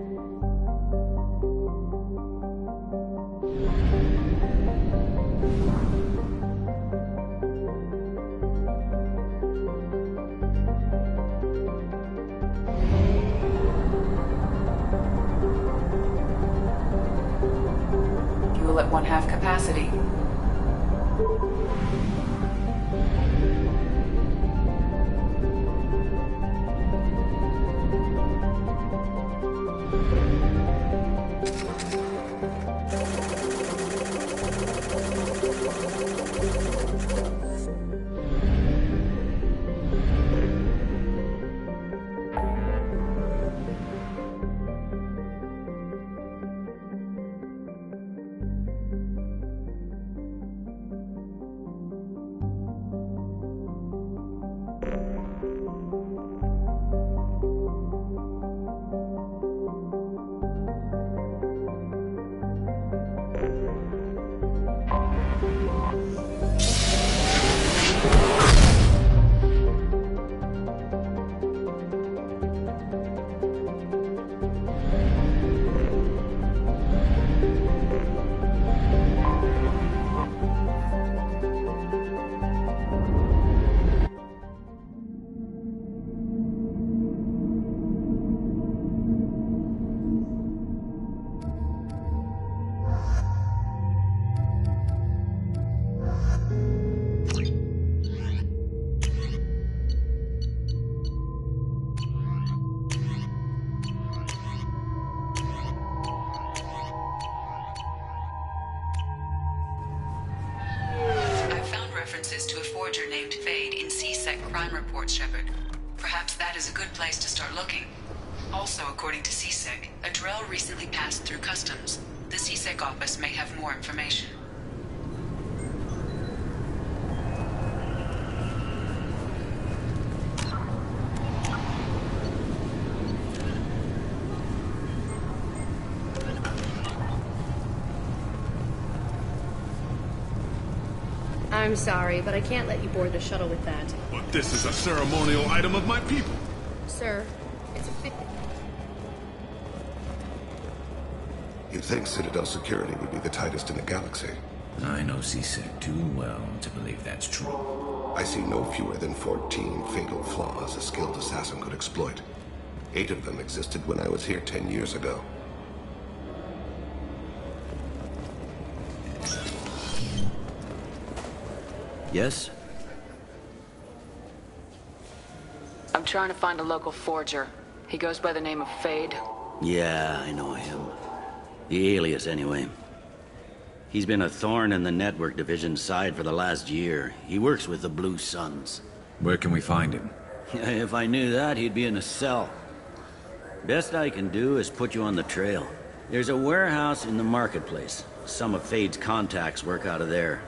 Fuel at 1/2 capacity. References to a forger named Fade in C-Sec crime reports, Shepard. Perhaps that is a good place to start looking. Also, according to C-Sec, a drill recently passed through customs. The C-Sec office may have more information. I'm sorry, but I can't let you board the shuttle with that. But this is a ceremonial item of my people. Sir, it's a fit. You'd think Citadel security would be the tightest in the galaxy. I know C-Sec too well to believe that's true. I see no fewer than 14 fatal flaws a skilled assassin could exploit. 8 of them existed when I was here 10 years ago. Yes? I'm trying to find a local forger. He goes by the name of Fade. Yeah, I know him. The alias, anyway. He's been a thorn in the network division's side for the last year. He works with the Blue Suns. Where can we find him? If I knew that, he'd be in a cell. Best I can do is put you on the trail. There's a warehouse in the marketplace. Some of Fade's contacts work out of there.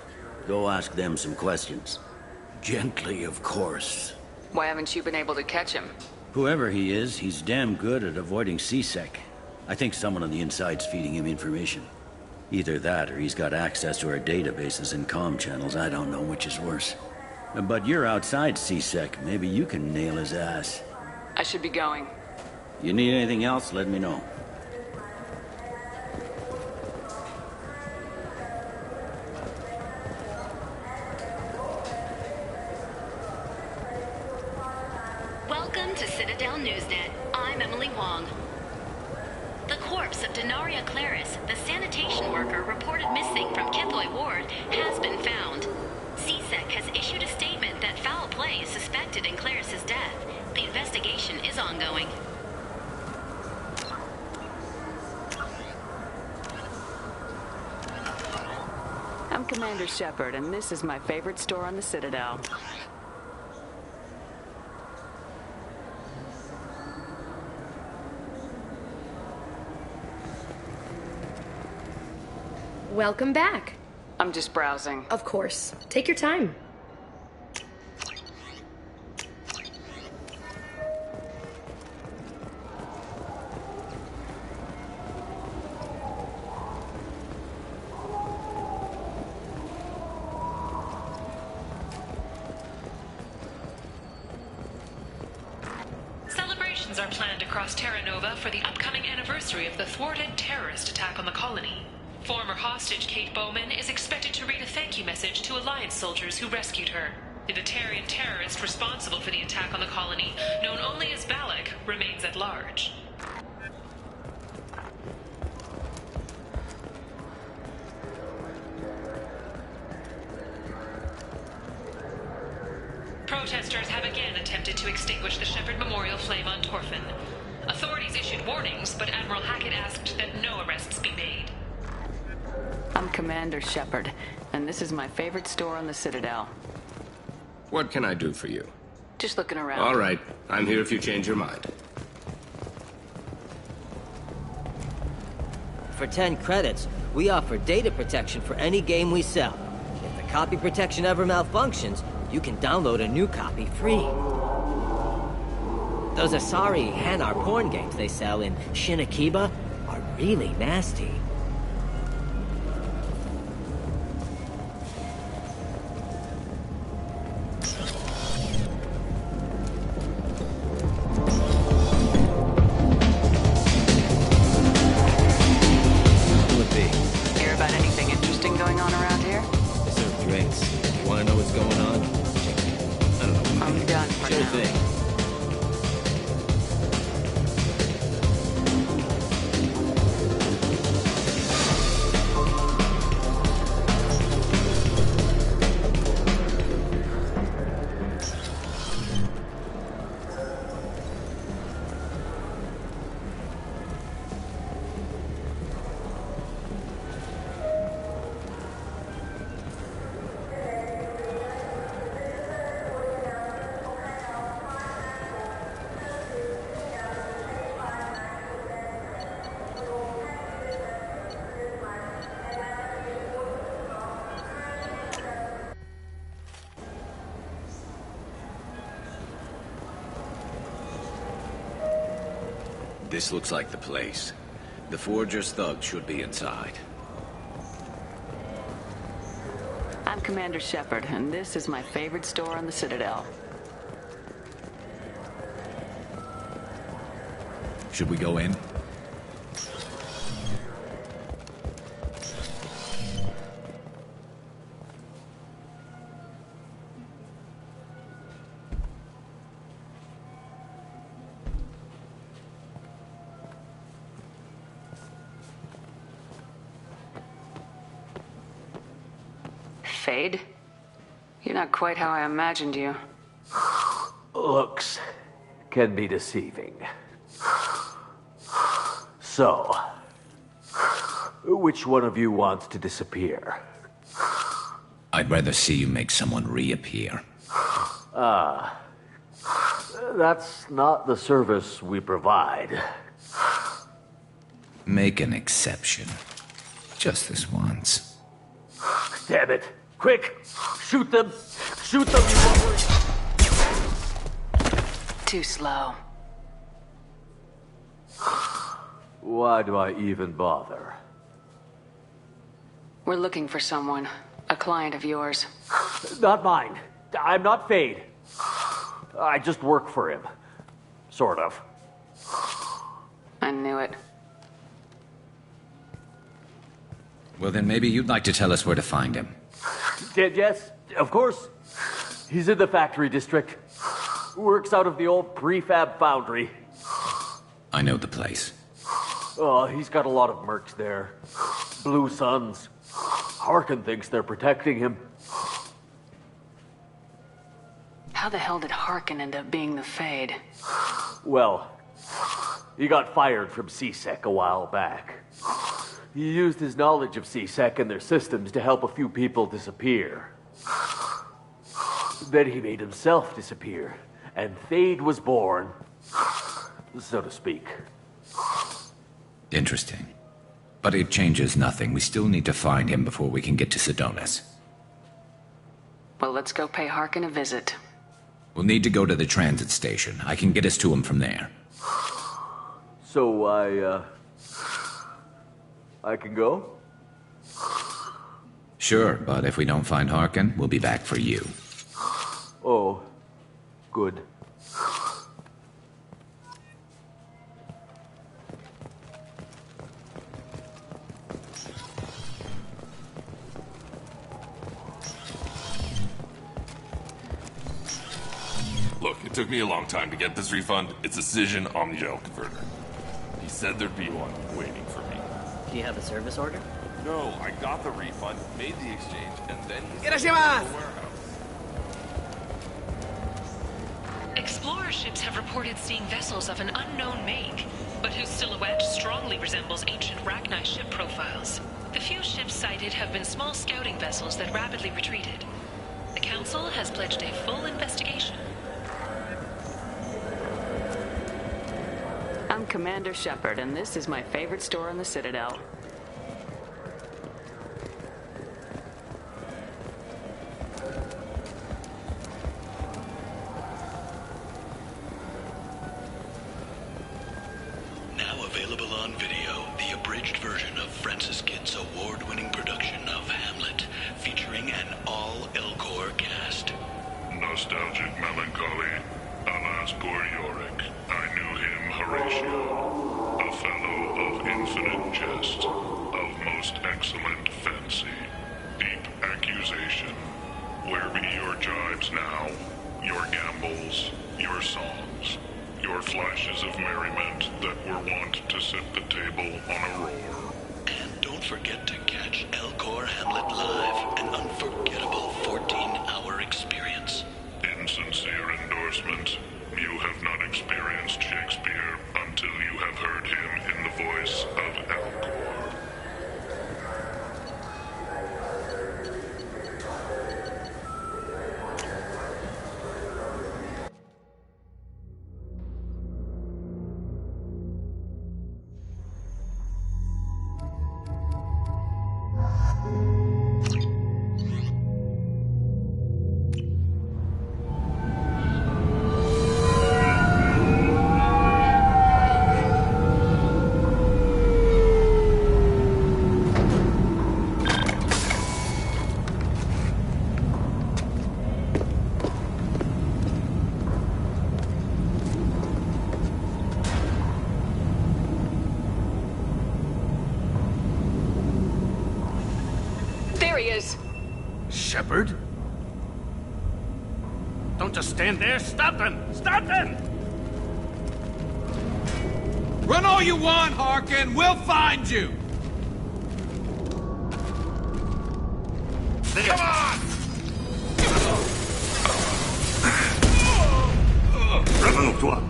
Go ask them some questions. Gently, of course. Why haven't you been able to catch him? Whoever he is, he's damn good at avoiding C-Sec. I think someone on the inside's feeding him information. Either that, or he's got access to our databases and comm channels. I don't know which is worse. But you're outside C-Sec. Maybe you can nail his ass. I should be going. You need anything else, let me know. Welcome to Citadel Newsnet. I'm Emily Wong. The corpse of Denaria Claris, the sanitation worker reported missing from Kithoy Ward, has been found. C-Sec has issued a statement that foul play is suspected in Claris's death. The investigation is ongoing. I'm Commander Shepard, and this is my favorite store on the Citadel. Welcome back. I'm just browsing. Of course. Take your time. Celebration operations are planned across Terra Nova for the upcoming anniversary of the thwarted terrorist attack on the colony. Former hostage Kate Bowman is expected to read a thank you message to Alliance soldiers who rescued her. The Batarian terrorist responsible for the attack on the colony, known only as Balak, remains at large. Protesters have again attempted to extinguish the Shepard Memorial flame on Torfin. Authorities issued warnings, but Admiral Hackett asked that no arrests be made. I'm Commander Shepard, and this is my favorite store on the Citadel. What can I do for you? Just looking around. All right. I'm here if you change your mind. For 10 credits, we offer data protection for any game we sell. If the copy protection ever malfunctions, you can download a new copy free. Those Asari Hanar porn games they sell in Shinakiba are really nasty. Hear about anything interesting going on around here? They serve drinks. You wanna know what's going on? I don't know. I'm done for Sure now. thing. This looks like the place. The Forger's thugs should be inside. I'm Commander Shepard, and this is my favorite store on the Citadel. Should we go in? Fade? You're not quite how I imagined you. Looks can be deceiving. So, which one of you wants to disappear? I'd rather see you make someone reappear. That's not the service we provide. Make an exception. Just this once. Damn it! Quick! Shoot them! Shoot them, you fuckers! Too slow. Why do I even bother? We're looking for someone. A client of yours. Not mine. I'm not Fade. I just work for him. Sort of. I knew it. Well, then maybe you'd like to tell us where to find him. Yes, of course. He's in the factory district. Works out of the old prefab foundry. I know the place. Oh, he's got a lot of mercs there. Blue Suns. Harkin thinks they're protecting him. How the hell did Harkin end up being the Fade? Well, he got fired from CSEC a while back. He used his knowledge of CSEC and their systems to help a few people disappear. Then he made himself disappear, and Fade was born, so to speak. Interesting. But it changes nothing. We still need to find him before we can get to Sedonis. Well, let's go pay Harkin a visit. We'll need to go to the transit station. I can get us to him from there. So I can go? Sure, but if we don't find Harkin, we'll be back for you. Oh, good. it took me a long time to get this refund. It's a Cision Omnigel converter. He said there'd be one waiting for me. Do you have a service order? No, I got the refund, made the exchange, and then he Get sent it to us the warehouse. Explorer ships have reported seeing vessels of an unknown make, but whose silhouette strongly resembles ancient Rachni ship profiles. The few ships sighted have been small scouting vessels that rapidly retreated. The Council has pledged a full investigation. I'm Commander Shepard, and this is my favorite store on the Citadel. Now available on video, the abridged version of Francis Kidd's award-winning production of Hamlet, featuring an all-Elcor cast. Nostalgic melancholy. Alas, poor Yorick. I knew him, Horatio. A fellow of infinite jest, of most excellent fancy, deep accusation. Where be your jibes now? Your gambols, your songs, your flashes of merriment that were wont to set the table on a roar. And don't forget to catch Elcor Hamlet live, an unforgettable 14-hour experience. Insincere endorsement. You have not experienced Shakespeare until you have heard him in the voice of Elcor. Shepard? Don't just stand there. Stop them! Stop them! Run all you want, Harkin. We'll find you. Come on! Prépare-toi!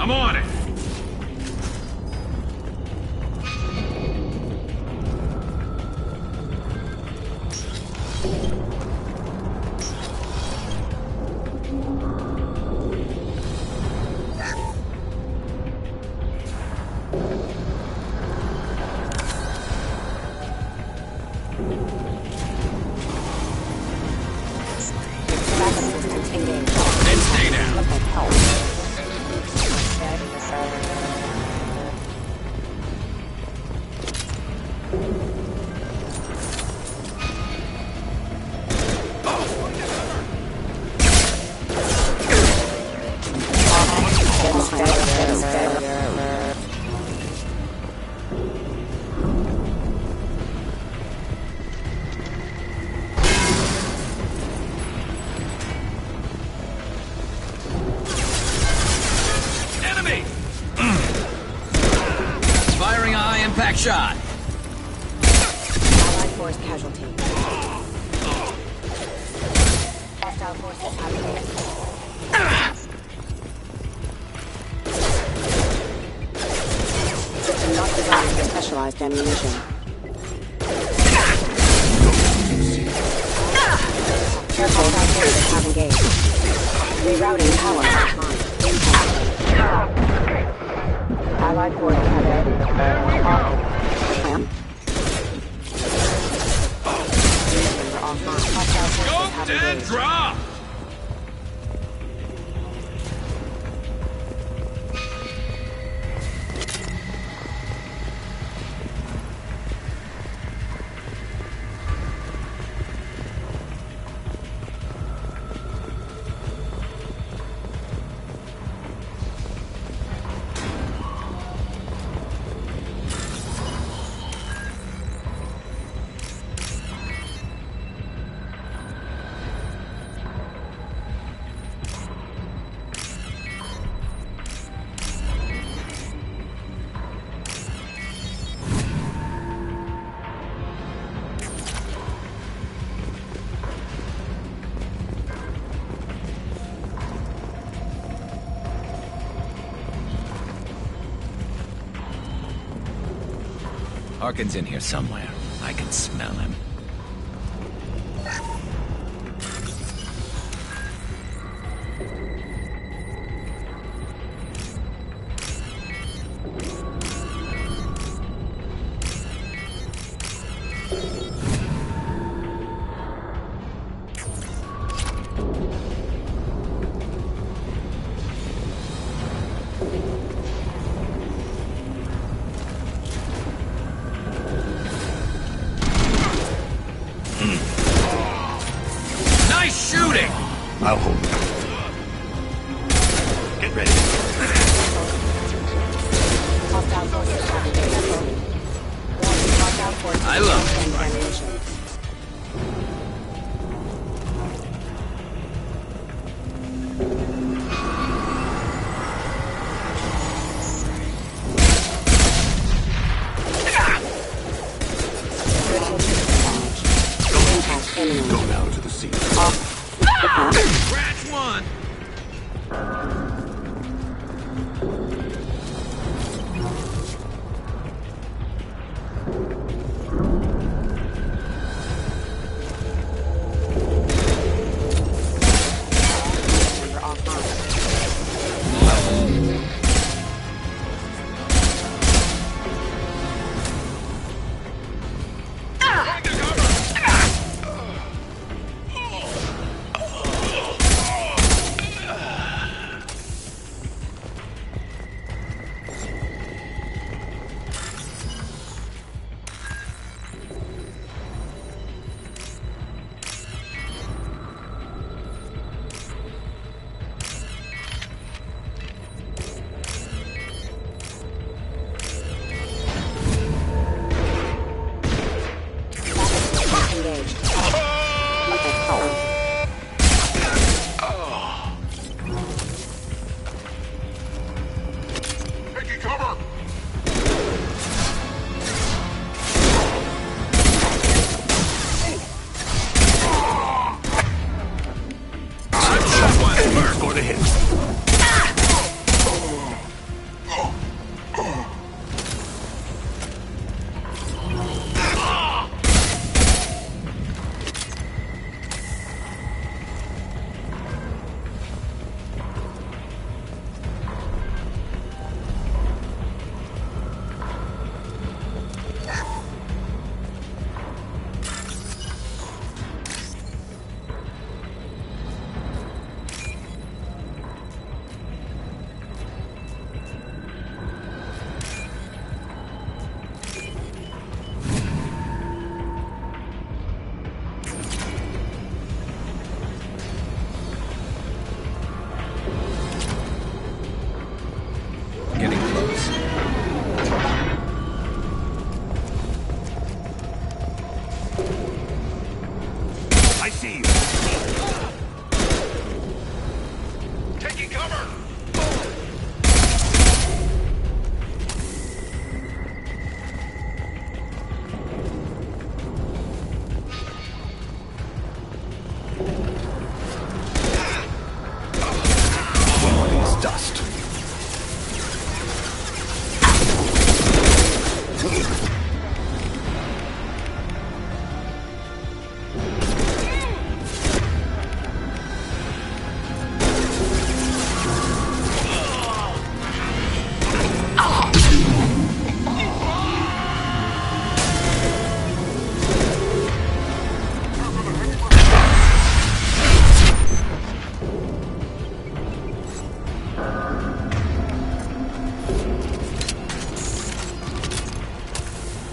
I'm on it! Then stay down. Firing a high-impact shot. Allied force casualty. Hostile forces have System not designed for specialized ammunition. Hostile forces have engaged. Rerouting power offline. Allied force Scoped and dropped! Harkin's in here somewhere. I can smell him. I'll hold it. Get ready. I love it. Go now to the sea. Scratch one!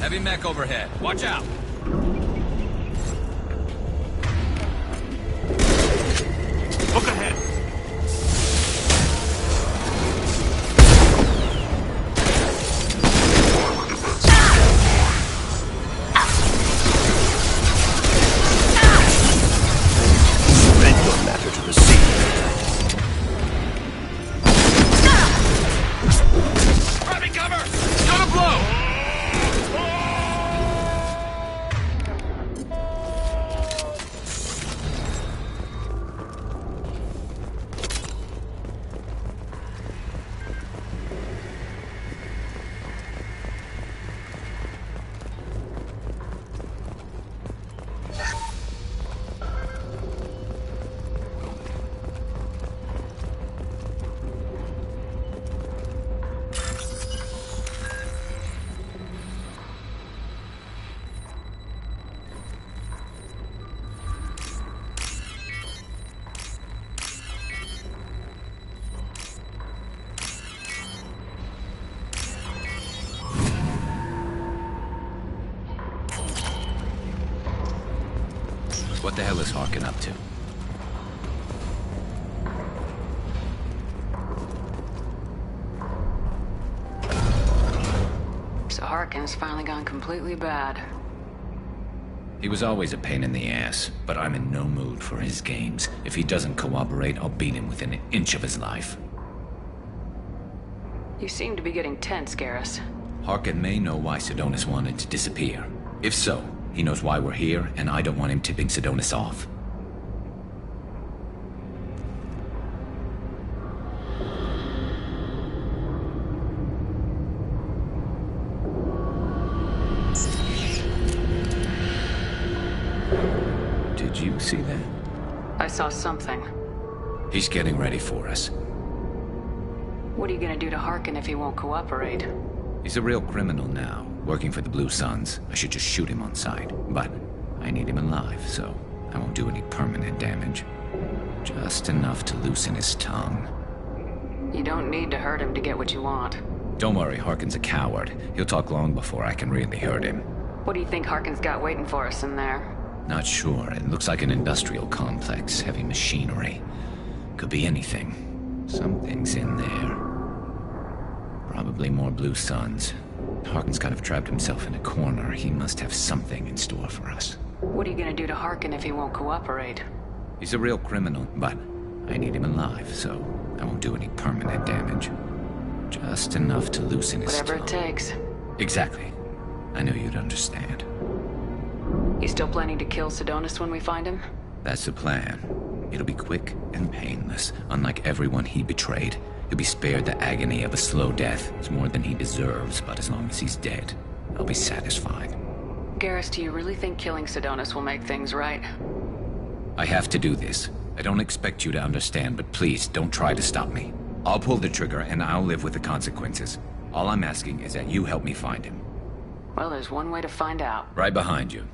Heavy mech overhead. Watch out! Look ahead! Spread your matter to the sea. Grabbing cover! Gonna blow! What the hell is Harkin up to? So Harkin's finally gone completely bad. He was always a pain in the ass, but I'm in no mood for his games. If he doesn't cooperate, I'll beat him within an inch of his life. You seem to be getting tense, Garrus. Harkin may know why Sidonis wanted to disappear. If so, he knows why we're here, and I don't want him tipping Sidonis off. Did you see that? I saw something. He's getting ready for us. What are you gonna do to Harkin if he won't cooperate? He's a real criminal now, working for the Blue Suns. I should just shoot him on sight. But I need him alive, so I won't do any permanent damage. Just enough to loosen his tongue. You don't need to hurt him to get what you want. Don't worry, Harkin's a coward. He'll talk long before I can really hurt him. What do you think Harkin's got waiting for us in there? Not sure. It looks like an industrial complex, heavy machinery. Could be anything. Something's in there. Probably more Blue Suns. Harkin's kind of trapped himself in a corner. He must have something in store for us. What are you gonna do to Harkin if he won't cooperate? He's a real criminal, but I need him alive, so I won't do any permanent damage. Just enough to loosen his Whatever tongue. it takes. Exactly. I knew you'd understand. You still planning to kill Sidonis when we find him? That's the plan. It'll be quick and painless, unlike everyone he betrayed. He'll be spared the agony of a slow death. It's more than he deserves, but as long as he's dead, I'll be satisfied. Garrus, do you really think killing Sidonis will make things right? I have to do this. I don't expect you to understand, but please don't try to stop me. I'll pull the trigger and I'll live with the consequences. All I'm asking is that you help me find him. Well, there's one way to find out. Right behind you.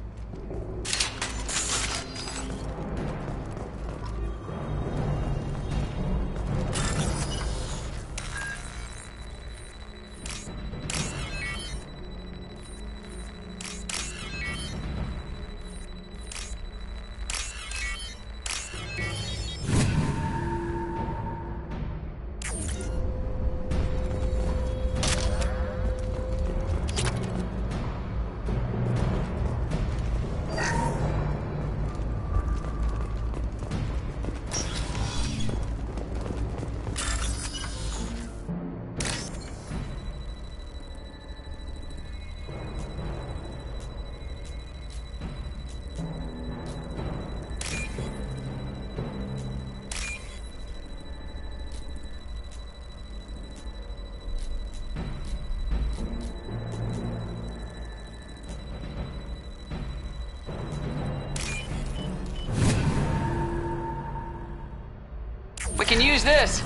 We can use this!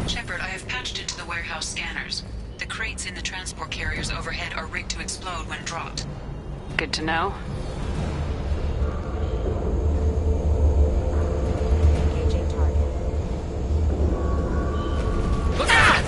Shepard, I have patched into the warehouse scanners. The crates in the transport carriers overhead are rigged to explode when dropped. Good to know. Engaging target. Look out!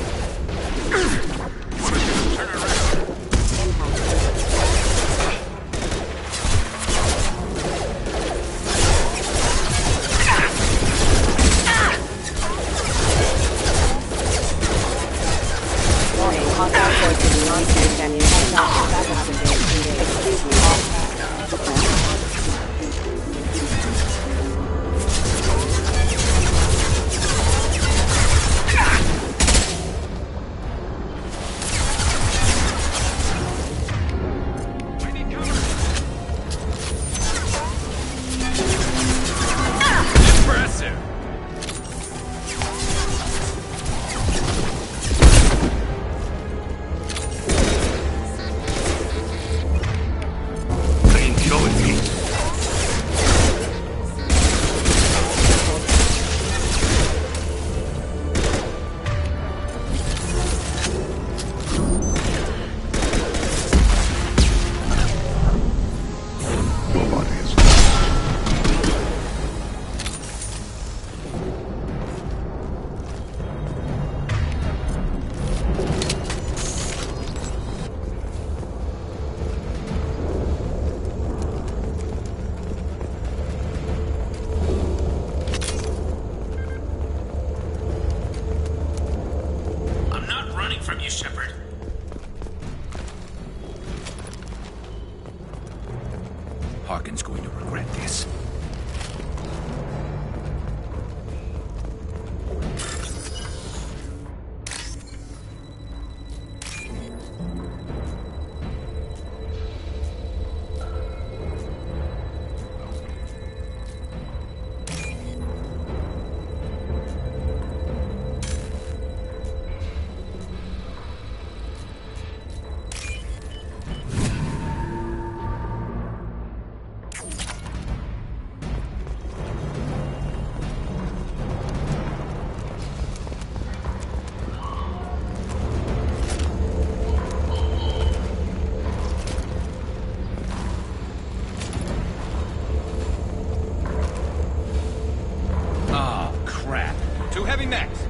Shepard. Harkin's going to regret this.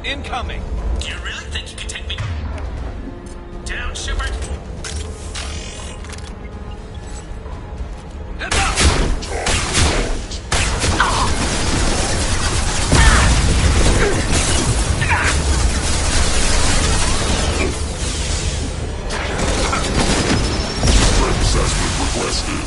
Incoming! Do you really think you can take me down, Shepard? Heads up! Assessment requested.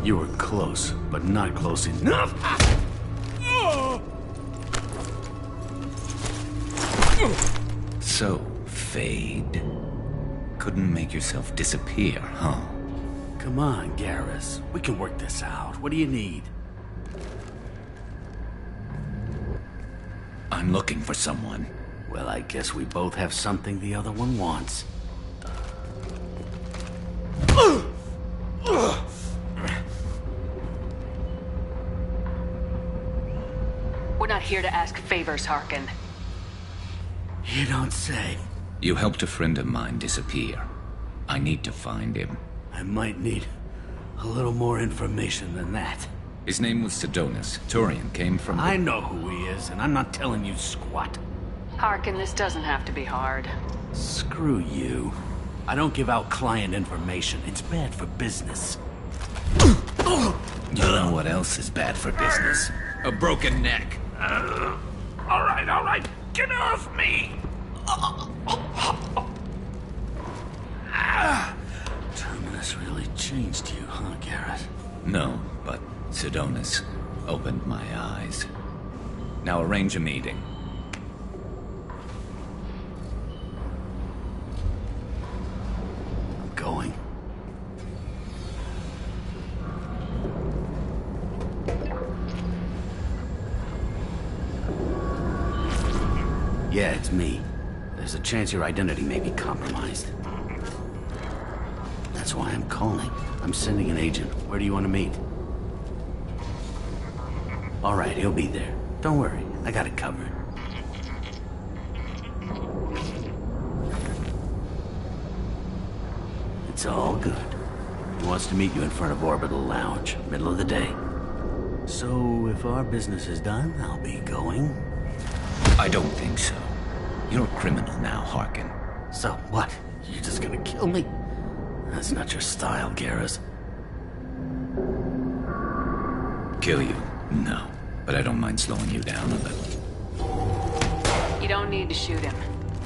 You were close, but not close enough. So, Fade. Couldn't make yourself disappear, huh? Come on, Garrus. We can work this out. What do you need? I'm looking for someone. Well, I guess we both have something the other one wants. We're not here to ask favors, Harkin. You don't say. You helped a friend of mine disappear. I need to find him. I might need a little more information than that. His name was Sidonis. Turian came from... I know who he is, and I'm not telling you squat. Harkin, this doesn't have to be hard. Screw you. I don't give out client information. It's bad for business. You know what else is bad for business? A broken neck. All right. Get off me! Terminus really changed you, huh, Garrett? No, but Sidonis opened my eyes. Now arrange a meeting. Going. Yeah, it's me. There's a chance your identity may be compromised. That's why I'm calling. I'm sending an agent. Where do you want to meet? All right, he'll be there. Don't worry, I got it covered. It's all good. He wants to meet you in front of Orbital Lounge, middle of the day. So, if our business is done, I'll be going. I don't think so. You're a criminal now, Harkin. So what? You're just gonna kill me? That's not your style, Garrus. Kill you? No. But I don't mind slowing you down a little. You don't need to shoot him.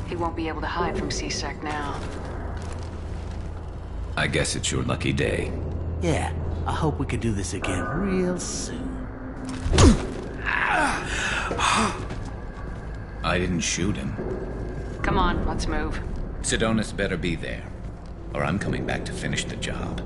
He won't be able to hide from C-Sec now. I guess it's your lucky day. Yeah, I hope we can do this again real soon. I didn't shoot him. Come on, let's move. Sidonis better be there, or I'm coming back to finish the job.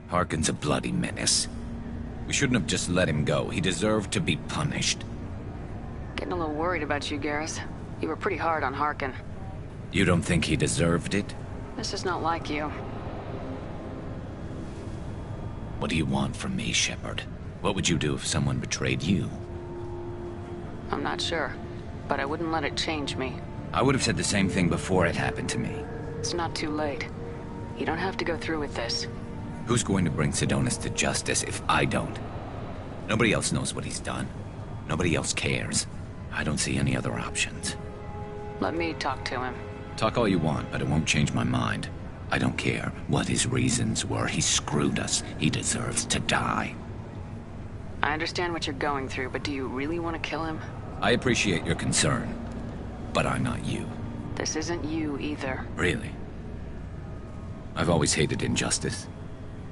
Harkin's a bloody menace. We shouldn't have just let him go. He deserved to be punished. Getting a little worried about you, Garrus. You were pretty hard on Harkin. You don't think he deserved it? This is not like you. What do you want from me, Shepard? What would you do if someone betrayed you? I'm not sure, but I wouldn't let it change me. I would have said the same thing before it happened to me. It's not too late. You don't have to go through with this. Who's going to bring Sidonis to justice if I don't? Nobody else knows what he's done. Nobody else cares. I don't see any other options. Let me talk to him. Talk all you want, but it won't change my mind. I don't care what his reasons were. He screwed us. He deserves to die. I understand what you're going through, but do you really want to kill him? I appreciate your concern, but I'm not you. This isn't you either. Really? I've always hated injustice.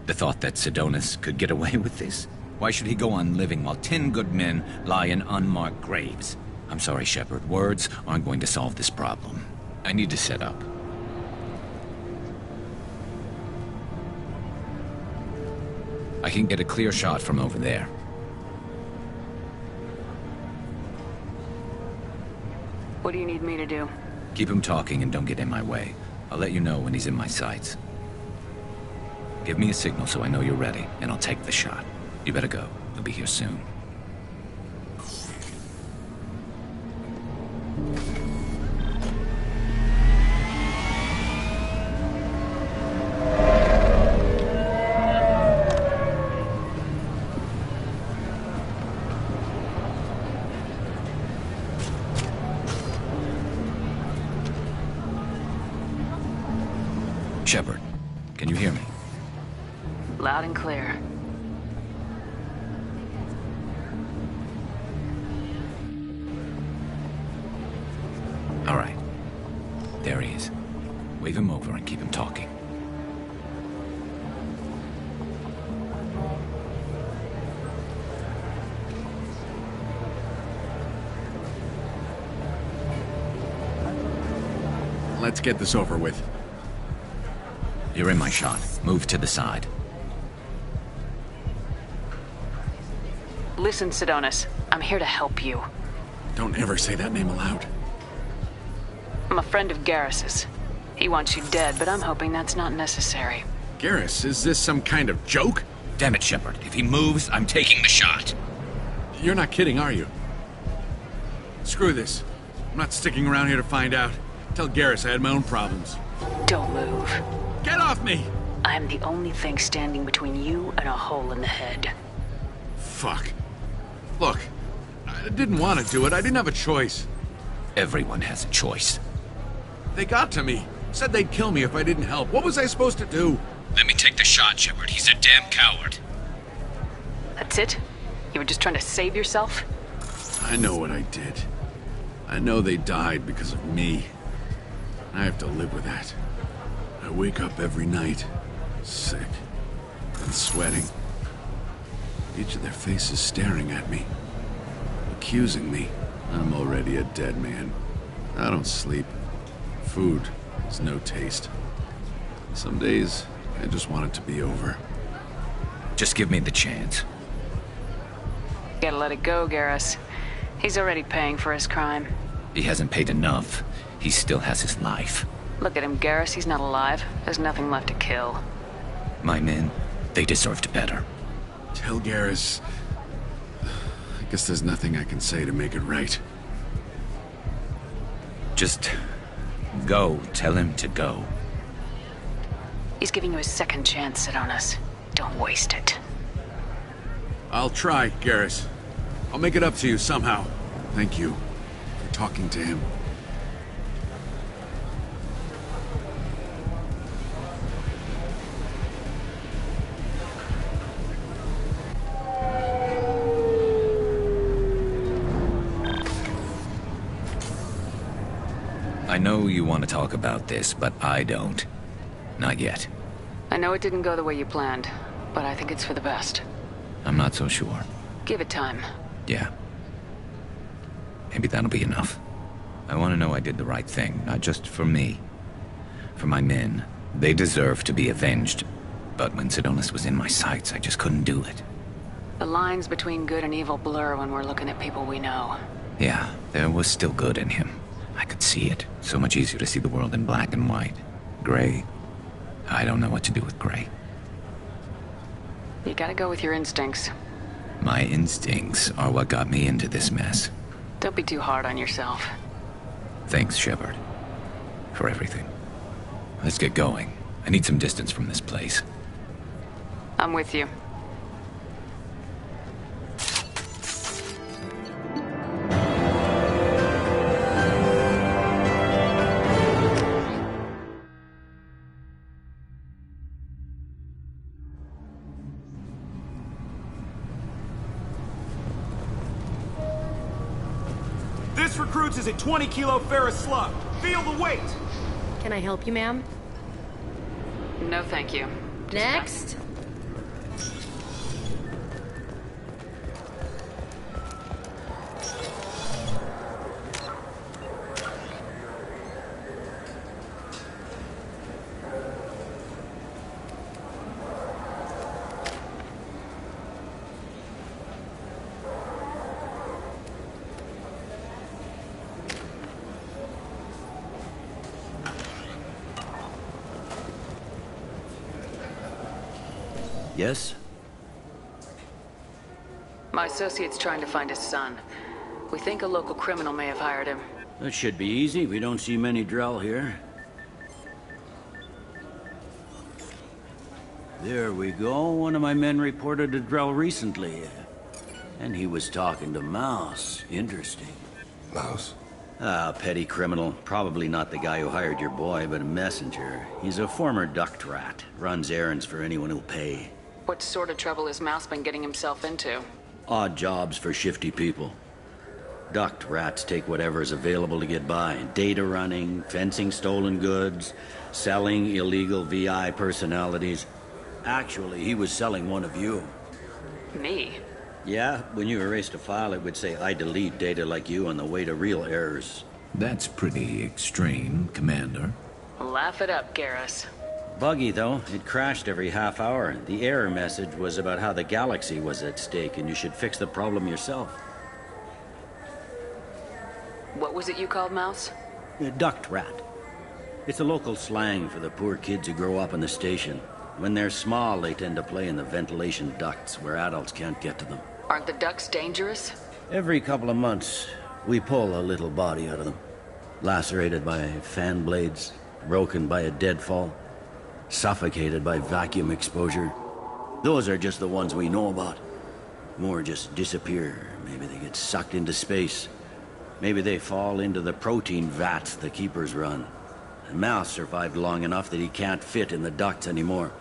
The thought that Sidonis could get away with this? Why should he go on living while 10 good men lie in unmarked graves? I'm sorry, Shepard. Words aren't going to solve this problem. I need to set up. I can get a clear shot from over there. What do you need me to do? Keep him talking and don't get in my way. I'll let you know when he's in my sights. Give me a signal so I know you're ready, and I'll take the shot. You better go. We'll be here soon. Shepard, can you hear me? Loud and clear. All right. There he is. Wave him over and keep him talking. Let's get this over with. You're in my shot. Move to the side. Listen, Sidonis. I'm here to help you. Don't ever say that name aloud. I'm a friend of Garrus's. He wants you dead, but I'm hoping that's not necessary. Garrus, is this some kind of joke? Damn it, Shepard. If he moves, I'm taking the shot. You're not kidding, are you? Screw this. I'm not sticking around here to find out. Tell Garrus I had my own problems. Don't move. Get off me! I'm the only thing standing between you and a hole in the head. Fuck. Look, I didn't want to do it. I didn't have a choice. Everyone has a choice. They got to me. Said they'd kill me if I didn't help. What was I supposed to do? Let me take the shot, Shepard. He's a damn coward. That's it? You were just trying to save yourself? I know what I did. I know they died because of me. I have to live with that. I wake up every night, sick and sweating. Each of their faces staring at me, accusing me. I'm already a dead man. I don't sleep. Food has no taste. Some days, I just want it to be over. Just give me the chance. Gotta let it go, Garrus. He's already paying for his crime. He hasn't paid enough. He still has his life. Look at him, Garrus. He's not alive. There's nothing left to kill. My men, they deserved better. Tell Garrus... I guess there's nothing I can say to make it right. Just Go. Tell him to go. He's giving you a second chance, Sidonis. Don't waste it. I'll try, Garrus. I'll make it up to you somehow. Thank you for talking to him. I know you want to talk about this, but I don't. Not yet. I know it didn't go the way you planned, but I think it's for the best. I'm not so sure. Give it time. Yeah. Maybe that'll be enough. I want to know I did the right thing, not just for me. For my men. They deserve to be avenged. But when Sidonis was in my sights, I just couldn't do it. The lines between good and evil blur when we're looking at people we know. Yeah, there was still good in him. I could see it. So much easier to see the world in black and white. Gray. I don't know what to do with gray. You gotta go with your instincts. My instincts are what got me into this mess. Don't be too hard on yourself. Thanks, Shepard. For everything. Let's get going. I need some distance from this place. I'm with you. This recruits is a 20-kilo ferrous slug. Feel the weight! Can I help you, ma'am? No, thank you. Next. Yes? My associate's trying to find his son. We think a local criminal may have hired him. That should be easy. We don't see many Drell here. There we go. One of my men reported a Drell recently. And he was talking to Mouse. Interesting. Mouse? Ah, petty criminal. Probably not the guy who hired your boy, but a messenger. He's a former duct rat. Runs errands for anyone who'll pay. What sort of trouble has Mouse been getting himself into? Odd jobs for shifty people. Duct rats take whatever is available to get by. Data running, fencing stolen goods, selling illegal VI personalities. Actually, he was selling one of you. Me? Yeah, when you erased a file, it would say, I delete data like you on the way to real errors. That's pretty extreme, Commander. Laugh it up, Garrus. Buggy, though. It crashed every half hour. The error message was about how the galaxy was at stake, and you should fix the problem yourself. What was it you called Mouse? A duct rat. It's a local slang for the poor kids who grow up in the station. When they're small, they tend to play in the ventilation ducts where adults can't get to them. Aren't the ducts dangerous? Every couple of months, we pull a little body out of them. Lacerated by fan blades, broken by a deadfall, suffocated by vacuum exposure. Those are just the ones we know about. More just disappear. Maybe they get sucked into space. Maybe they fall into the protein vats the keepers run. And Mouse survived long enough that he can't fit in the ducts anymore.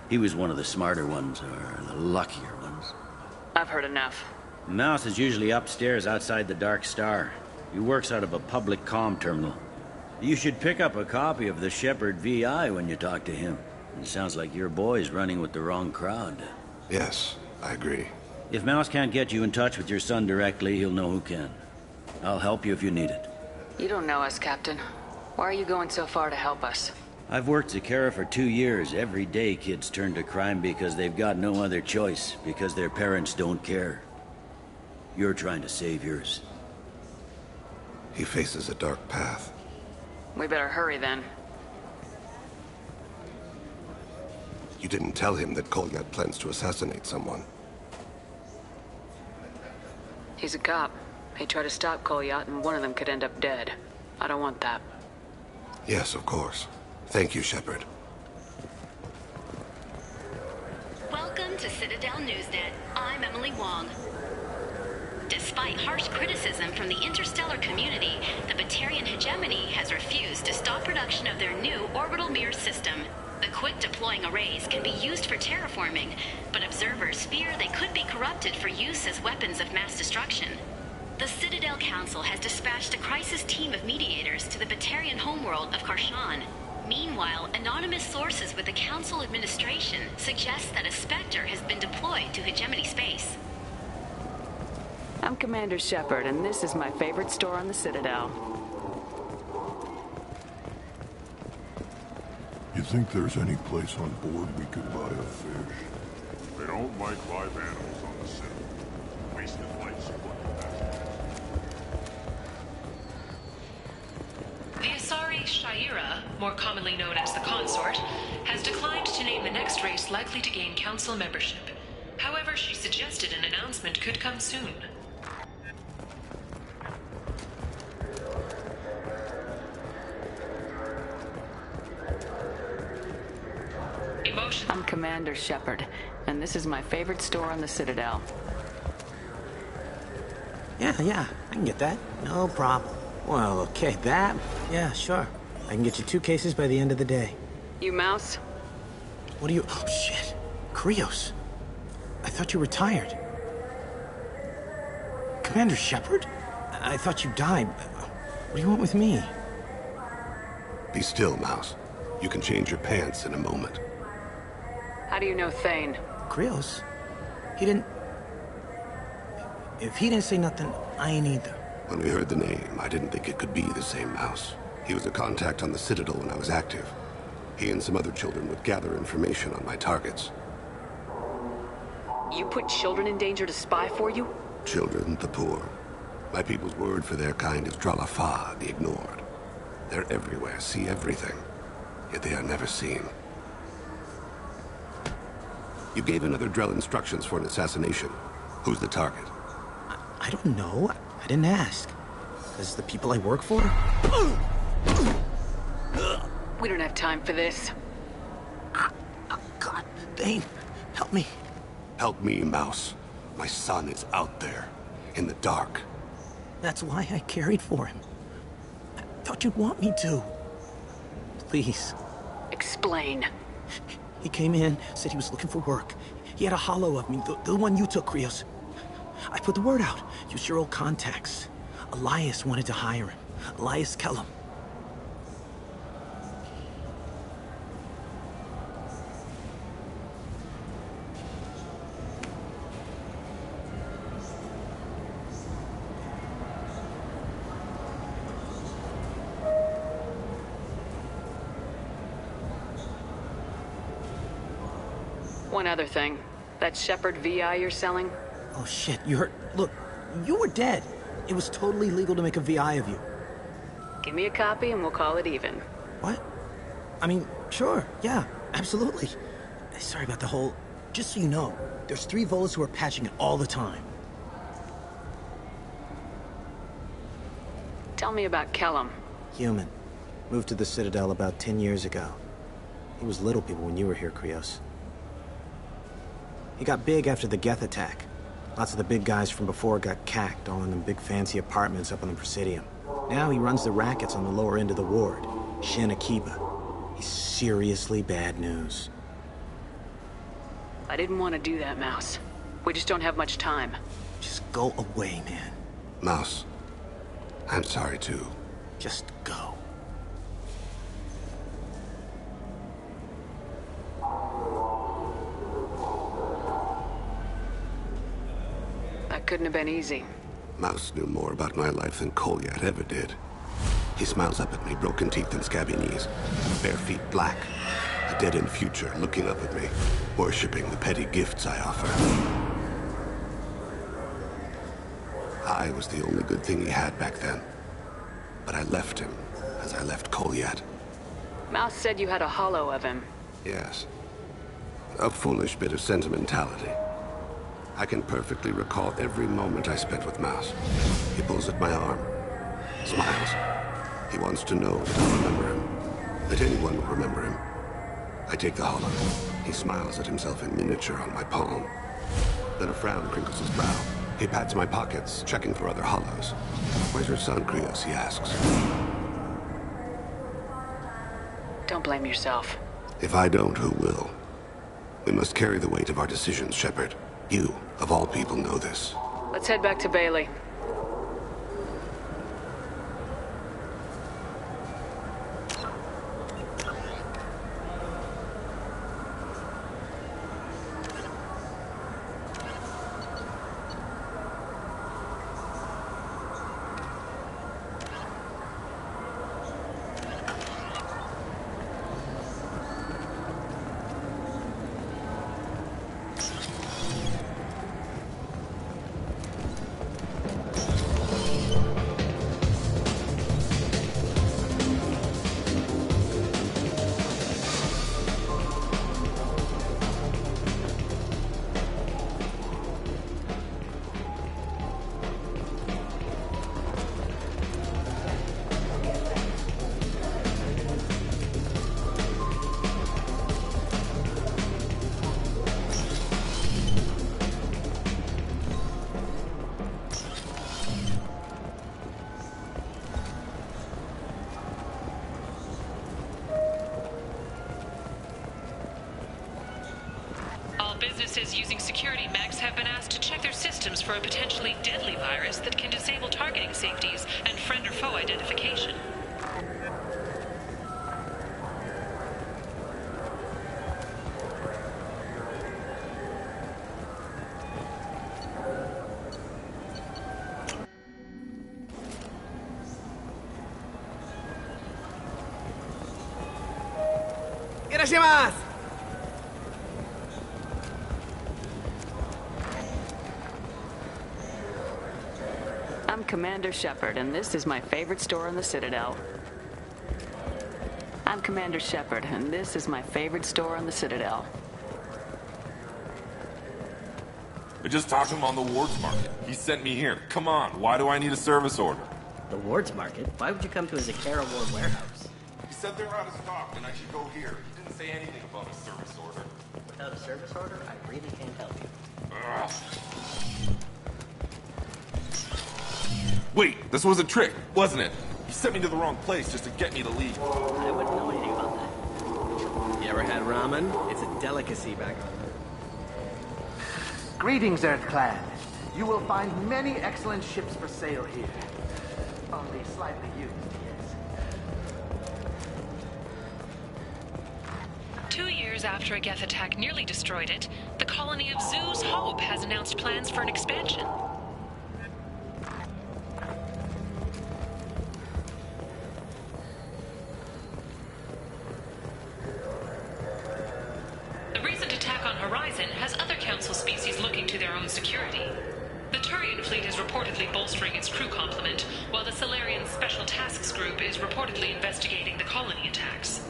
He was one of the smarter ones, or the luckier ones. I've heard enough. Mouse is usually upstairs outside the Dark Star. He works out of a public comm terminal. You should pick up a copy of the Shepard VI when you talk to him. It sounds like your boy's running with the wrong crowd. Yes, I agree. If Mouse can't get you in touch with your son directly, he'll know who can. I'll help you if you need it. You don't know us, Captain. Why are you going so far to help us? I've worked Zakera for 2 years. Every day kids turn to crime because they've got no other choice, because their parents don't care. You're trying to save yours. He faces a dark path. We better hurry then. You didn't tell him that Kolyat plans to assassinate someone. He's a cop. He tried to stop Kolyat and one of them could end up dead. I don't want that. Yes, of course. Thank you, Shepard. Welcome to Citadel Newsnet. I'm Emily Wong. Despite harsh criticism from the interstellar community, the Batarian hegemony has refused to stop production of their new orbital mirror system. The quick-deploying arrays can be used for terraforming, but observers fear they could be corrupted for use as weapons of mass destruction. The Citadel Council has dispatched a crisis team of mediators to the Batarian homeworld of Karshan. Meanwhile, anonymous sources with the Council administration suggest that a Spectre has been deployed to hegemony space. I'm Commander Shepard, and this is my favorite store on the Citadel. You think there's any place on board we could buy a fish? They don't like live animals on the Citadel. Wasted life support. The Asari Shaira, more commonly known as the Consort, has declined to name the next race likely to gain council membership. However, she suggested an announcement could come soon. I'm Commander Shepard, and this is my favorite store on the Citadel. Yeah, I can get that. No problem. Well, okay, that... Yeah, sure. I can get you 2 cases by the end of the day. You Mouse? What are you... Oh, shit. Krios. I thought you retired. Commander Shepard? I thought you died. What do you want with me? Be still, Mouse. You can change your pants in a moment. How do you know Thane? Krios? He didn't... If he didn't say nothing, I ain't either. When we heard the name, I didn't think it could be the same Mouse. He was a contact on the Citadel when I was active. He and some other children would gather information on my targets. You put children in danger to spy for you? Children, the poor. My people's word for their kind is Dralafa, the ignored. They're everywhere, see everything. Yet they are never seen. You gave another Drell instructions for an assassination. Who's the target? I don't know. I didn't ask. Is the people I work for? We don't have time for this. God, Thane, help me. Help me, Mouse. My son is out there, in the dark. That's why I carried for him. I thought you'd want me to. Please. Explain. He came in, said he was looking for work. He had a hollow of me, the one you took, Krios. I put the word out. Use your old contacts. Elias wanted to hire him. Elias Kellum. One other thing. That Shepard VI you're selling? Oh shit, you heard... Look, you were dead. It was totally legal to make a VI of you. Give me a copy and we'll call it even. What? I mean, sure, yeah, absolutely. Sorry about the whole... Just so you know, there's 3 Volas who are patching it all the time. Tell me about Kellum. Human. Moved to the Citadel about 10 years ago. He was little people when you were here, Krios. He got big after the Geth attack. Lots of the big guys from before got cacked, all in them big fancy apartments up on the Presidium. Now he runs the rackets on the lower end of the ward, Shin Akiba. He's seriously bad news. I didn't want to do that, Mouse. We just don't have much time. Just go away, man. Mouse, I'm sorry too. Just go. That couldn't have been easy. Mouse knew more about my life than Kolyat ever did. He smiles up at me, broken teeth and scabby knees, bare feet black, a dead-end future looking up at me, worshipping the petty gifts I offer. I was the only good thing he had back then, but I left him as I left Kolyat. Mouse said you had a hollow of him. Yes. A foolish bit of sentimentality. I can perfectly recall every moment I spent with Mouse. He pulls at my arm, smiles. He wants to know that I remember him. that anyone will remember him. I take the hollow. He smiles at himself in miniature on my palm. Then a frown crinkles his brow. He pats my pockets, checking for other hollows. Where's your son, Krios? He asks. Don't blame yourself. If I don't, who will? We must carry the weight of our decisions, Shepard. You, of all people, know this. Let's head back to Bailey. Businesses using security mechs have been asked to check their systems for a potentially deadly virus that can disable targeting safeties and friend or foe identification. Irashimasu! I'm Commander Shepard, and this is my favorite store on the Citadel. I'm Commander Shepard, and this is my favorite store on the Citadel. I just talked to him on the Wards Market. He sent me here. Come on, why do I need a service order? The Wards Market? Why would you come to a Zakara Ward warehouse? He said they're out of stock and I should go here. He didn't say anything about a service order. Without a service order, I really can't help you. Ugh. Wait, this was a trick, wasn't it? He sent me to the wrong place just to get me to leave. I wouldn't know anything about that. You ever had ramen? It's a delicacy back home. Greetings, Earth Clan. You will find many excellent ships for sale here. Only slightly used, yes. 2 years after a Geth attack nearly destroyed it, the colony of Zoo's Hope has announced plans for an expansion. The recent attack on Horizon has other Council species looking to their own security. The Turian fleet is reportedly bolstering its crew complement, while the Solarian Special Tasks Group is reportedly investigating the colony attacks.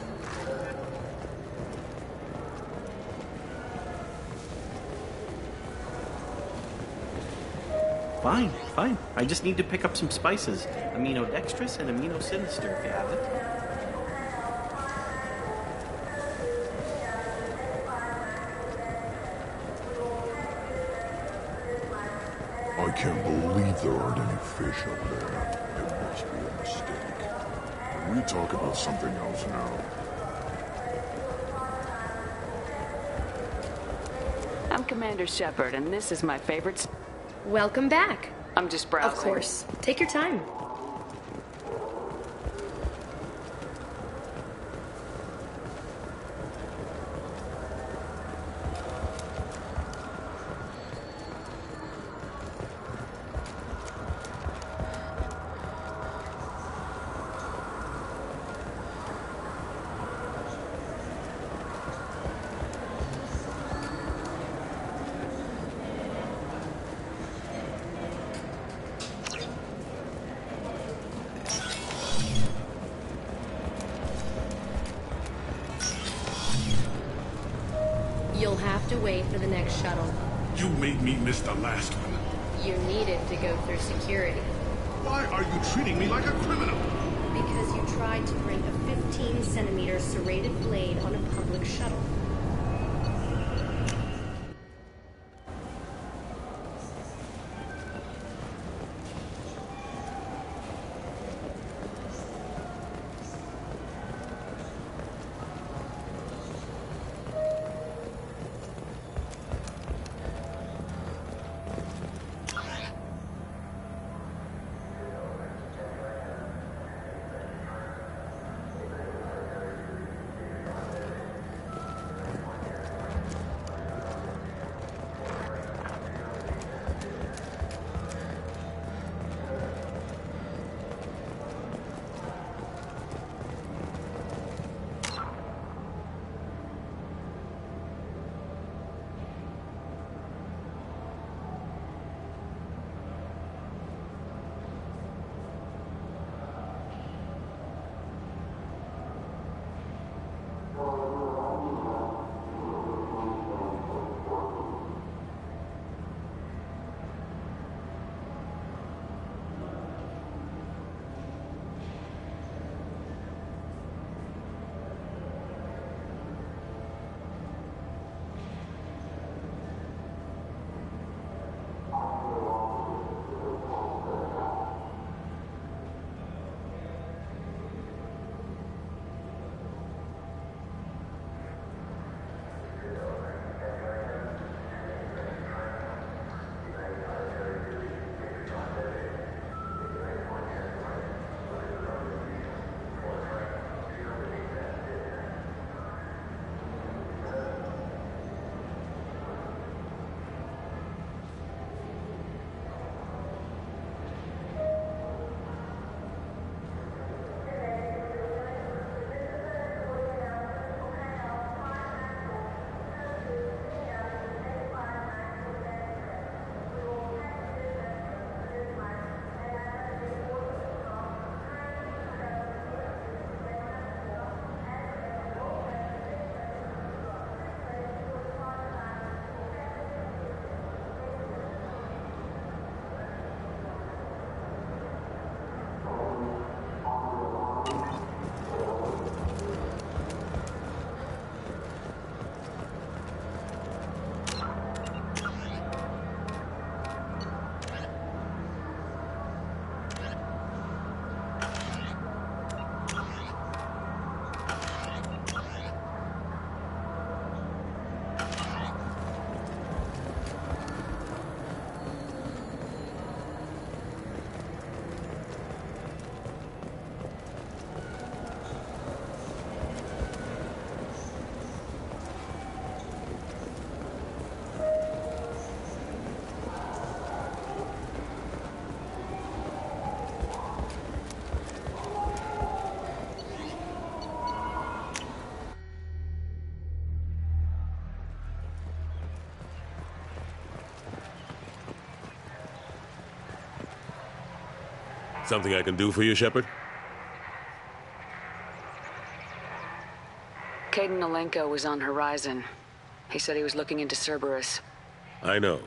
Fine, fine. I just need to pick up some spices. Aminodextrous and aminosinister, if you have it. I can't believe there aren't any fish up there. It must be a mistake. Can we talk about something else now? I'm Commander Shepard, and this is my favorite... Welcome back. I'm just browsing. Of course. Take your time. You'll have to wait for the next shuttle. You made me miss the last one. You needed to go through security. Why are you treating me like a criminal? Because you tried to bring a 50 15-centimeter serrated blade on a public shuttle. Something I can do for you, Shepard? Caden Alenko was on Horizon. He said he was looking into Cerberus. I know.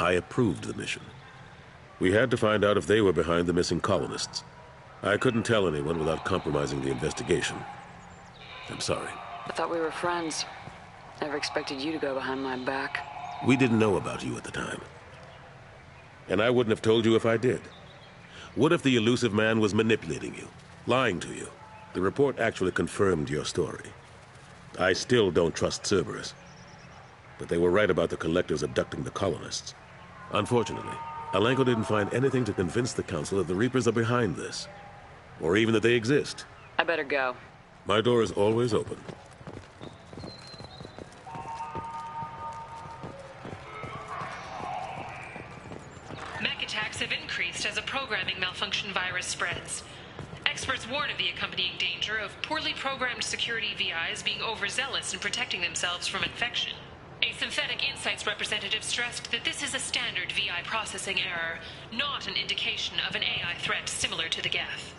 I approved the mission. We had to find out if they were behind the missing colonists. I couldn't tell anyone without compromising the investigation. I'm sorry. I thought we were friends. Never expected you to go behind my back. We didn't know about you at the time. And I wouldn't have told you if I did. What if the elusive man was manipulating you, lying to you? The report actually confirmed your story. I still don't trust Cerberus. But they were right about the collectors abducting the colonists. Unfortunately, Alenko didn't find anything to convince the Council that the Reapers are behind this. Or even that they exist. I better go. My door is always open. Mech attacks have increased as a programming malfunction virus spreads. Experts warn of the accompanying danger of poorly programmed security VIs being overzealous in protecting themselves from infection. A Synthetic Insights representative stressed that this is a standard VI processing error, not an indication of an AI threat similar to the Geth.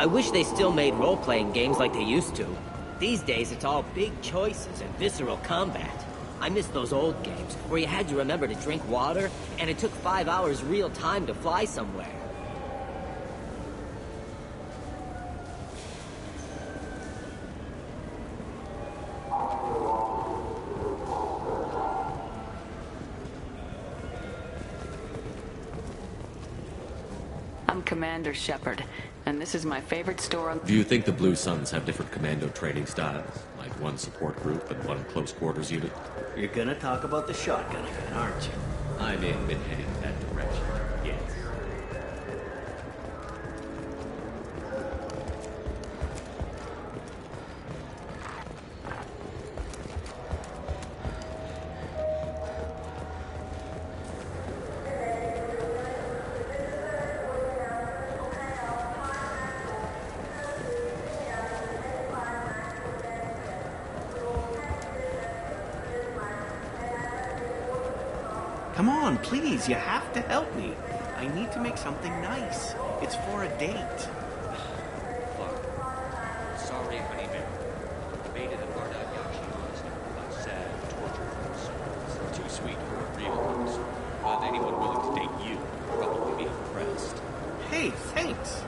I wish they still made role-playing games like they used to. These days, it's all big choices and visceral combat. I miss those old games, where you had to remember to drink water, and it took 5 hours real time to fly somewhere. I'm Commander Shepard, and this is my favorite store on... Do you think the Blue Suns have different commando training styles? Like one support group and one close quarters unit? You're gonna talk about the shotgun again, aren't you? I may have been heading in that direction, yes. Come on, please, you have to help me. I need to make something nice. It's for a date. Look, sorry, honey bear. Baited and barred out Yashi monster by sad, tortured souls. Too sweet for a real monster. But anyone willing to date you would probably be impressed. Hey, thanks.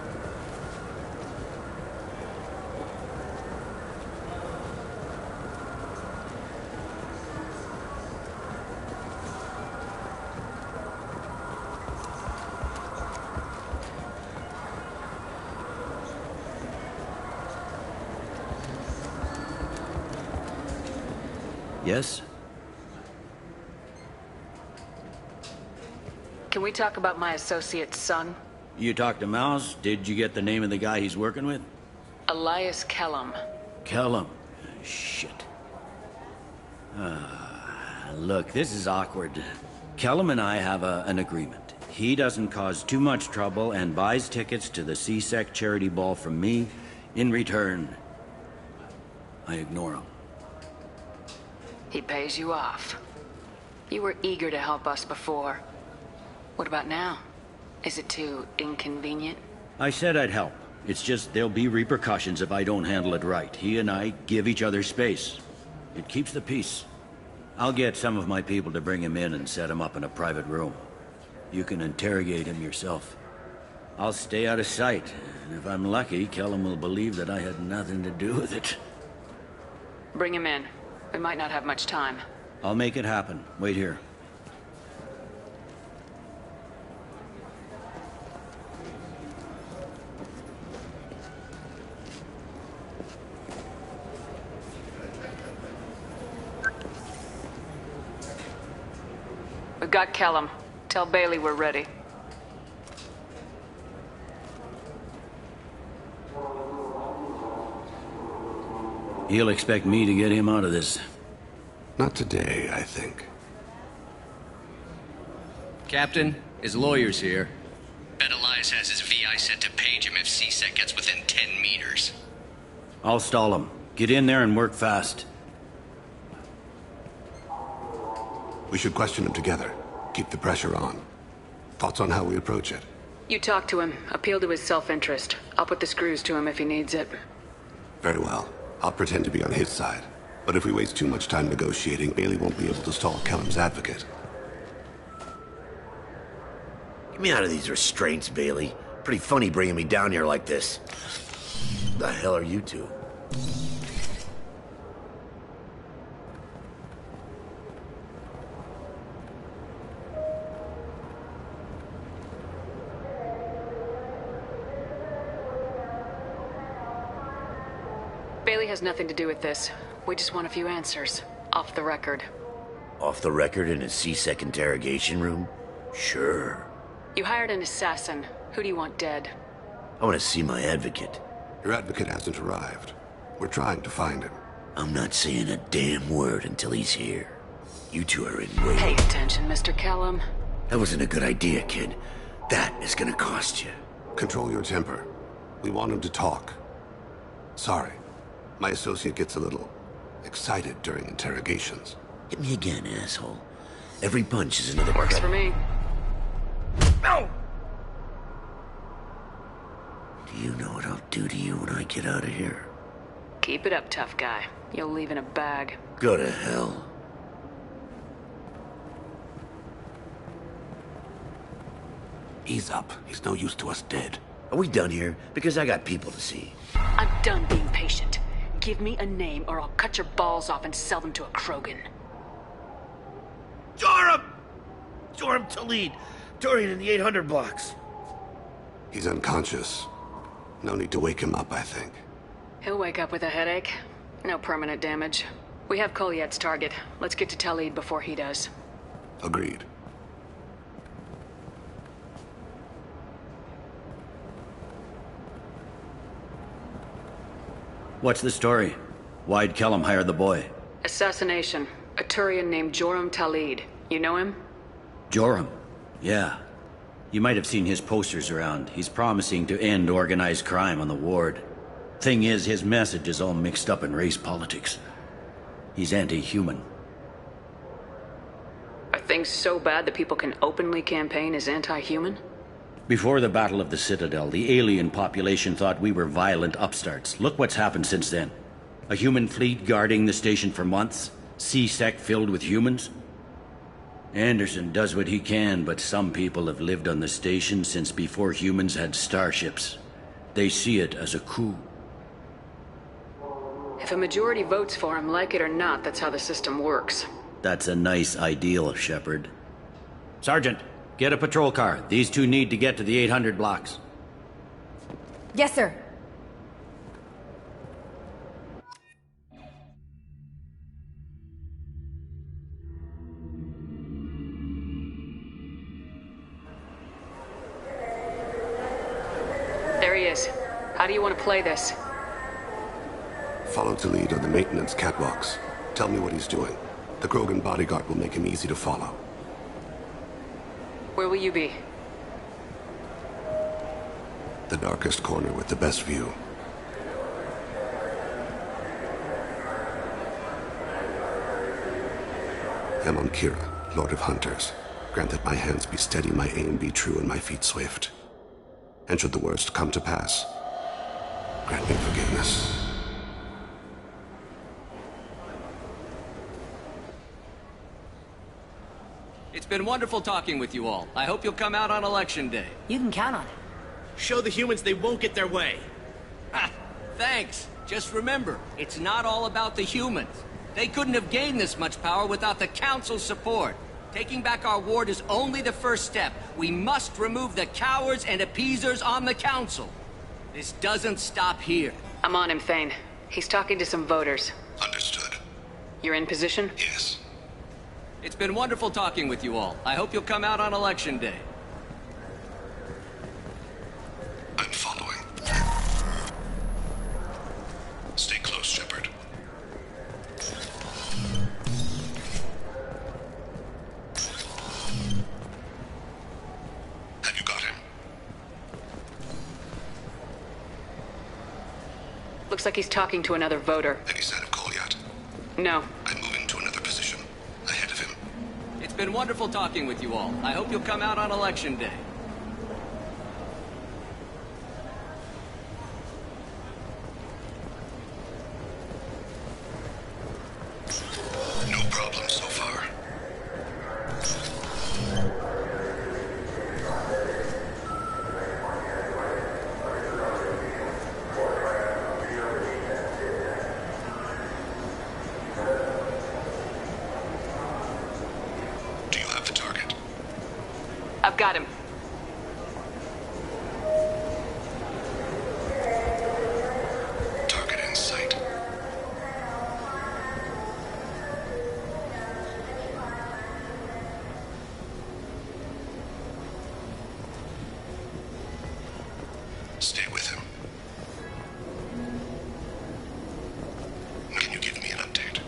Yes? Can we talk about my associate's son? You talked to Mouse? Did you get the name of the guy he's working with? Elias Kellum. Kellum. Shit. Look, this is awkward. Kellum and I have an agreement. He doesn't cause too much trouble and buys tickets to the CSEC charity ball from me. In return, I ignore him. He pays you off. You were eager to help us before. What about now? Is it too inconvenient? I said I'd help. It's just there'll be repercussions if I don't handle it right. He and I give each other space. It keeps the peace. I'll get some of my people to bring him in and set him up in a private room. You can interrogate him yourself. I'll stay out of sight, and if I'm lucky, Kellum will believe that I had nothing to do with it. Bring him in. We might not have much time. I'll make it happen. Wait here. We've got Kellum. Tell Bailey we're ready. He'll expect me to get him out of this. Not today, I think. Captain, his lawyer's here. Bet Elias has his VI set to page him if CSEC gets within 10 meters. I'll stall him. Get in there and work fast. We should question him together. Keep the pressure on. Thoughts on how we approach it? You talk to him. Appeal to his self-interest. I'll put the screws to him if he needs it. Very well. I'll pretend to be on his side. But if we waste too much time negotiating, Bailey won't be able to stall Kellum's advocate. Get me out of these restraints, Bailey. Pretty funny bringing me down here like this. The hell are you two? Bailey has nothing to do with this. We just want a few answers. Off the record. Off the record in a CSEC interrogation room? Sure. You hired an assassin. Who do you want dead? I want to see my advocate. Your advocate hasn't arrived. We're trying to find him. I'm not saying a damn word until he's here. You two are in waiting. Pay attention, Mr. Kellum. That wasn't a good idea, kid. That is gonna cost you. Control your temper. We want him to talk. Sorry. My associate gets a little excited during interrogations. Hit me again, asshole. Every punch is another Works for me. No! You know what I'll do to you when I get out of here. Keep it up, tough guy. You'll leave in a bag. Go to hell. Ease up. He's no use to us dead. Are we done here? Because I got people to see. I'm done being patient. Give me a name or I'll cut your balls off and sell them to a Krogan. Joram! Joram Talid! Turian in the 800 blocks. He's unconscious. No need to wake him up, I think. He'll wake up with a headache. No permanent damage. We have Kolyat's target. Let's get to Talid before he does. Agreed. What's the story? Why'd Kellum hire the boy? Assassination. A Turian named Joram Talid. You know him? Joram? Yeah. You might have seen his posters around. He's promising to end organized crime on the ward. Thing is, his message is all mixed up in race politics. He's anti-human. Are things so bad that people can openly campaign as anti-human? Before the Battle of the Citadel, the alien population thought we were violent upstarts. Look what's happened since then. A human fleet guarding the station for months. C-Sec filled with humans. Anderson does what he can, but some people have lived on the station since before humans had starships. They see it as a coup. If a majority votes for him, like it or not, that's how the system works. That's a nice ideal, Shepard. Sergeant, get a patrol car. These two need to get to the 800 blocks. Yes, sir. There he is. How do you want to play this? Follow Talid on the maintenance catwalks. Tell me what he's doing. The Krogan bodyguard will make him easy to follow. Where will you be? The darkest corner with the best view. I'm on Kira, Lord of Hunters. Grant that my hands be steady, my aim be true, and my feet swift. And should the worst come to pass, grant me forgiveness. It's been wonderful talking with you all. I hope you'll come out on Election Day. You can count on it. Show the humans they won't get their way. Ha! Thanks. Just remember, it's not all about the humans. They couldn't have gained this much power without the Council's support. Taking back our ward is only the first step. We must remove the cowards and appeasers on the Council. This doesn't stop here. I'm on him, Thane. He's talking to some voters. Understood. You're in position? Yes. It's been wonderful talking with you all. I hope you'll come out on Election Day. I'm following. Stay close, Shepard. Have you got him? Looks like he's talking to another voter. Any sign of Kolyat? No. I'm moving to another position. Ahead of him. It's been wonderful talking with you all. I hope you'll come out on Election Day. No problem so far. Do you have the target? I've got him. Target in sight. Stay with him. Can you give me an update?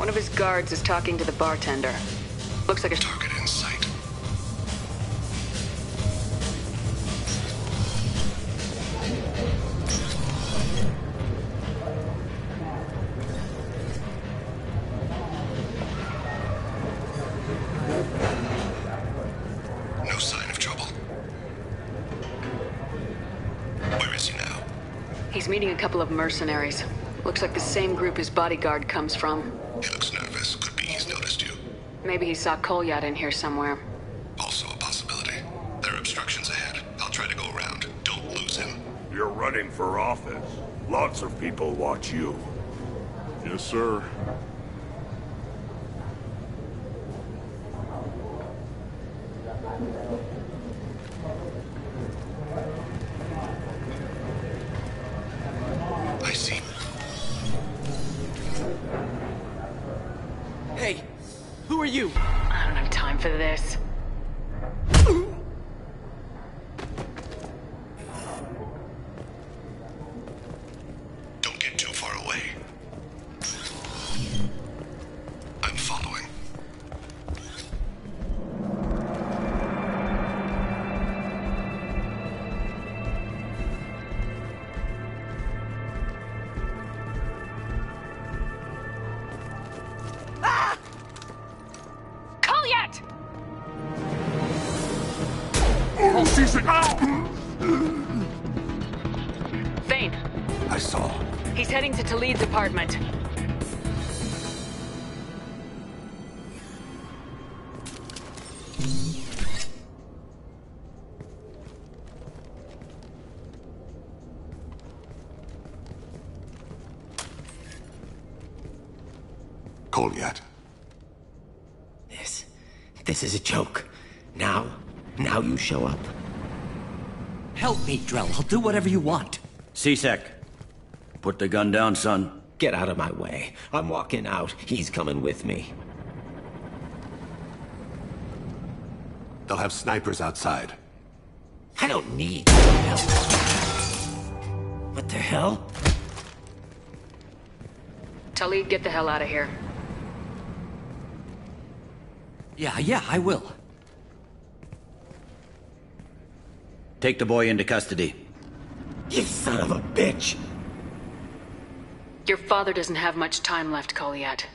One of his guards is talking to the bartender. Looks like a target in sight. No sign of trouble. Where is he now? He's meeting a couple of mercenaries. Looks like the same group his bodyguard comes from. He looks nervous. Could be he's noticed you. Maybe he saw Kolyat in here somewhere. Also a possibility. There are obstructions ahead. I'll try to go around. Don't lose him. You're running for office. Lots of people watch you. Yes, sir. I see. Hey, who are you? I don't have time for this. Don't get too far away. I'm following. Kolyat! Oh, she's Vane, I saw. he's heading to Talid's apartment. Kolyat. This is a joke. Now you show up. Help me, Drell. I'll do whatever you want. C-Sec. Put the gun down, son. Get out of my way. I'm walking out. He's coming with me. They'll have snipers outside. I don't need help. What the hell? Talid, get the hell out of here. Yeah, I will. Take the boy into custody. You son of a bitch! Your father doesn't have much time left, Kolyat.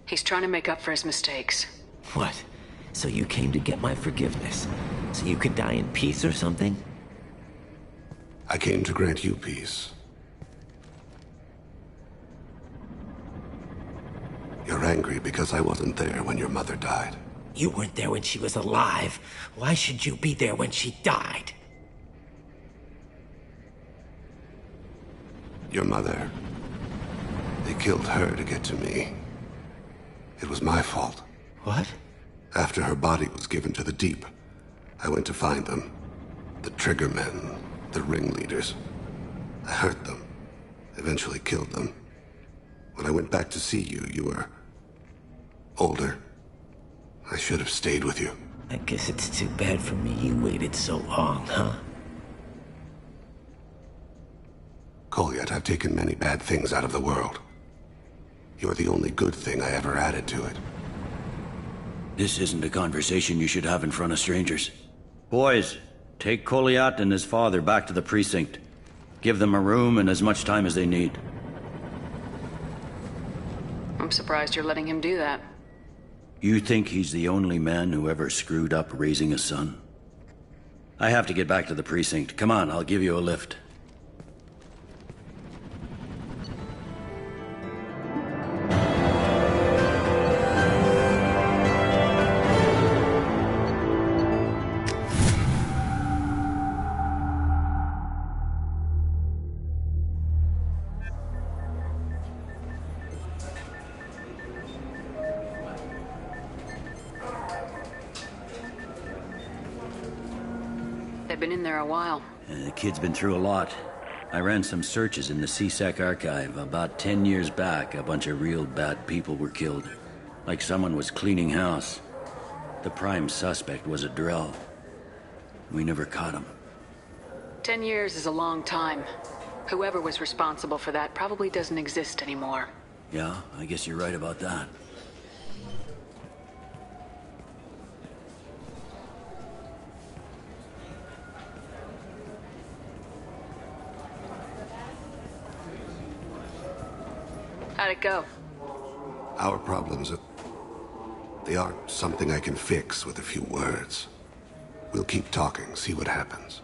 He's trying to make up for his mistakes. What? So you came to get my forgiveness? So you could die in peace or something? I came to grant you peace. You're angry because I wasn't there when your mother died. You weren't there when she was alive. Why should you be there when she died? Your mother. They killed her to get to me. It was my fault. What? After her body was given to the deep, I went to find them. The triggermen, the ringleaders. I hurt them. Eventually killed them. When I went back to see you, you were older. I should have stayed with you. I guess it's too bad for me you waited so long, huh? Kolyat, I've taken many bad things out of the world. You're the only good thing I ever added to it. This isn't a conversation you should have in front of strangers. Boys, take Kolyat and his father back to the precinct. Give them a room and as much time as they need. I'm surprised you're letting him do that. You think he's the only man who ever screwed up raising a son? I have to get back to the precinct. Come on, I'll give you a lift. They've been in there a while. The kid's been through a lot. I ran some searches in the C-Sec archive. About 10 years back, a bunch of real bad people were killed. Like someone was cleaning house. The prime suspect was a Drell. We never caught him. 10 years is a long time. Whoever was responsible for that probably doesn't exist anymore. Yeah, I guess you're right about that. How'd it go? Our problems they aren't something I can fix with a few words. We'll keep talking, see what happens.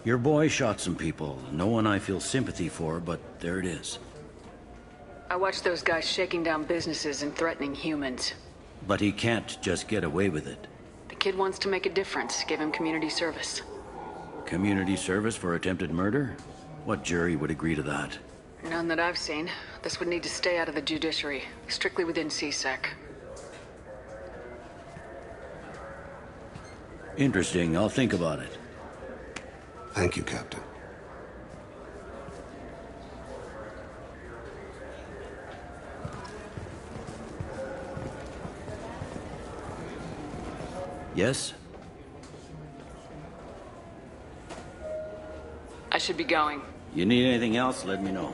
Your boy shot some people. No one I feel sympathy for, but there it is. I watched those guys shaking down businesses and threatening humans. But he can't just get away with it. The kid wants to make a difference. Give him community service. Community service for attempted murder? What jury would agree to that? None that I've seen. This would need to stay out of the judiciary, strictly within CSEC. Interesting. I'll think about it. Thank you, Captain. Yes? I should be going. You need anything else, let me know.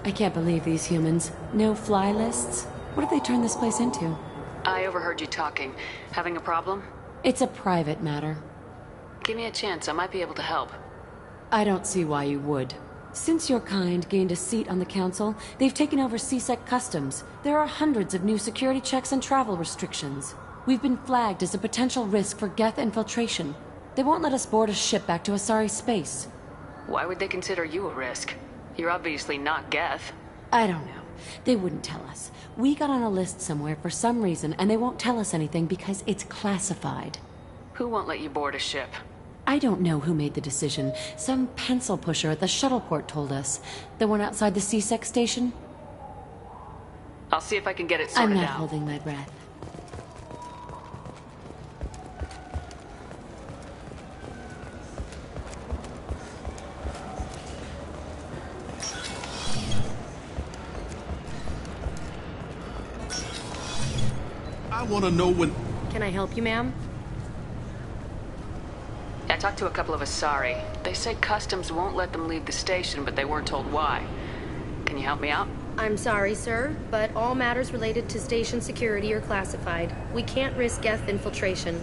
I can't believe these humans. No fly lists? What have they turned this place into? I overheard you talking. Having a problem? It's a private matter. Give me a chance. I might be able to help. I don't see why you would. Since your kind gained a seat on the council, they've taken over CSEC customs. There are hundreds of new security checks and travel restrictions. We've been flagged as a potential risk for Geth infiltration. They won't let us board a ship back to Asari space. Why would they consider you a risk? You're obviously not Geth. I don't know. They wouldn't tell us. We got on a list somewhere for some reason, and they won't tell us anything because it's classified. Who won't let you board a ship? I don't know who made the decision. Some pencil pusher at the shuttleport told us. The one outside the CSEC station? I'll see if I can get it sorted out. I'm not holding my breath. I want to know when... Can I help you, ma'am? I talked to a couple of Asari. They say customs won't let them leave the station, but they weren't told why. Can you help me out? I'm sorry, sir, but all matters related to station security are classified. We can't risk Geth infiltration.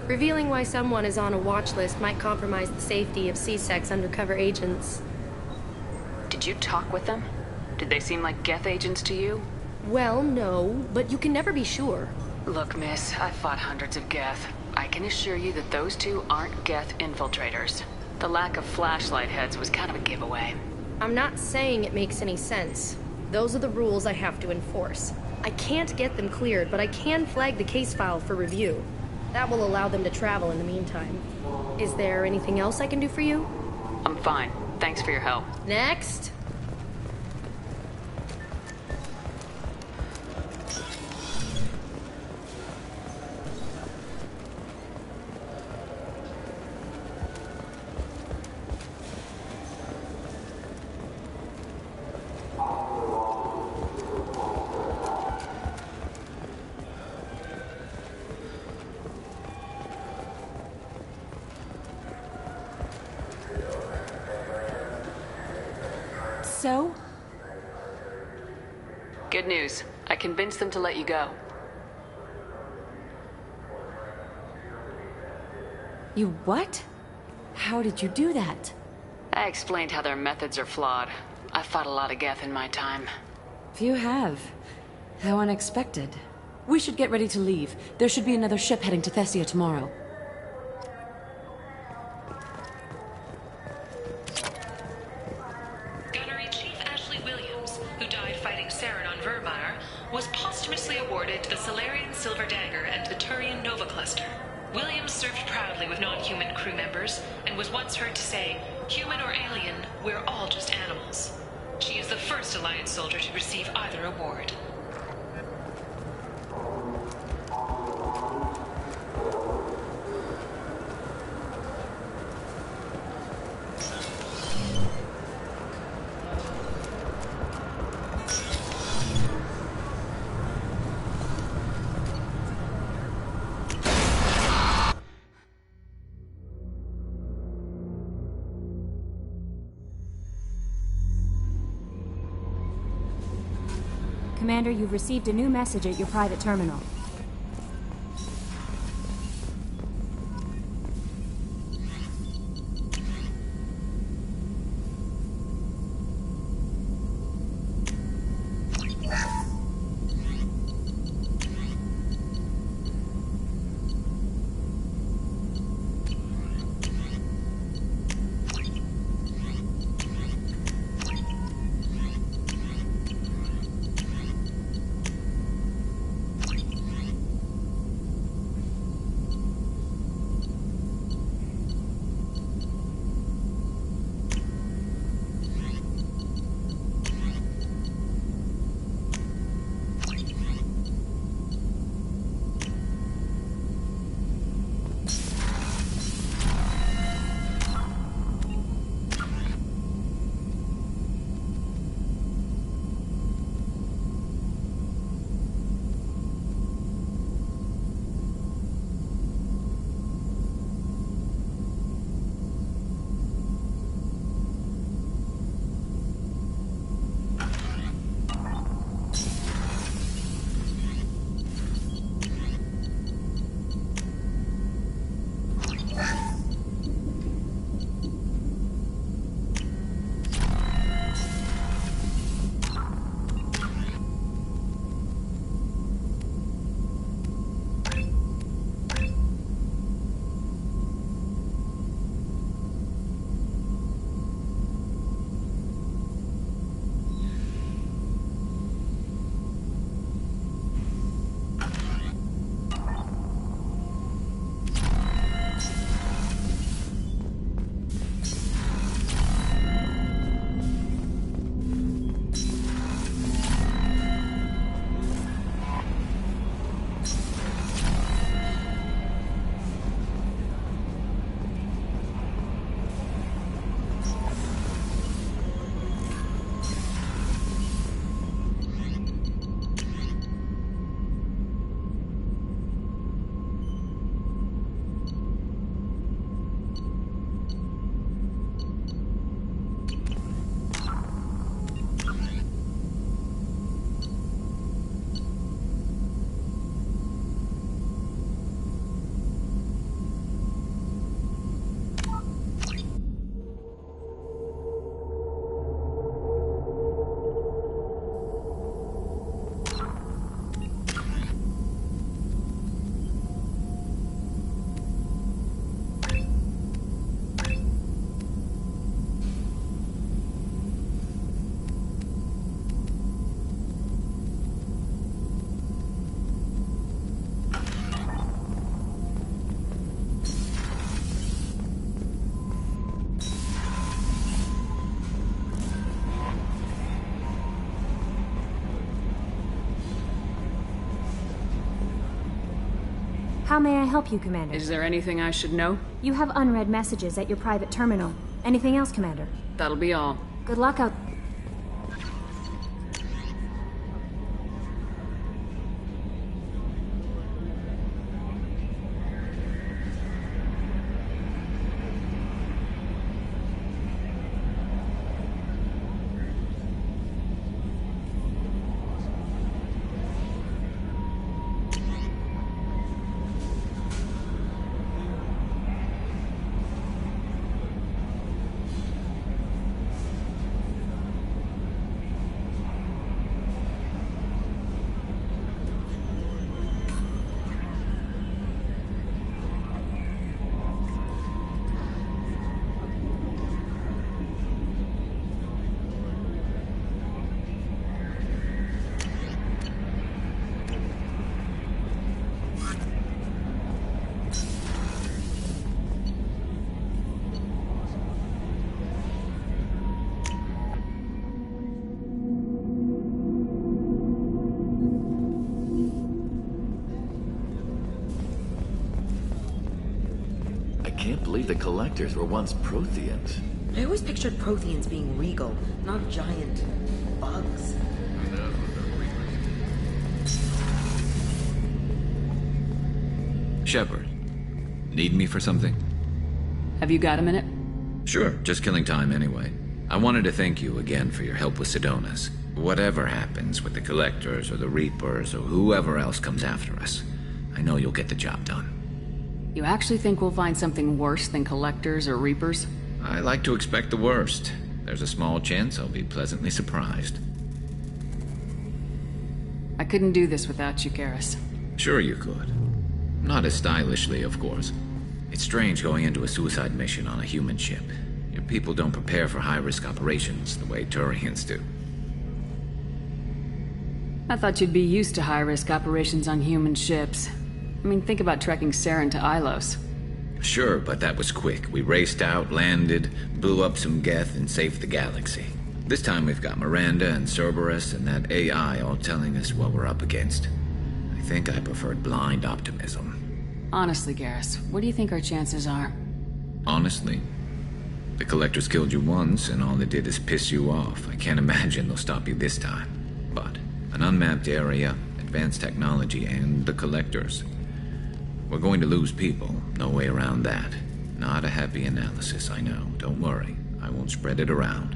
Revealing why someone is on a watch list might compromise the safety of CSEC's undercover agents. Did you talk with them? Did they seem like Geth agents to you? Well, no, but you can never be sure. Look, miss, I've fought hundreds of Geth. I can assure you that those two aren't Geth infiltrators. The lack of flashlight heads was kind of a giveaway. I'm not saying it makes any sense. Those are the rules I have to enforce. I can't get them cleared, but I can flag the case file for review. That will allow them to travel in the meantime. Is there anything else I can do for you? I'm fine. Thanks for your help. Next. So? Good news. I convinced them to let you go. You what? How did you do that? I explained how their methods are flawed. I've fought a lot of Geth in my time. You have. How unexpected. We should get ready to leave. There should be another ship heading to Thessia tomorrow. Gunnery Chief Ashley Williams, who died fighting Saren on Vermeer, was posthumously awarded the Solarian Silver Dagger and the Turian Nova Cluster. Williams served proudly with non-human crew members, and was once heard to say, "Human or alien, we're all just animals." She is the first Alliance soldier to receive either award. Commander, you've received a new message at your private terminal. How may I help you, Commander? Is there anything I should know? You have unread messages at your private terminal. Anything else, Commander? That'll be all. Good luck out... I can't believe the Collectors were once Protheans. I always pictured Protheans being regal, not giant bugs. Shepard, need me for something? Have you got a minute? Sure, just killing time anyway. I wanted to thank you again for your help with Sidonis. Whatever happens with the Collectors or the Reapers or whoever else comes after us, I know you'll get the job done. You actually think we'll find something worse than Collectors or Reapers? I like to expect the worst. There's a small chance I'll be pleasantly surprised. I couldn't do this without you, Garrus. Sure you could. Not as stylishly, of course. It's strange going into a suicide mission on a human ship. Your people don't prepare for high-risk operations the way Turians do. I thought you'd be used to high-risk operations on human ships. I mean, think about trekking Saren to Ilos. Sure, but that was quick. We raced out, landed, blew up some Geth, and saved the galaxy. This time we've got Miranda and Cerberus and that AI all telling us what we're up against. I think I preferred blind optimism. Honestly, Garrus, what do you think our chances are? Honestly? The Collectors killed you once, and all they did is piss you off. I can't imagine they'll stop you this time. But an unmapped area, advanced technology, and the Collectors. We're going to lose people. No way around that. Not a happy analysis, I know. Don't worry. I won't spread it around.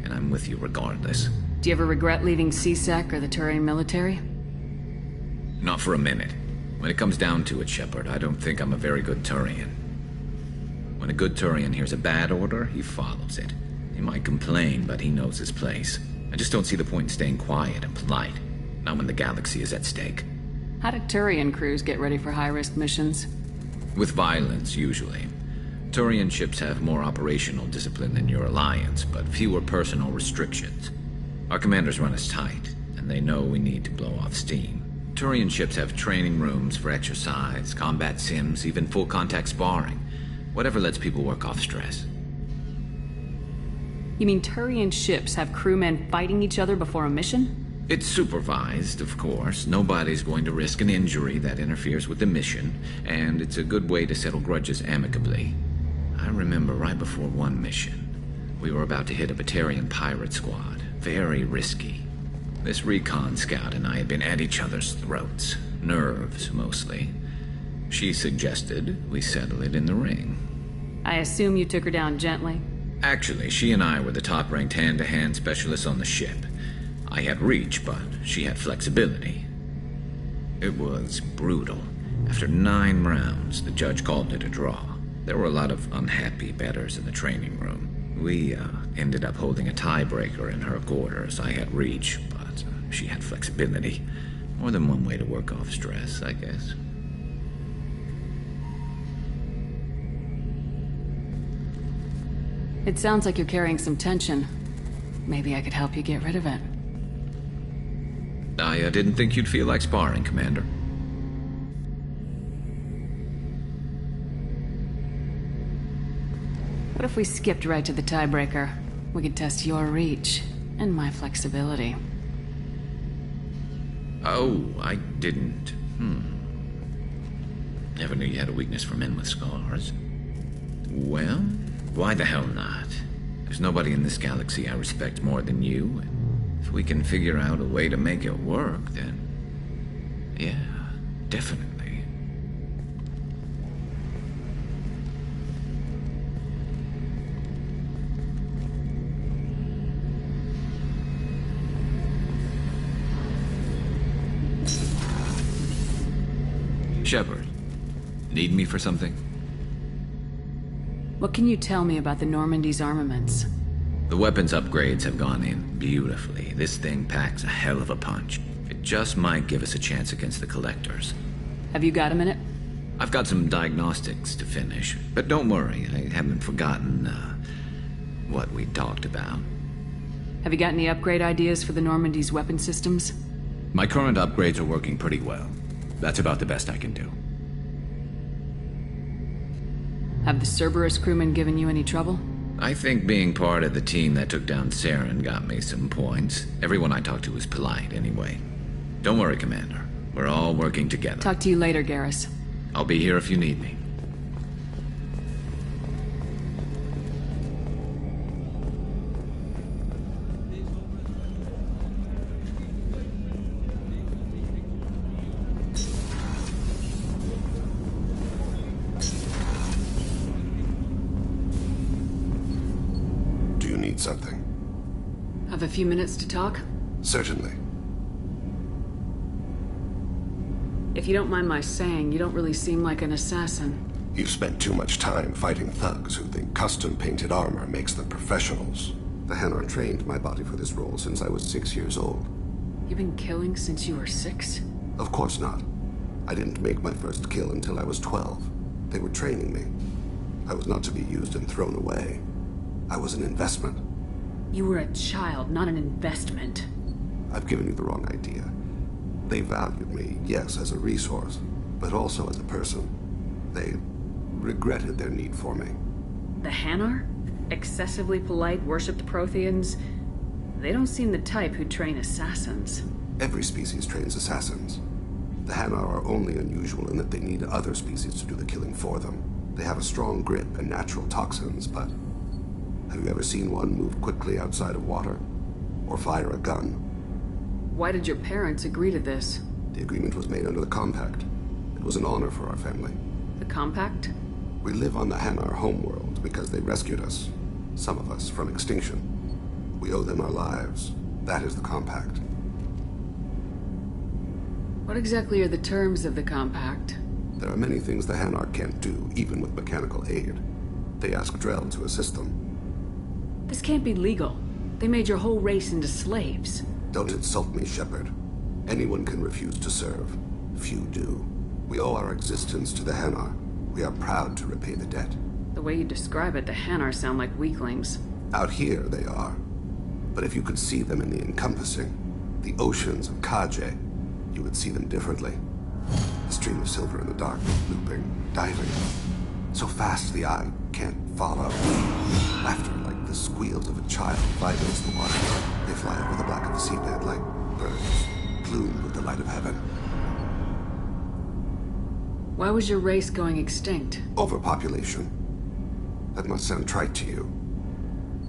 And I'm with you regardless. Do you ever regret leaving CSEC or the Turian military? Not for a minute. When it comes down to it, Shepard, I don't think I'm a very good Turian. When a good Turian hears a bad order, he follows it. He might complain, but he knows his place. I just don't see the point in staying quiet and polite. Not when the galaxy is at stake. How do Turian crews get ready for high-risk missions? With violence, usually. Turian ships have more operational discipline than your alliance, but fewer personal restrictions. Our commanders run us tight, and they know we need to blow off steam. Turian ships have training rooms for exercise, combat sims, even full-contact sparring. Whatever lets people work off stress. You mean Turian ships have crewmen fighting each other before a mission? It's supervised, of course. Nobody's going to risk an injury that interferes with the mission, and it's a good way to settle grudges amicably. I remember right before one mission, we were about to hit a Batarian pirate squad. Very risky. This recon scout and I had been at each other's throats. Nerves, mostly. She suggested we settle it in the ring. I assume you took her down gently? Actually, she and I were the top-ranked hand-to-hand specialists on the ship. I had reach, but she had flexibility. It was brutal. After 9 rounds, the judge called it a draw. There were a lot of unhappy bettors in the training room. We ended up holding a tiebreaker in her quarters. I had reach, but she had flexibility. More than one way to work off stress, I guess. It sounds like you're carrying some tension. Maybe I could help you get rid of it. I didn't think you'd feel like sparring, Commander. What if we skipped right to the tiebreaker? We could test your reach and my flexibility. Oh, I didn't. Never knew you had a weakness for men with scars. Well, why the hell not? There's nobody in this galaxy I respect more than you. If we can figure out a way to make it work, then... yeah, definitely. Shepard, need me for something? What can you tell me about the Normandy's armaments? The weapons upgrades have gone in beautifully. This thing packs a hell of a punch. It just might give us a chance against the Collectors. Have you got a minute? I've got some diagnostics to finish, but don't worry, I haven't forgotten, what we talked about. Have you got any upgrade ideas for the Normandy's weapon systems? My current upgrades are working pretty well. That's about the best I can do. Have the Cerberus crewmen given you any trouble? I think being part of the team that took down Saren got me some points. Everyone I talked to was polite, anyway. Don't worry, Commander. We're all working together. Talk to you later, Garrus. I'll be here if you need me. Something. Have a few minutes to talk? Certainly. If you don't mind my saying, you don't really seem like an assassin. You've spent too much time fighting thugs who think custom-painted armor makes them professionals. The Hanar trained my body for this role since I was 6 years old. You've been killing since you were 6? Of course not. I didn't make my first kill until I was 12. They were training me. I was not to be used and thrown away. I was an investment. You were a child, not an investment. I've given you the wrong idea. They valued me, yes, as a resource, but also as a person. They regretted their need for me. The Hanar? Excessively polite, worshipped Protheans? They don't seem the type who train assassins. Every species trains assassins. The Hanar are only unusual in that they need other species to do the killing for them. They have a strong grip and natural toxins, but have you ever seen one move quickly outside of water? Or fire a gun? Why did your parents agree to this? The agreement was made under the Compact. It was an honor for our family. The Compact? We live on the Hanar homeworld because they rescued us, some of us, from extinction. We owe them our lives. That is the Compact. What exactly are the terms of the Compact? There are many things the Hanar can't do, even with mechanical aid. They ask Drell to assist them. This can't be legal. They made your whole race into slaves. Don't insult me, Shepard. Anyone can refuse to serve. Few do. We owe our existence to the Hanar. We are proud to repay the debt. The way you describe it, the Hanar sound like weaklings. Out here, they are. But if you could see them in the encompassing, the oceans of Kaje, you would see them differently. A stream of silver in the dark, looping, diving. So fast the eye can't follow. Laughter like the squeals of a child vibrates the water. They fly over the black of the seabed like birds, plumed with the light of heaven. Why was your race going extinct? Overpopulation. That must sound trite to you.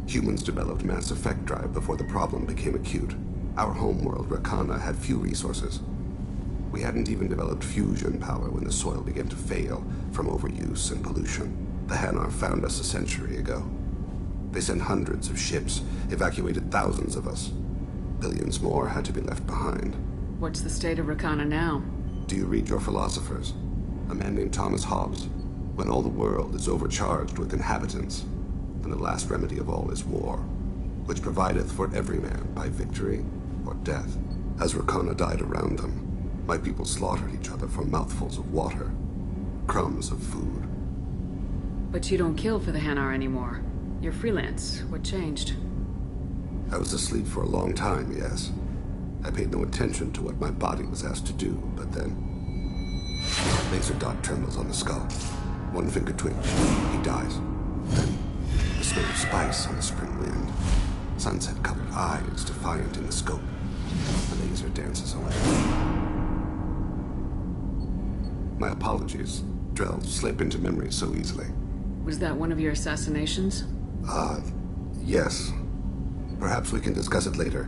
Humans developed mass effect drive before the problem became acute. Our homeworld, Rakana, had few resources. We hadn't even developed fusion power when the soil began to fail from overuse and pollution. The Hanar found us a century ago. They sent hundreds of ships, evacuated thousands of us. Billions more had to be left behind. What's the state of Rakana now? Do you read your philosophers? A man named Thomas Hobbes. When all the world is overcharged with inhabitants, then the last remedy of all is war, which provideth for every man by victory or death. As Rakana died around them, my people slaughtered each other for mouthfuls of water, crumbs of food. But you don't kill for the Hanar anymore. You're freelance. What changed? I was asleep for a long time, yes. I paid no attention to what my body was asked to do, but then... Laser dot trembles on the skull. One finger twitch. He dies. Then, the smell of spice on the spring wind. Sunset-colored eyes defiant in the scope. The laser dances away. My apologies. Drell slip into memory so easily. Was that one of your assassinations? Yes. Perhaps we can discuss it later.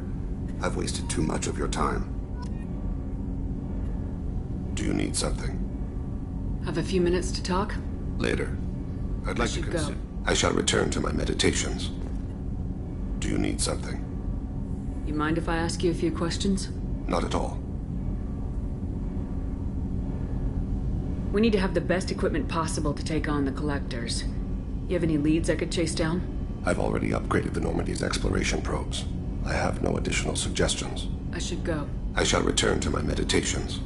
I've wasted too much of your time. Do you need something? Have a few minutes to talk? Later. I'd like to go. I shall return to my meditations. Do you need something? You mind if I ask you a few questions? Not at all. We need to have the best equipment possible to take on the Collectors. You have any leads I could chase down? I've already upgraded the Normandy's exploration probes. I have no additional suggestions. I should go. I shall return to my meditations.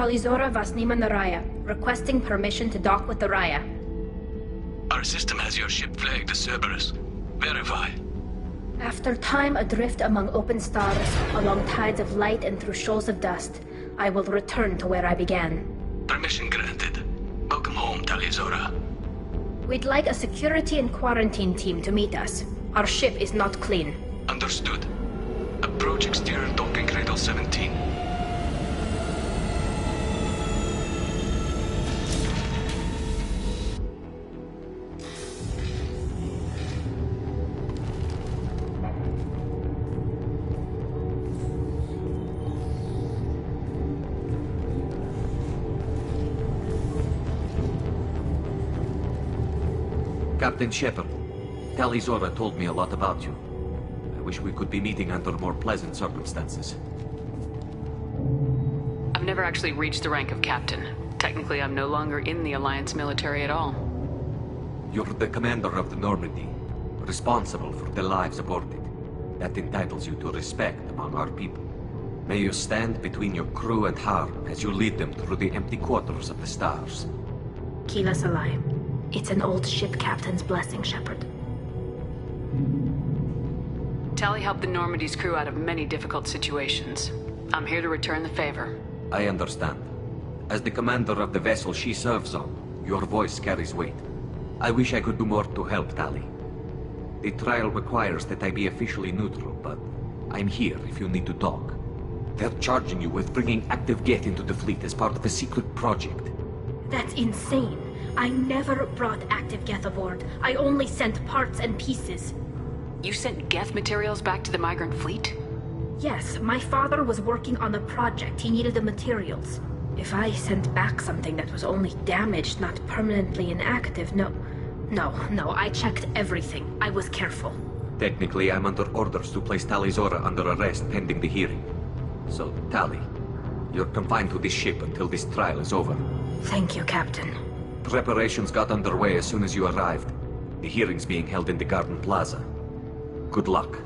Talizora Vasnima Naraya, requesting permission to dock with the Raya. Our system has your ship flagged as Cerberus. Verify. After time adrift among open stars, along tides of light and through shoals of dust, I will return to where I began. Permission granted. Welcome home, Talizora. We'd like a security and quarantine team to meet us. Our ship is not clean. Understood. Approach exterior docking cradle 17. Captain Shepard, Talizora told me a lot about you. I wish we could be meeting under more pleasant circumstances. I've never actually reached the rank of captain. Technically, I'm no longer in the Alliance military at all. You're the commander of the Normandy, responsible for the lives aborted. That entitles you to respect among our people. May you stand between your crew and harm as you lead them through the empty quarters of the stars. Kila Salai. It's an old ship captain's blessing, Shepard. Tali helped the Normandy's crew out of many difficult situations. I'm here to return the favor. I understand. As the commander of the vessel she serves on, your voice carries weight. I wish I could do more to help Tali. The trial requires that I be officially neutral, but I'm here if you need to talk. They're charging you with bringing active Geth into the fleet as part of a secret project. That's insane. I never brought active Geth aboard. I only sent parts and pieces. You sent Geth materials back to the migrant fleet? Yes, my father was working on a project. He needed the materials. If I sent back something that was only damaged, not permanently inactive, no, I checked everything. I was careful. Technically, I'm under orders to place Talizora under arrest pending the hearing. So, Tali, you're confined to this ship until this trial is over. Thank you, Captain. Preparations got underway as soon as you arrived. The hearing's being held in the Garden Plaza. Good luck.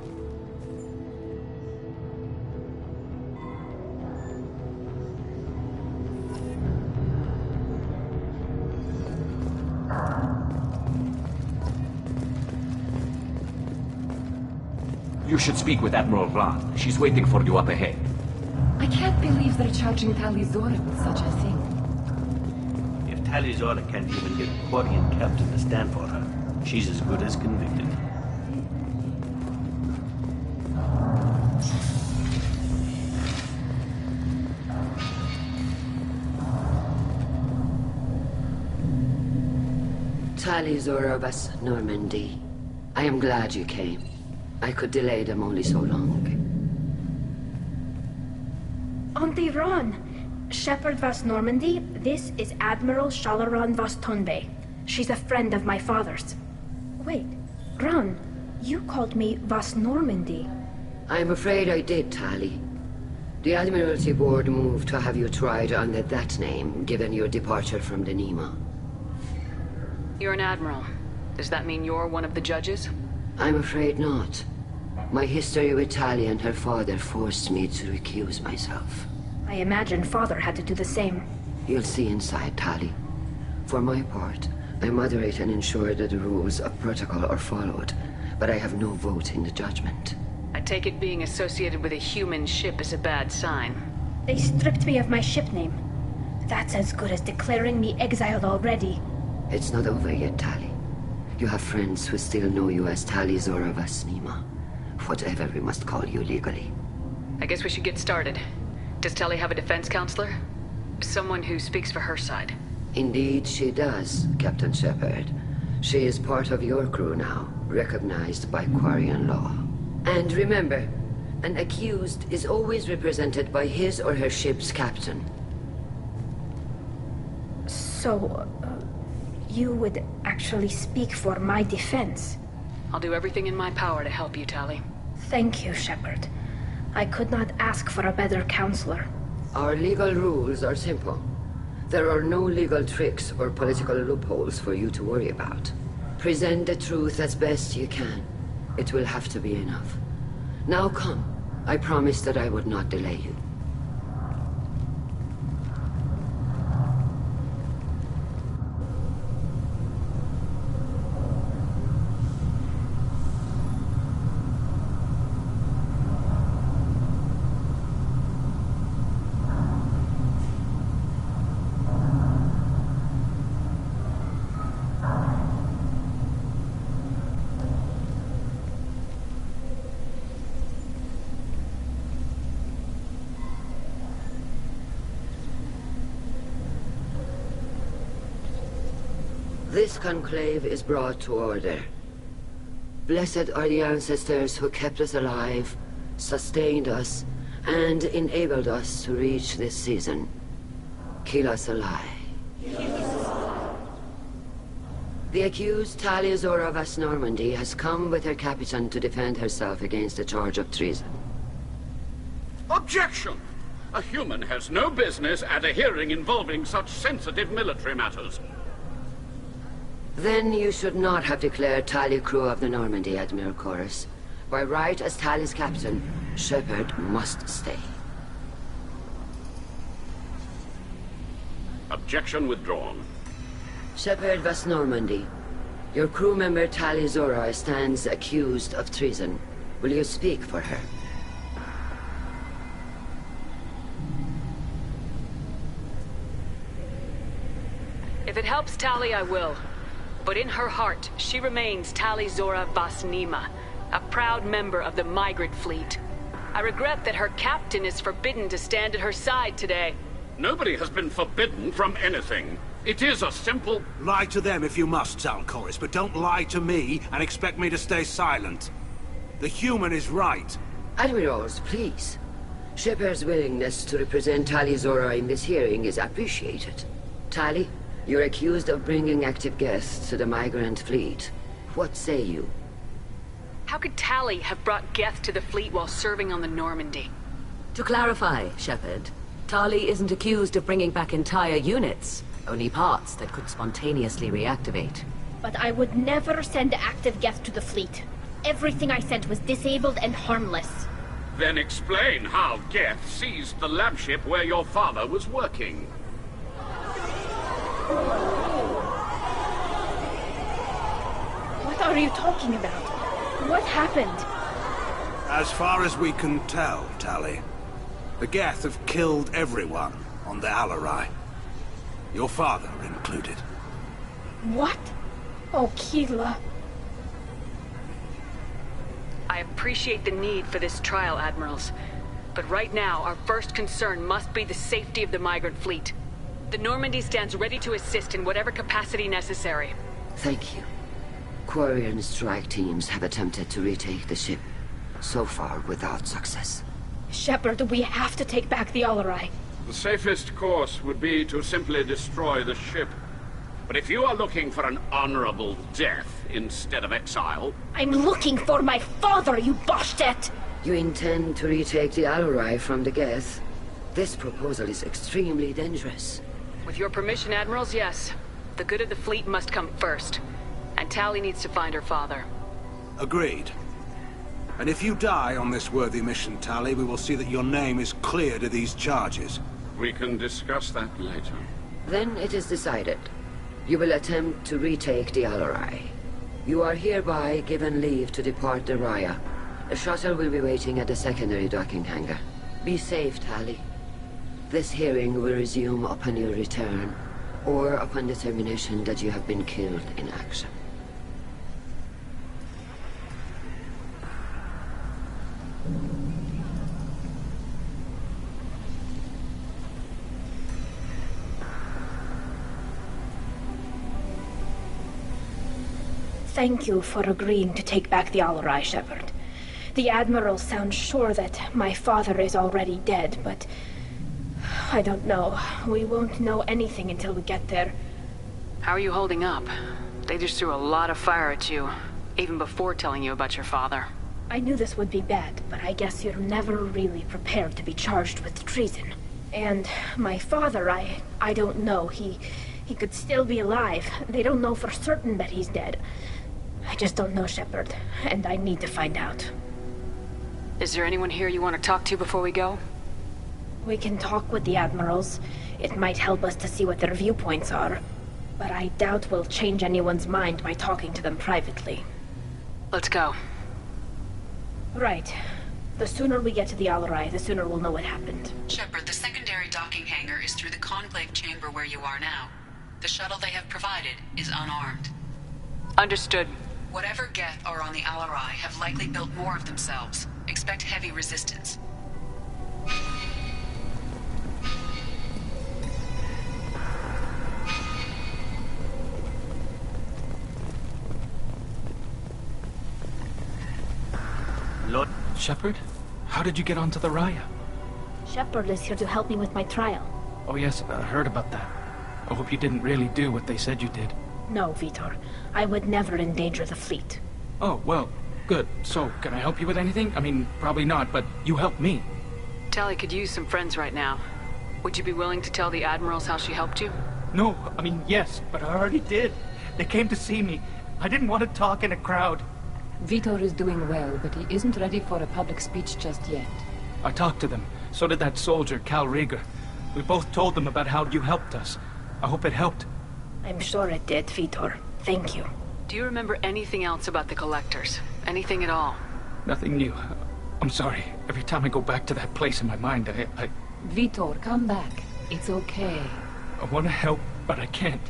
You should speak with Admiral Rand. She's waiting for you up ahead. I can't believe they're charging Talizora with such a thing. If Talizora can't even get a Quarian captain to stand for her, she's as good as convicted. Talizora of us, Normandy. I am glad you came. I could delay them only so long. Auntie Ron! Shepard Vas Normandy, this is Admiral Shalaran Vas Tonbe. She's a friend of my father's. Wait, Ron, you called me Vas Normandy. I'm afraid I did, Tali. The Admiralty Board moved to have you tried under that name, given your departure from the Nima. You're an admiral. Does that mean you're one of the judges? I'm afraid not. My history with Tali and her father forced me to recuse myself. I imagine father had to do the same. You'll see inside, Tali. For my part, I moderate and ensure that the rules of protocol are followed, but I have no vote in the judgment. I take it being associated with a human ship is a bad sign. They stripped me of my ship name. That's as good as declaring me exiled already. It's not over yet, Tali. You have friends who still know you as Talizora Vasnima. Whatever we must call you legally. I guess we should get started. Does Tali have a defense counselor? Someone who speaks for her side. Indeed she does, Captain Shepard. She is part of your crew now, recognized by Quarian law. And remember, an accused is always represented by his or her ship's captain. So, you would actually speak for my defense? I'll do everything in my power to help you, Tali. Thank you, Shepard. I could not ask for a better counselor. Our legal rules are simple. There are no legal tricks or political loopholes for you to worry about. Present the truth as best you can. It will have to be enough. Now come. I promised that I would not delay you. This conclave is brought to order. Blessed are the ancestors who kept us alive, sustained us, and enabled us to reach this season. Keep us alive. The accused Taliazora Vas Normandy has come with her captain to defend herself against a charge of treason. Objection! A human has no business at a hearing involving such sensitive military matters. Then you should not have declared Tali crew of the Normandy, Admiral Chorus. By right as Tali's captain, Shepard must stay. Objection withdrawn. Shepard Vas Normandy, your crew member Tali Zora stands accused of treason. Will you speak for her? If it helps Tali, I will. But in her heart, she remains Tali Zora Vas Nima, a proud member of the migrant fleet. I regret that her captain is forbidden to stand at her side today. Nobody has been forbidden from anything. It is a simple... Lie to them if you must, Tal Chorus, but don't lie to me and expect me to stay silent. The human is right. Admirals, please. Shepard's willingness to represent Tali Zora in this hearing is appreciated. Tali, you're accused of bringing active guests to the migrant fleet. What say you? How could Tali have brought Geth to the fleet while serving on the Normandy? To clarify, Shepard, Tali isn't accused of bringing back entire units. Only parts that could spontaneously reactivate. But I would never send active Geth to the fleet. Everything I sent was disabled and harmless. Then explain how Geth seized the lab ship where your father was working. What are you talking about? What happened? As far as we can tell, Tali, the Geth have killed everyone on the Alarai. Your father included. What? Oh, Keela. I appreciate the need for this trial, Admirals. But right now, our first concern must be the safety of the migrant fleet. The Normandy stands ready to assist in whatever capacity necessary. Thank you. Quarian strike teams have attempted to retake the ship, so far without success. Shepard, we have to take back the Alarai. The safest course would be to simply destroy the ship. But if you are looking for an honorable death instead of exile... I'm looking for my father, you Bastet! You intend to retake the Alarai from the Geth? This proposal is extremely dangerous. With your permission, Admirals, yes. The good of the fleet must come first. And Tali needs to find her father. Agreed. And if you die on this worthy mission, Tali, we will see that your name is cleared of these charges. We can discuss that later. Then it is decided. You will attempt to retake the Alarai. You are hereby given leave to depart the Raya. A shuttle will be waiting at the secondary docking hangar. Be safe, Tali. This hearing will resume upon your return, or upon determination that you have been killed in action. Thank you for agreeing to take back the Alarai, Shepard. The Admiral sounds sure that my father is already dead, but... I don't know. We won't know anything until we get there. How are you holding up? They just threw a lot of fire at you, even before telling you about your father. I knew this would be bad, but I guess you're never really prepared to be charged with treason. And my father, I don't know. He could still be alive. They don't know for certain that he's dead. I just don't know, Shepard, and I need to find out. Is there anyone here you want to talk to before we go? We can talk with the Admirals. It might help us to see what their viewpoints are. But I doubt we'll change anyone's mind by talking to them privately. Let's go. Right. The sooner we get to the Alarai, the sooner we'll know what happened. Shepard, the secondary docking hangar is through the conclave chamber where you are now. The shuttle they have provided is unarmed. Understood. Whatever Geth are on the Alarai have likely built more of themselves. Expect heavy resistance. Shepard? How did you get onto the Raya? Shepard is here to help me with my trial. Oh yes, I heard about that. I hope you didn't really do what they said you did. No, Vitor. I would never endanger the fleet. Oh, well, good. So, can I help you with anything? I mean, probably not, but you helped me. Tali could use some friends right now. Would you be willing to tell the admirals how she helped you? No, I mean, yes, but I already did. They came to see me. I didn't want to talk in a crowd. Vitor is doing well, but he isn't ready for a public speech just yet. I talked to them. So did that soldier, Cal Rieger. We both told them about how you helped us. I hope it helped. I'm sure it did, Vitor. Thank you. Do you remember anything else about the Collectors? Anything at all? Nothing new. I'm sorry. Every time I go back to that place in my mind, I... Vitor, come back. It's okay. I want to help, but I can't.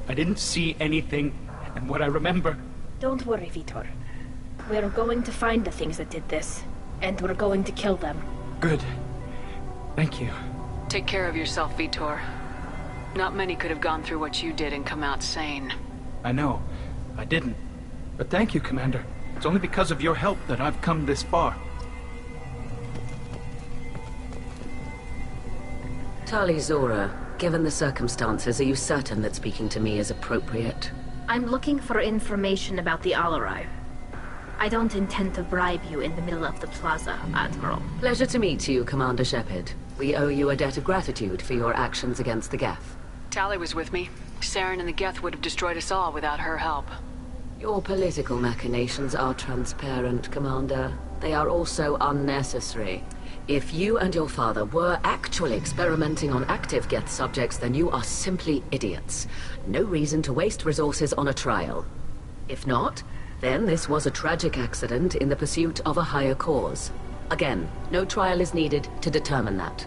I didn't see anything, and what I remember... Don't worry, Vitor. We're going to find the things that did this, and we're going to kill them. Good. Thank you. Take care of yourself, Vitor. Not many could have gone through what you did and come out sane. I know. I didn't. But thank you, Commander. It's only because of your help that I've come this far. Tali Zora, given the circumstances, are you certain that speaking to me is appropriate? I'm looking for information about the Alarai. I don't intend to bribe you in the middle of the plaza, Admiral. Pleasure to meet you, Commander Shepard. We owe you a debt of gratitude for your actions against the Geth. Tali was with me. Saren and the Geth would have destroyed us all without her help. Your political machinations are transparent, Commander. They are also unnecessary. If you and your father were actually experimenting on active Geth subjects, then you are simply idiots. No reason to waste resources on a trial. If not, then this was a tragic accident in the pursuit of a higher cause. Again, no trial is needed to determine that.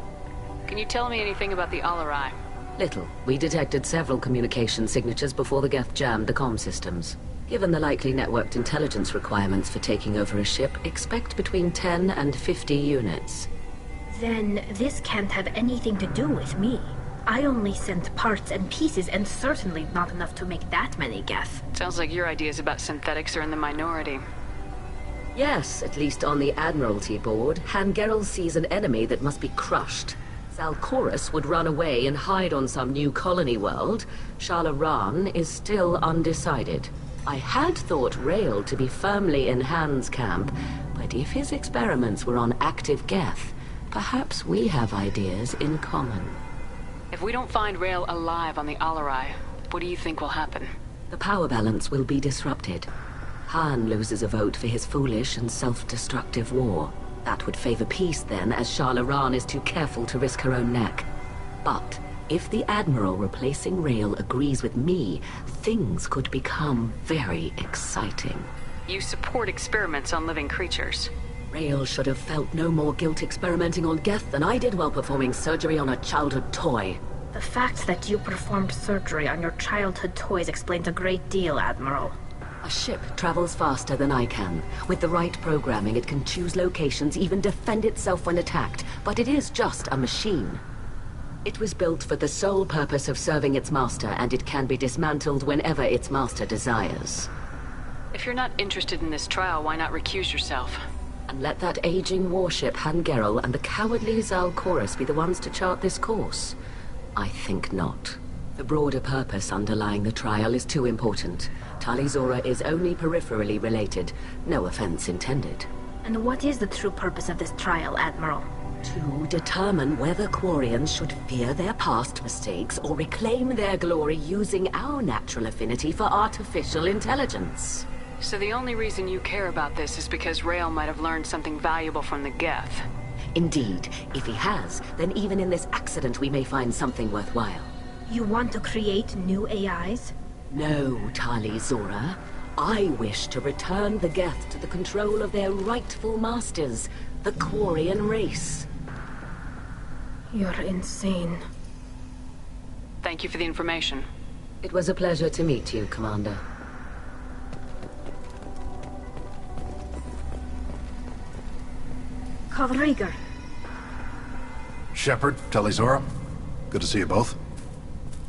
Can you tell me anything about the Alarai? Little. We detected several communication signatures before the Geth jammed the comm systems. Given the likely networked intelligence requirements for taking over a ship, expect between 10 and 50 units. Then this can't have anything to do with me. I only sent parts and pieces, and certainly not enough to make that many Geth. Sounds like your ideas about synthetics are in the minority. Yes, at least on the Admiralty board, Hangerel sees an enemy that must be crushed. Zalcorus would run away and hide on some new colony world. Shalaran is still undecided. I had thought Rael to be firmly in Han's camp, but if his experiments were on active Geth, perhaps we have ideas in common. If we don't find Rael alive on the Alarai, what do you think will happen? The power balance will be disrupted. Han loses a vote for his foolish and self-destructive war. That would favor peace then, as Shalaran is too careful to risk her own neck. But if the Admiral replacing Rael agrees with me, things could become very exciting. You support experiments on living creatures. Rael should have felt no more guilt experimenting on Geth than I did while performing surgery on a childhood toy. The fact that you performed surgery on your childhood toys explains a great deal, Admiral. A ship travels faster than I can. With the right programming, it can choose locations, even defend itself when attacked. But it is just a machine. It was built for the sole purpose of serving its master, and it can be dismantled whenever its master desires. If you're not interested in this trial, why not recuse yourself? And let that aging warship Hangerel and the cowardly Zalcorus be the ones to chart this course? I think not. The broader purpose underlying the trial is too important. Tali Zora is only peripherally related. No offense intended. And what is the true purpose of this trial, Admiral? To determine whether Quarians should fear their past mistakes or reclaim their glory using our natural affinity for artificial intelligence. So the only reason you care about this is because Rael might have learned something valuable from the Geth. Indeed. If he has, then even in this accident we may find something worthwhile. You want to create new AIs? No, Tali Zora. I wish to return the Geth to the control of their rightful masters, the Quarian race. You're insane. Thank you for the information. It was a pleasure to meet you, Commander. Rieger. Shepard, Tali Zora. Good to see you both.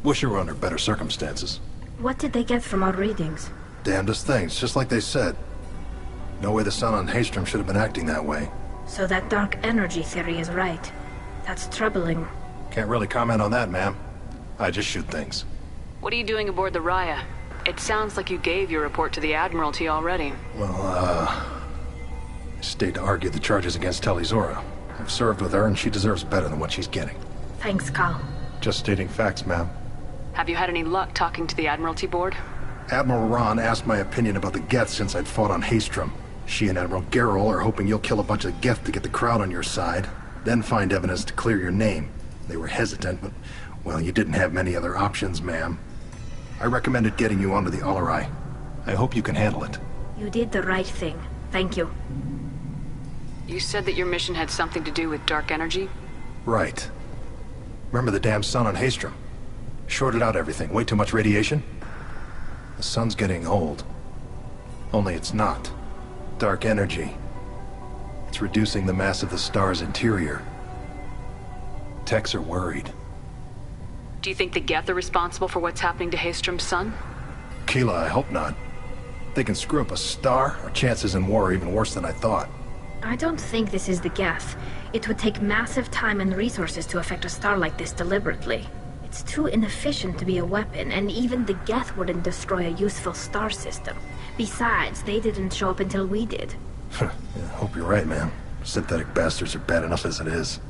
Wish you were under better circumstances. What did they get from our readings? Damnedest things, just like they said. No way the son on Haystrom should have been acting that way. So that dark energy theory is right. That's troubling. Can't really comment on that, ma'am. I just shoot things. What are you doing aboard the Raya? It sounds like you gave your report to the Admiralty already. Well, I stayed to argue the charges against Tali Zora. I've served with her, and she deserves better than what she's getting. Thanks, Cal. Just stating facts, ma'am. Have you had any luck talking to the Admiralty board? Admiral Ron asked my opinion about the Geth since I'd fought on Haystrom. She and Admiral Garrel are hoping you'll kill a bunch of Geth to get the crowd on your side, then find evidence to clear your name. They were hesitant, but, well, you didn't have many other options, ma'am. I recommended getting you onto the Alarai. I hope you can handle it. You did the right thing. Thank you. You said that your mission had something to do with dark energy? Right. Remember the damn sun on Haystrom? Shorted out everything. Way too much radiation? The sun's getting old. Only it's not. Dark energy. It's reducing the mass of the star's interior. Techs are worried. Do you think the Geth are responsible for what's happening to Haystrom's sun? Keela, I hope not. If they can screw up a star, our chances in war are even worse than I thought. I don't think this is the Geth. It would take massive time and resources to affect a star like this deliberately. It's too inefficient to be a weapon, and even the Geth wouldn't destroy a useful star system. Besides, they didn't show up until we did. Yeah, I hope you're right, man. Synthetic bastards are bad enough as it is.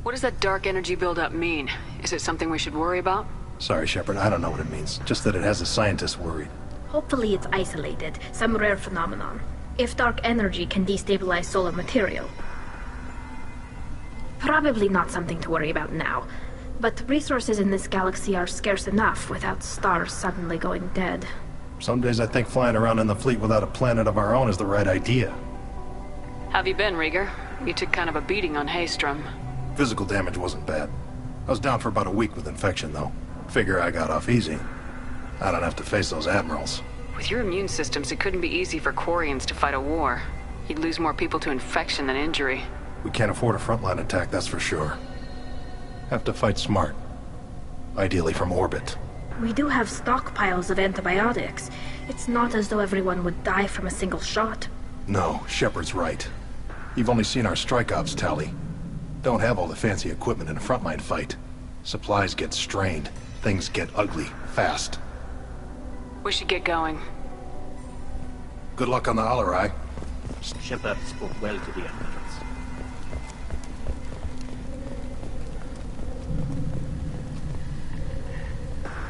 What does that dark energy buildup mean? Is it something we should worry about? Sorry, Shepard, I don't know what it means. Just that it has the scientists worried. Hopefully it's isolated, some rare phenomenon. If dark energy can destabilize solar material. Probably not something to worry about now. But resources in this galaxy are scarce enough without stars suddenly going dead. Some days I think flying around in the fleet without a planet of our own is the right idea. How have you been, Rieger? You took kind of a beating on Haystrom. Physical damage wasn't bad. I was down for about a week with infection, though. Figure I got off easy. I don't have to face those admirals. With your immune systems, it couldn't be easy for Quarians to fight a war. You'd lose more people to infection than injury. We can't afford a frontline attack, that's for sure. Have to fight smart. Ideally from orbit. We do have stockpiles of antibiotics. It's not as though everyone would die from a single shot. No, Shepard's right. You've only seen our strike ops, Tali. Don't have all the fancy equipment in a frontline fight. Supplies get strained. Things get ugly, fast. We should get going. Good luck on the Alarai. Shepard spoke well to the admirals.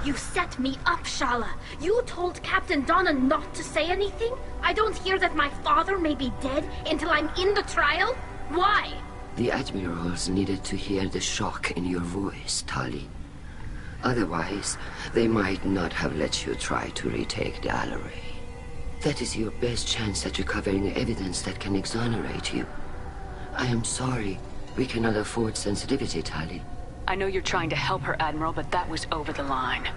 You set me up, Shala. You told Captain Donna not to say anything? I don't hear that my father may be dead until I'm in the trial? Why? The admirals needed to hear the shock in your voice, Tali. Otherwise, they might not have let you try to retake the Alarai. That is your best chance at recovering evidence that can exonerate you. I am sorry. We cannot afford sensitivity, Tali. I know you're trying to help her, Admiral, but that was over the line.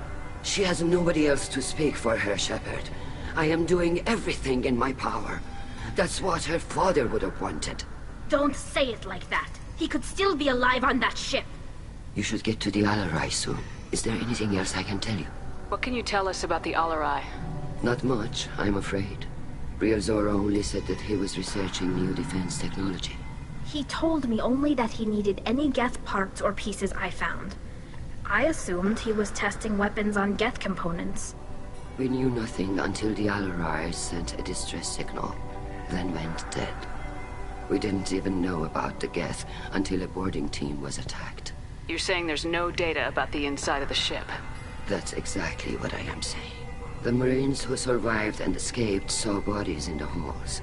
She has nobody else to speak for her, Shepard. I am doing everything in my power. That's what her father would have wanted. Don't say it like that. He could still be alive on that ship. You should get to the Alarai soon. Is there anything else I can tell you? What can you tell us about the Alarai? Not much, I'm afraid. Real Zora only said that he was researching new defense technology. He told me only that he needed any Geth parts or pieces I found. I assumed he was testing weapons on Geth components. We knew nothing until the Alarai sent a distress signal, then went dead. We didn't even know about the Geth until a boarding team was attacked. You're saying there's no data about the inside of the ship? That's exactly what I am saying. The Marines who survived and escaped saw bodies in the halls.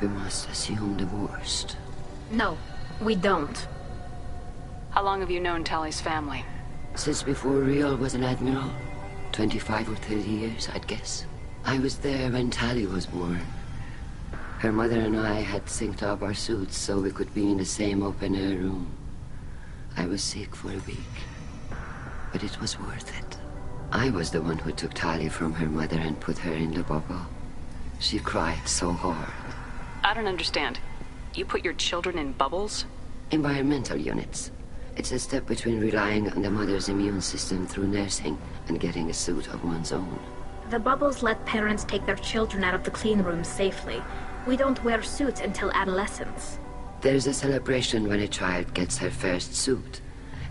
We must assume the worst. No, we don't. How long have you known Tali's family? Since before Real was an admiral. 25 or 30 years, I'd guess. I was there when Tali was born. Her mother and I had synced up our suits so we could be in the same open-air room. I was sick for a week, but it was worth it. I was the one who took Tali from her mother and put her in the bubble. She cried so hard. I don't understand. You put your children in bubbles? Environmental units. It's a step between relying on the mother's immune system through nursing and getting a suit of one's own. The bubbles let parents take their children out of the clean rooms safely. We don't wear suits until adolescence. There's a celebration when a child gets her first suit.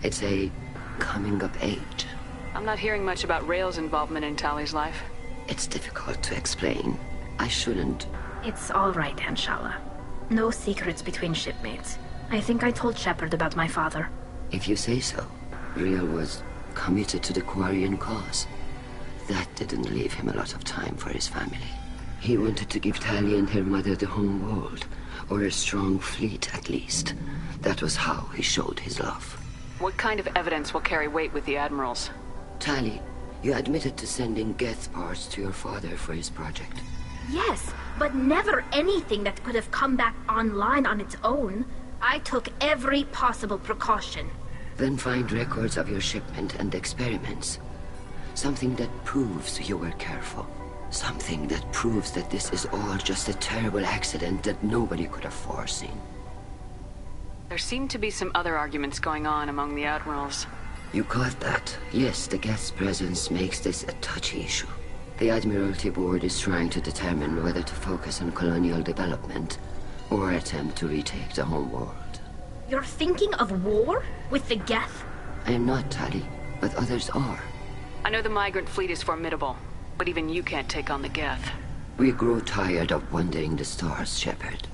It's a coming of age. I'm not hearing much about Rail's involvement in Tally's life. It's difficult to explain. I shouldn't. It's all right, Anshala. No secrets between shipmates. I think I told Shepard about my father. If you say so. Rail was committed to the Quarian cause. That didn't leave him a lot of time for his family. He wanted to give Tally and her mother the home world, or a strong fleet at least. That was how he showed his love. What kind of evidence will carry weight with the Admirals? Tally, you admitted to sending Geth parts to your father for his project. Yes, but never anything that could have come back online on its own. I took every possible precaution. Then find records of your shipment and experiments. Something that proves you were careful. Something that proves that this is all just a terrible accident that nobody could have foreseen. There seem to be some other arguments going on among the Admirals. You caught that? Yes, the Geth's presence makes this a touchy issue. The Admiralty Board is trying to determine whether to focus on colonial development or attempt to retake the home world. You're thinking of war? With the Geth? I am not, Tally, but others are. I know the migrant fleet is formidable, but even you can't take on the Geth. We grow tired of wandering the stars, Shepard.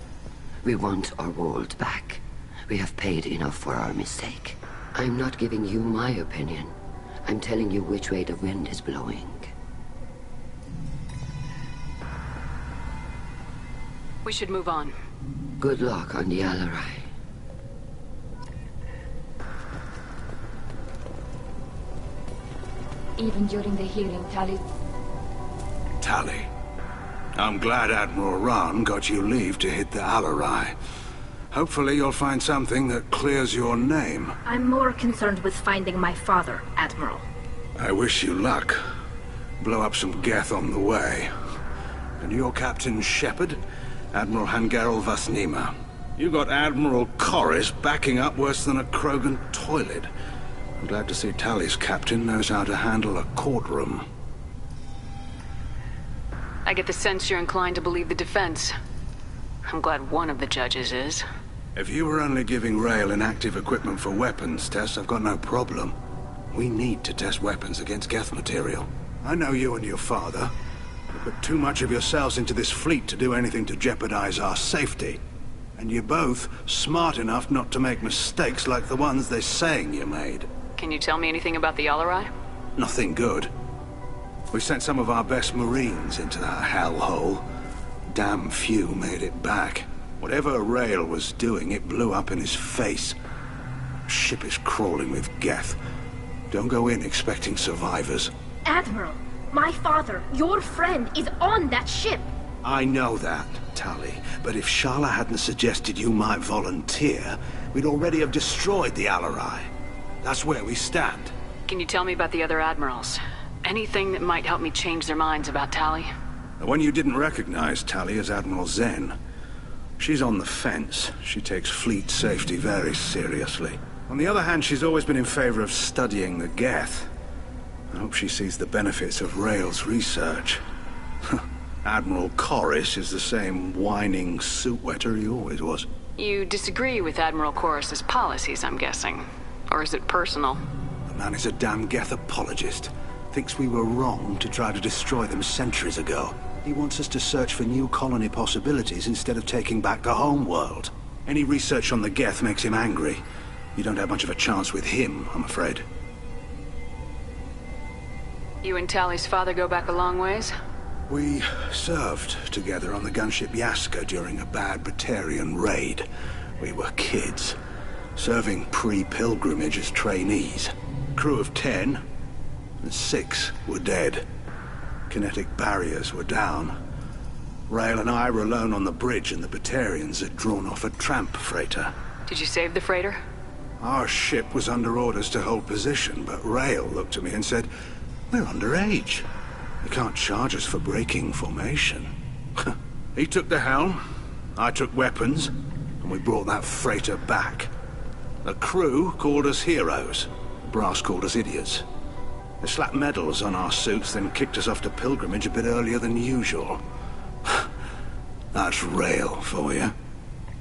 We want our world back. We have paid enough for our mistake. I'm not giving you my opinion. I'm telling you which way the wind is blowing. We should move on. Good luck on the Alarai. Even during the hearing, Tally... Tally. I'm glad Admiral Rahn got you leave to hit the Alarai. Hopefully you'll find something that clears your name. I'm more concerned with finding my father, Admiral. I wish you luck. Blow up some Geth on the way. And your Captain Shepard? Admiral Hangarel Vasnima. You got Admiral Corris backing up worse than a Krogan toilet. I'm glad to see Tally's captain knows how to handle a courtroom. I get the sense you're inclined to believe the defense. I'm glad one of the judges is. If you were only giving Rail inactive equipment for weapons tests, I've got no problem. We need to test weapons against Geth material. I know you and your father. You put too much of yourselves into this fleet to do anything to jeopardize our safety. And you're both smart enough not to make mistakes like the ones they're saying you made. Can you tell me anything about the Alarai? Nothing good. We sent some of our best Marines into that hellhole. Damn few made it back. Whatever Rail was doing, it blew up in his face. Ship is crawling with Geth. Don't go in expecting survivors. Admiral, my father, your friend, is on that ship. I know that, Tally. But if Shala hadn't suggested you might volunteer, we'd already have destroyed the Alarai. That's where we stand. Can you tell me about the other Admirals? Anything that might help me change their minds about Tally? The one you didn't recognize, Tally, is Admiral Zen. She's on the fence. She takes fleet safety very seriously. On the other hand, she's always been in favor of studying the Geth. I hope she sees the benefits of Rail's research. Admiral Corris is the same whining suit-wetter he always was. You disagree with Admiral Corris's policies, I'm guessing. Or is it personal? The man is a damn Geth apologist. Thinks we were wrong to try to destroy them centuries ago. He wants us to search for new colony possibilities instead of taking back the home world. Any research on the Geth makes him angry. You don't have much of a chance with him, I'm afraid. You and Tally's father go back a long ways? We served together on the gunship Yaska during a bad Batarian raid. We were kids, serving pre-pilgrimage as trainees. Crew of 10, and 6 were dead. Kinetic barriers were down. Rail and I were alone on the bridge, and the Batarians had drawn off a tramp freighter. Did you save the freighter? Our ship was under orders to hold position, but Rail looked at me and said, "We're underage. You can't charge us for breaking formation." He took the helm, I took weapons, and we brought that freighter back. The crew called us heroes. The brass called us idiots. They slapped medals on our suits, then kicked us off to pilgrimage a bit earlier than usual. That's rail for you.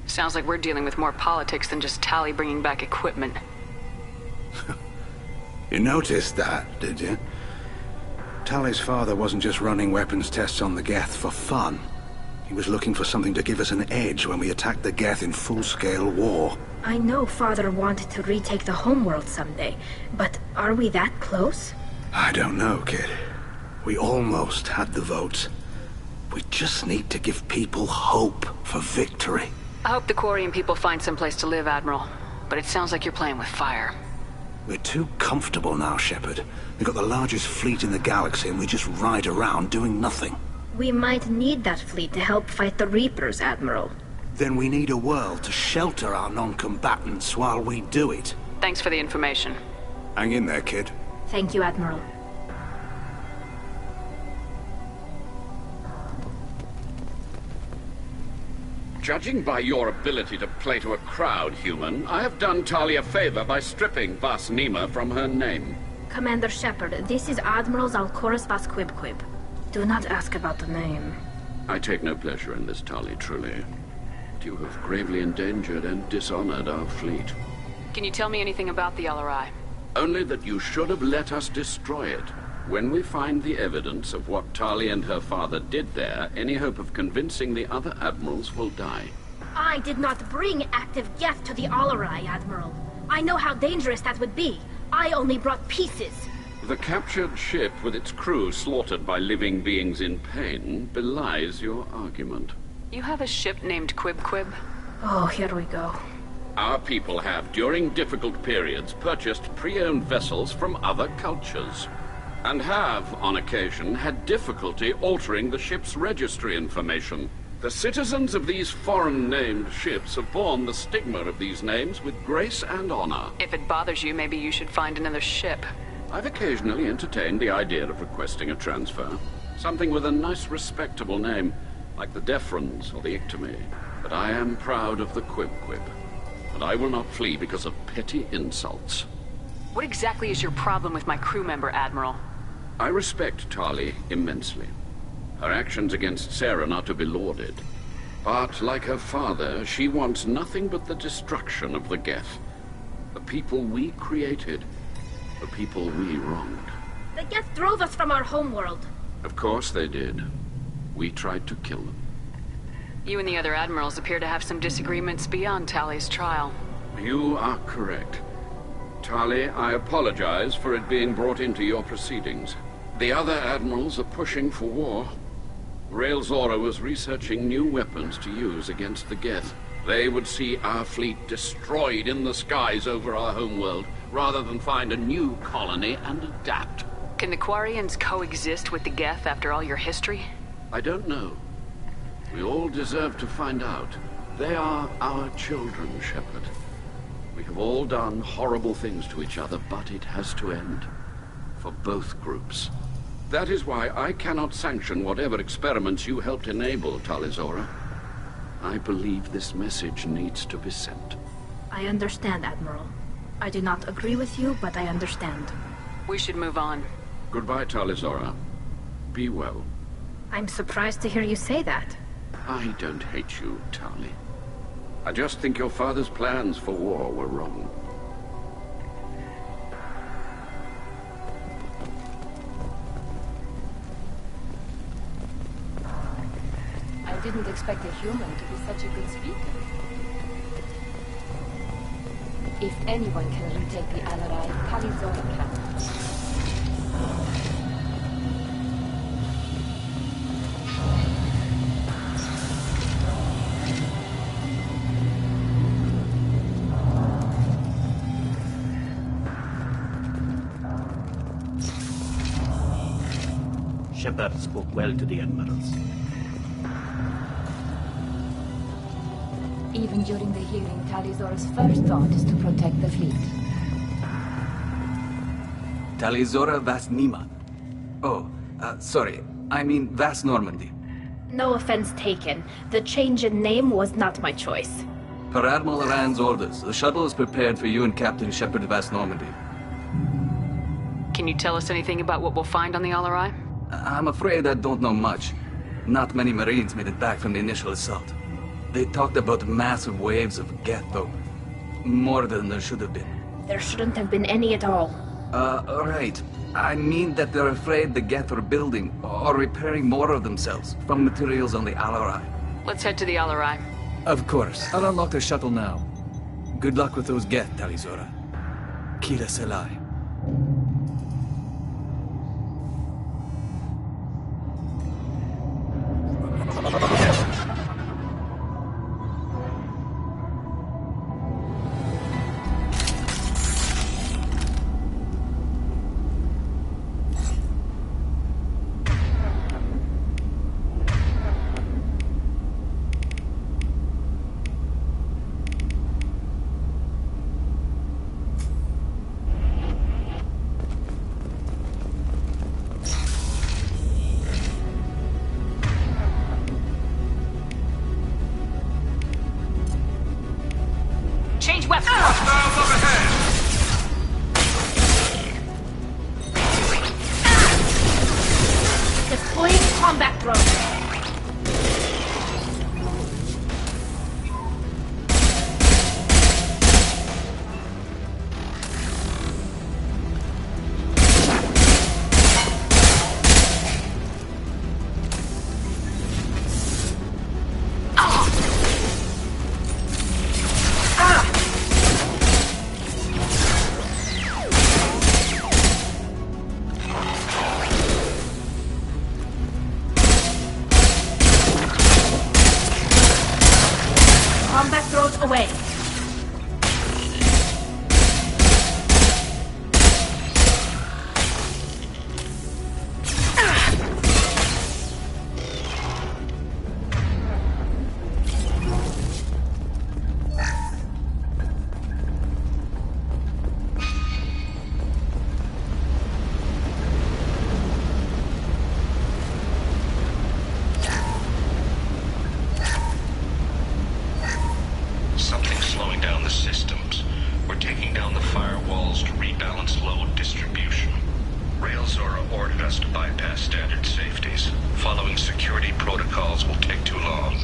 Sounds like we're dealing with more politics than just Tali bringing back equipment. You noticed that, did you? Tali's father wasn't just running weapons tests on the Geth for fun. He was looking for something to give us an edge when we attacked the Geth in full-scale war. I know Father wanted to retake the homeworld someday, but are we that close? I don't know, kid. We almost had the votes. We just need to give people hope for victory. I hope the Quarian people find someplace to live, Admiral. But it sounds like you're playing with fire. We're too comfortable now, Shepard. We've got the largest fleet in the galaxy and we just ride around doing nothing. We might need that fleet to help fight the Reapers, Admiral. Then we need a world to shelter our non-combatants while we do it. Thanks for the information. Hang in there, kid. Thank you, Admiral. Judging by your ability to play to a crowd, human, I have done Tali a favor by stripping Vas Nima from her name. Commander Shepard, this is Admiral Zalkorus Vas Quibquib. Do not ask about the name. I take no pleasure in this, Tali, truly. But you have gravely endangered and dishonored our fleet. Can you tell me anything about the LRI? Only that you should have let us destroy it. When we find the evidence of what Tali and her father did there, any hope of convincing the other admirals will die. I did not bring active Geth to the Alarai, Admiral. I know how dangerous that would be. I only brought pieces. The captured ship with its crew slaughtered by living beings in pain belies your argument. You have a ship named Quibquib? Oh, here we go. Our people have, during difficult periods, purchased pre-owned vessels from other cultures. And have, on occasion, had difficulty altering the ship's registry information. The citizens of these foreign-named ships have borne the stigma of these names with grace and honor. If it bothers you, maybe you should find another ship. I've occasionally entertained the idea of requesting a transfer. Something with a nice, respectable name, like the Defrons or the Ictomy. But I am proud of the Quibquib. And I will not flee because of petty insults. What exactly is your problem with my crew member, Admiral? I respect Tali immensely. Her actions against Sarah are not to be lauded. But, like her father, she wants nothing but the destruction of the Geth. The people we created. The people we wronged. The Geth drove us from our homeworld. Of course they did. We tried to kill them. You and the other admirals appear to have some disagreements beyond Tali's trial. You are correct. Tali, I apologize for it being brought into your proceedings. The other admirals are pushing for war. Rael Zora was researching new weapons to use against the Geth. They would see our fleet destroyed in the skies over our homeworld, rather than find a new colony and adapt. Can the Quarians coexist with the Geth after all your history? I don't know. We all deserve to find out. They are our children, Shepard. We have all done horrible things to each other, but it has to end. For both groups. That is why I cannot sanction whatever experiments you helped enable, Tali Zora. I believe this message needs to be sent. I understand, Admiral. I do not agree with you, but I understand. We should move on. Goodbye, Tali Zora. Be well. I'm surprised to hear you say that. I don't hate you, Tali. I just think your father's plans for war were wrong. I didn't expect a human to be such a good speaker. If anyone can retake the Alarai, Talizora can. Shepard spoke well to the admirals. Even during the hearing, Talizora's first thought is to protect the fleet. Talizora Vas Nima. Oh, sorry. I mean Vas Normandy. No offense taken. The change in name was not my choice. Per Admiral Rand's orders, the shuttle is prepared for you and Captain Shepard Vas Normandy. Can you tell us anything about what we'll find on the LRI? I'm afraid I don't know much. Not many Marines made it back from the initial assault. They talked about massive waves of Geth, though. More than there should have been. There shouldn't have been any at all. Right. I mean that they're afraid the Geth are building or repairing more of themselves from materials on the Alarai. Let's head to the Alarai. Of course. I'll unlock the shuttle now. Good luck with those Geth, Talizora. Kira Selai. Change weapons! Deploying combat drone. Combat drones away. Something's slowing down the systems. We're taking down the firewalls to rebalance load distribution. Railzora ordered us to bypass standard safeties. Following security protocols will take too long.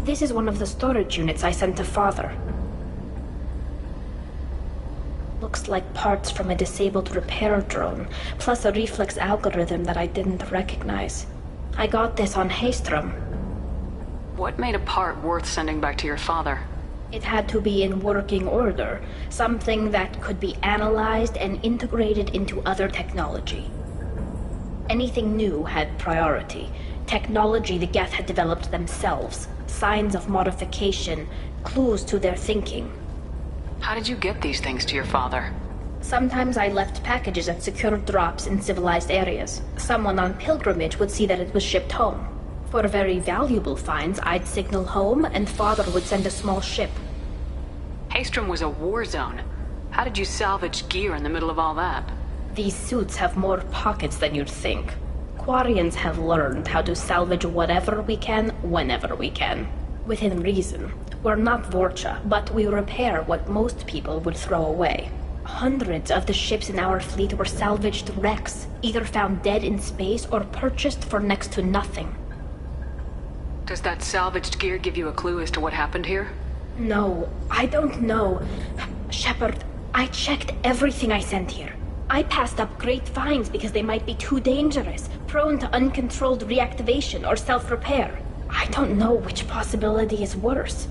This is one of the storage units I sent to Father. Looks like parts from a disabled repair drone, plus a reflex algorithm that I didn't recognize. I got this on Haystrom. What made a part worth sending back to your father? It had to be in working order, something that could be analyzed and integrated into other technology. Anything new had priority. Technology the Geth had developed themselves, signs of modification, clues to their thinking. How did you get these things to your father? Sometimes I left packages at secure drops in civilized areas. Someone on pilgrimage would see that it was shipped home. For very valuable finds, I'd signal home, and Father would send a small ship. Haystrom was a war zone. How did you salvage gear in the middle of all that? These suits have more pockets than you'd think. Quarians have learned how to salvage whatever we can, whenever we can. Within reason. We're not Vorcha, but we repair what most people would throw away. Hundreds of the ships in our fleet were salvaged wrecks, either found dead in space or purchased for next to nothing. Does that salvaged gear give you a clue as to what happened here? No, I don't know. Shepard, I checked everything I sent here. I passed up great finds because they might be too dangerous, prone to uncontrolled reactivation or self-repair. I don't know which possibility is worse.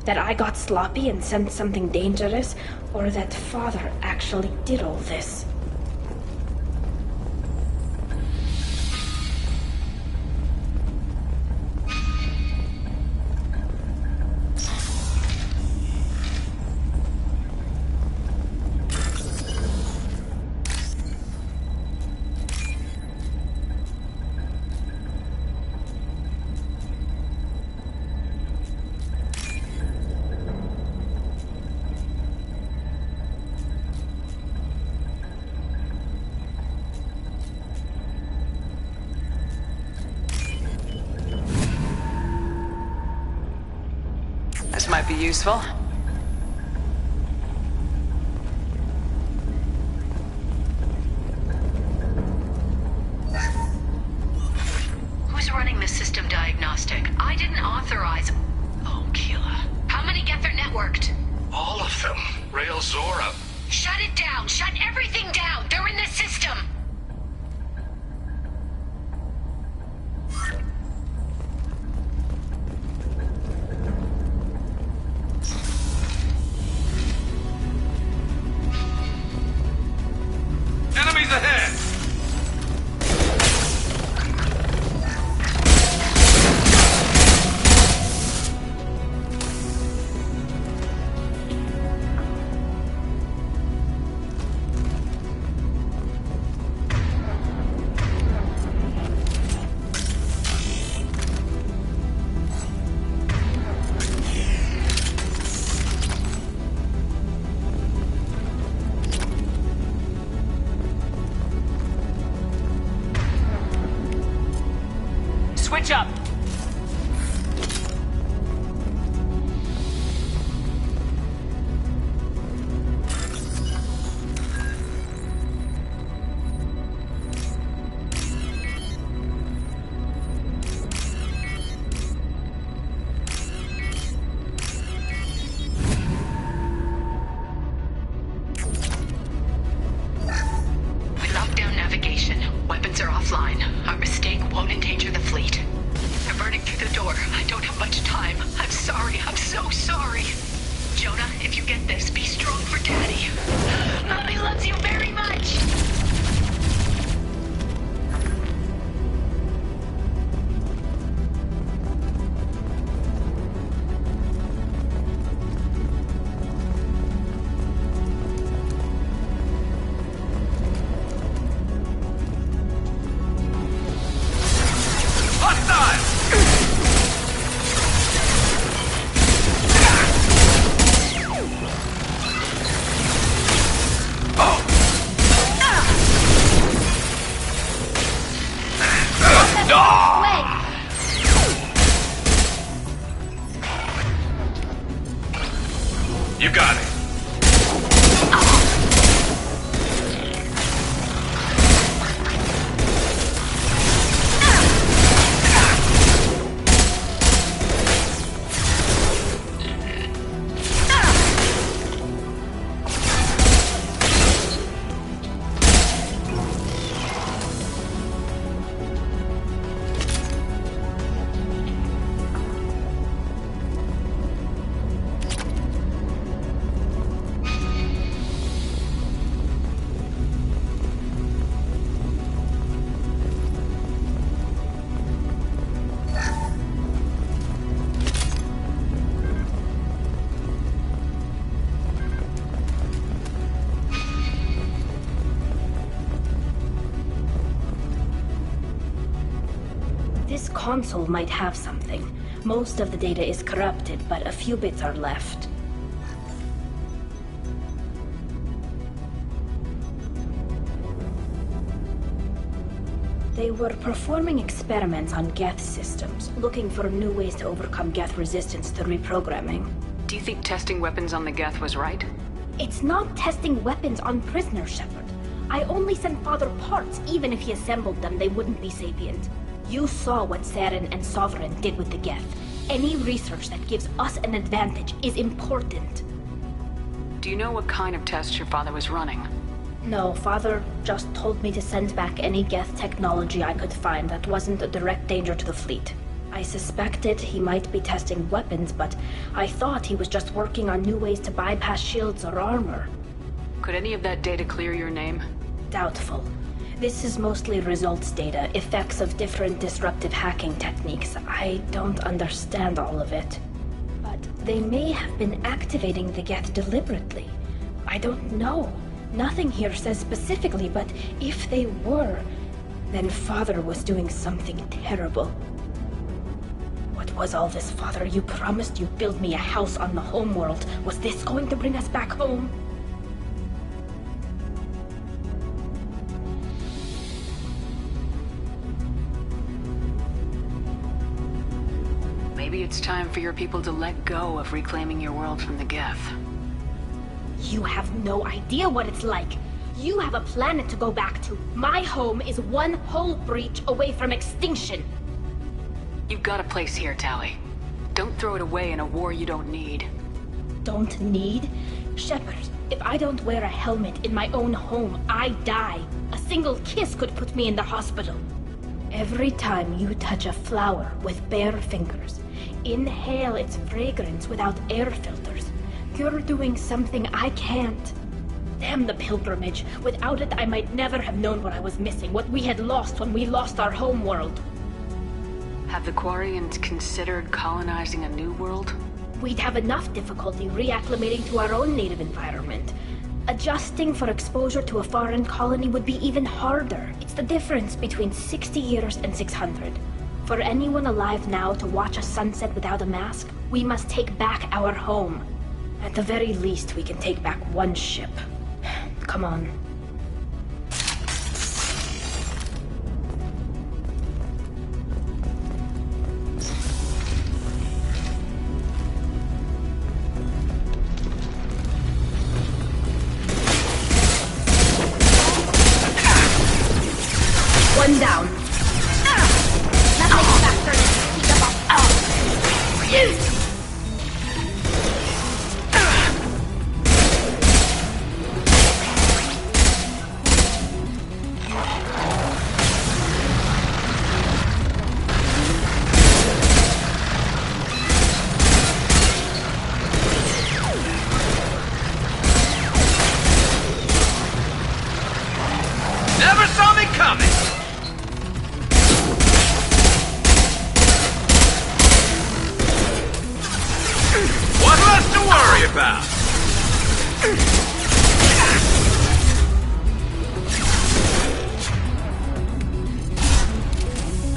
That I got sloppy and sent something dangerous, or that Father actually did all this. This might be useful. Who's running the system diagnostic? I didn't authorize... Oh, Keela. How many Gether networked? All of them. Rail Zora. Shut it down! Shut everything down! They're in the system! Enemies ahead! Switch up! We locked down navigation. Weapons are offline. Our mistake won't endanger the fleet. They're burning through the door. I don't have much time. I'm sorry. I'm so sorry. Jonah, if you get this, be strong for Daddy. Mommy loves you very much! You got it. This console might have something. Most of the data is corrupted, but a few bits are left. They were performing experiments on Geth systems, looking for new ways to overcome Geth resistance to reprogramming. Do you think testing weapons on the Geth was right? It's not testing weapons on prisoners, Shepard. I only sent Father parts. Even if he assembled them, they wouldn't be sapient. You saw what Saren and Sovereign did with the Geth. Any research that gives us an advantage is important. Do you know what kind of tests your father was running? No, Father just told me to send back any Geth technology I could find that wasn't a direct danger to the fleet. I suspected he might be testing weapons, but I thought he was just working on new ways to bypass shields or armor. Could any of that data clear your name? Doubtful. This is mostly results data, effects of different disruptive hacking techniques. I don't understand all of it. But they may have been activating the Geth deliberately. I don't know. Nothing here says specifically, but if they were, then Father was doing something terrible. What was all this, Father? You promised you'd build me a house on the homeworld. Was this going to bring us back home? Maybe it's time for your people to let go of reclaiming your world from the Geth. You have no idea what it's like. You have a planet to go back to. My home is one hull breach away from extinction. You've got a place here, Tali. Don't throw it away in a war you don't need. Don't need? Shepard, if I don't wear a helmet in my own home, I die. A single kiss could put me in the hospital. Every time you touch a flower with bare fingers, inhale its fragrance without air filters, you're doing something I can't. Damn the pilgrimage. Without it, I might never have known what I was missing, what we had lost when we lost our home world. Have the Quarians considered colonizing a new world? We'd have enough difficulty reacclimating to our own native environment. Adjusting for exposure to a foreign colony would be even harder. It's the difference between 60 years and 600. For anyone alive now to watch a sunset without a mask, we must take back our home. At the very least, we can take back one ship. Come on. One down. Nothing faster than picking up a... Never saw me coming! One less to worry about!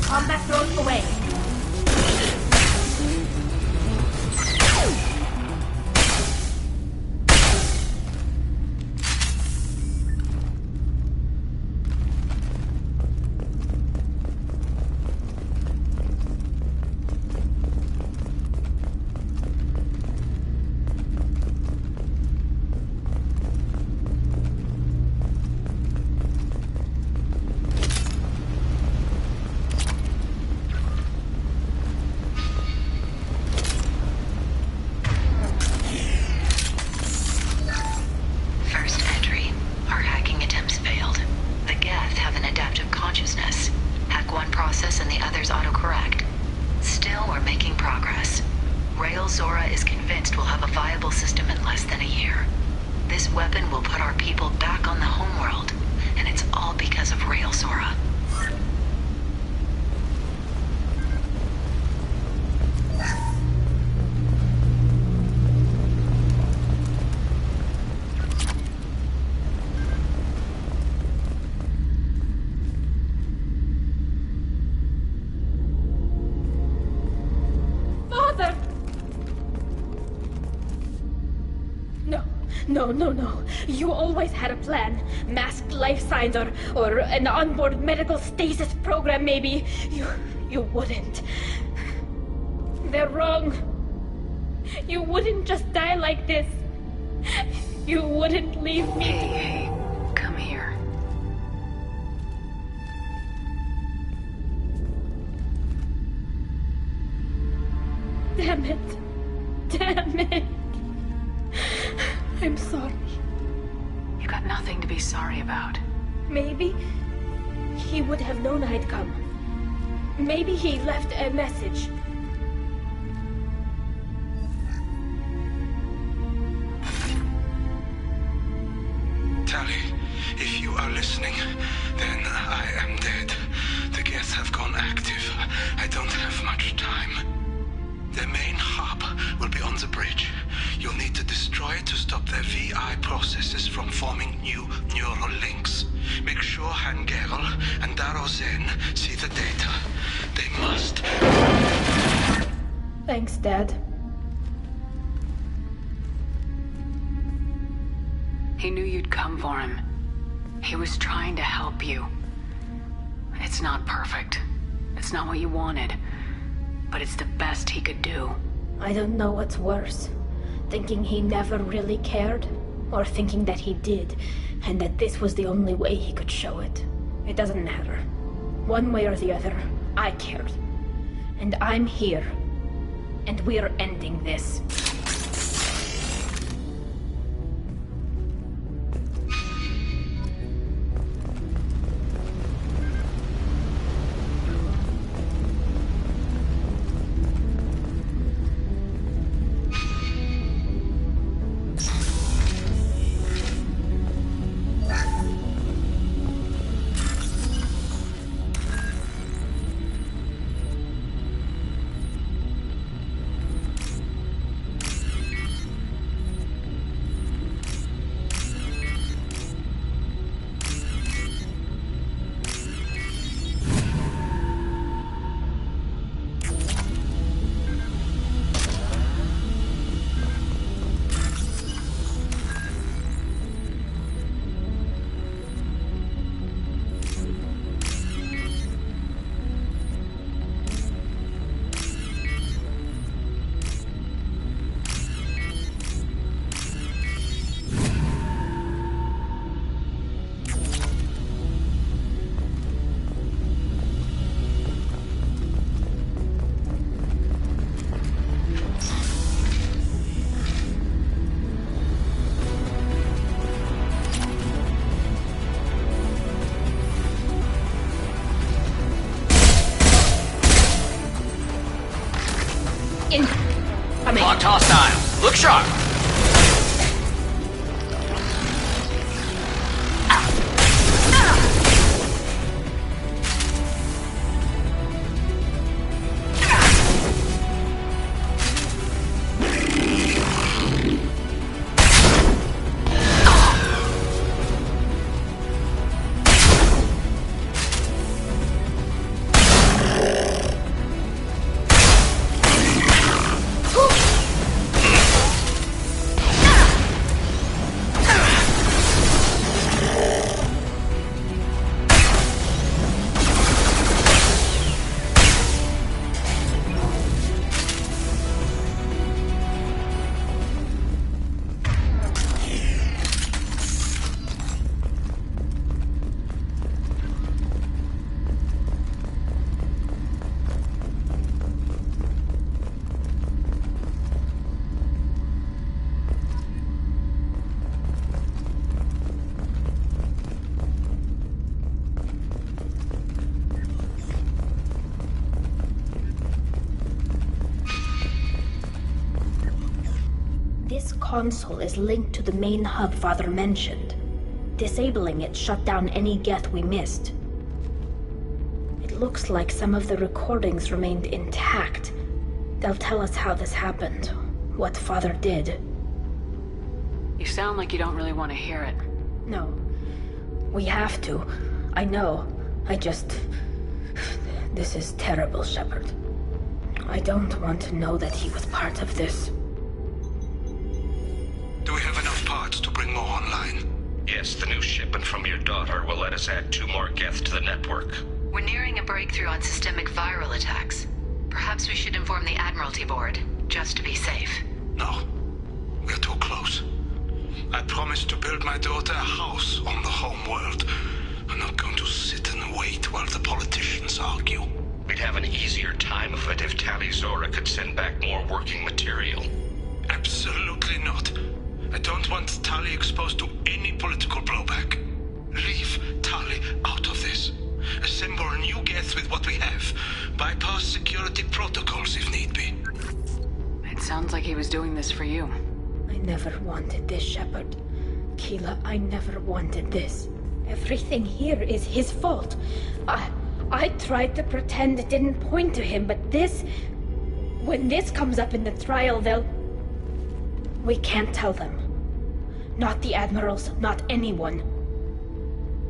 Combat drones away. First entry. Our hacking attempts failed. The Geth have an adaptive consciousness. Hack one process and the others autocorrect. Still, we're making progress. Rael Zora is convinced we'll have a viable system in less than a year. This weapon will put our people back on the homeworld, and it's all because of Rael Zora. Father! No. You always had a plan. Masked life signs or an onboard medical stasis program, maybe. You wouldn't. They're wrong. You wouldn't just die like this. You wouldn't leave me. Hey, come here. Damn it. Damn it. I'm sorry. You got nothing to be sorry about. Maybe he would have known I'd come. Maybe he left a message. Tally, if you are listening, then I am dead. The Geth have gone active. I don't have much time. Their main hub will be on the bridge. You'll need to destroy it to stop their VI processes from forming new neural links. Make sure Hangerel and Darozen see the data. They must. Thanks, Dad. He knew you'd come for him. He was trying to help you. It's not perfect. It's not what you wanted. But it's the best he could do. I don't know what's worse. Thinking he never really cared, or thinking that he did, and that this was the only way he could show it. It doesn't matter. One way or the other, I cared. And I'm here. And we're ending this. Locked hostile. Look sharp. This console is linked to the main hub Father mentioned. Disabling it shut down any Geth we missed. It looks like some of the recordings remained intact. They'll tell us how this happened, what Father did. You sound like you don't really want to hear it. No. We have to. I know. This is terrible, Shepard. I don't want to know that he was part of this. Do we have enough parts to bring more online? Yes, the new shipment from your daughter will let us add 2 more Geth to the network. We're nearing a breakthrough on systemic viral attacks. Perhaps we should inform the Admiralty Board, just to be safe. No. We're too close. I promised to build my daughter a house on the home world. I'm not going to sit and wait while the politicians argue. We'd have an easier time of it if Tali Zora could send back more working material. Absolutely not. I don't want Tali exposed to any political blowback. Leave Tali out of this. Assemble a new Geth with what we have. Bypass security protocols if need be. It sounds like he was doing this for you. I never wanted this, Shepard. Keela, I never wanted this. Everything here is his fault. I tried to pretend it didn't point to him, but this... When this comes up in the trial, they'll... We can't tell them. Not the Admirals, not anyone.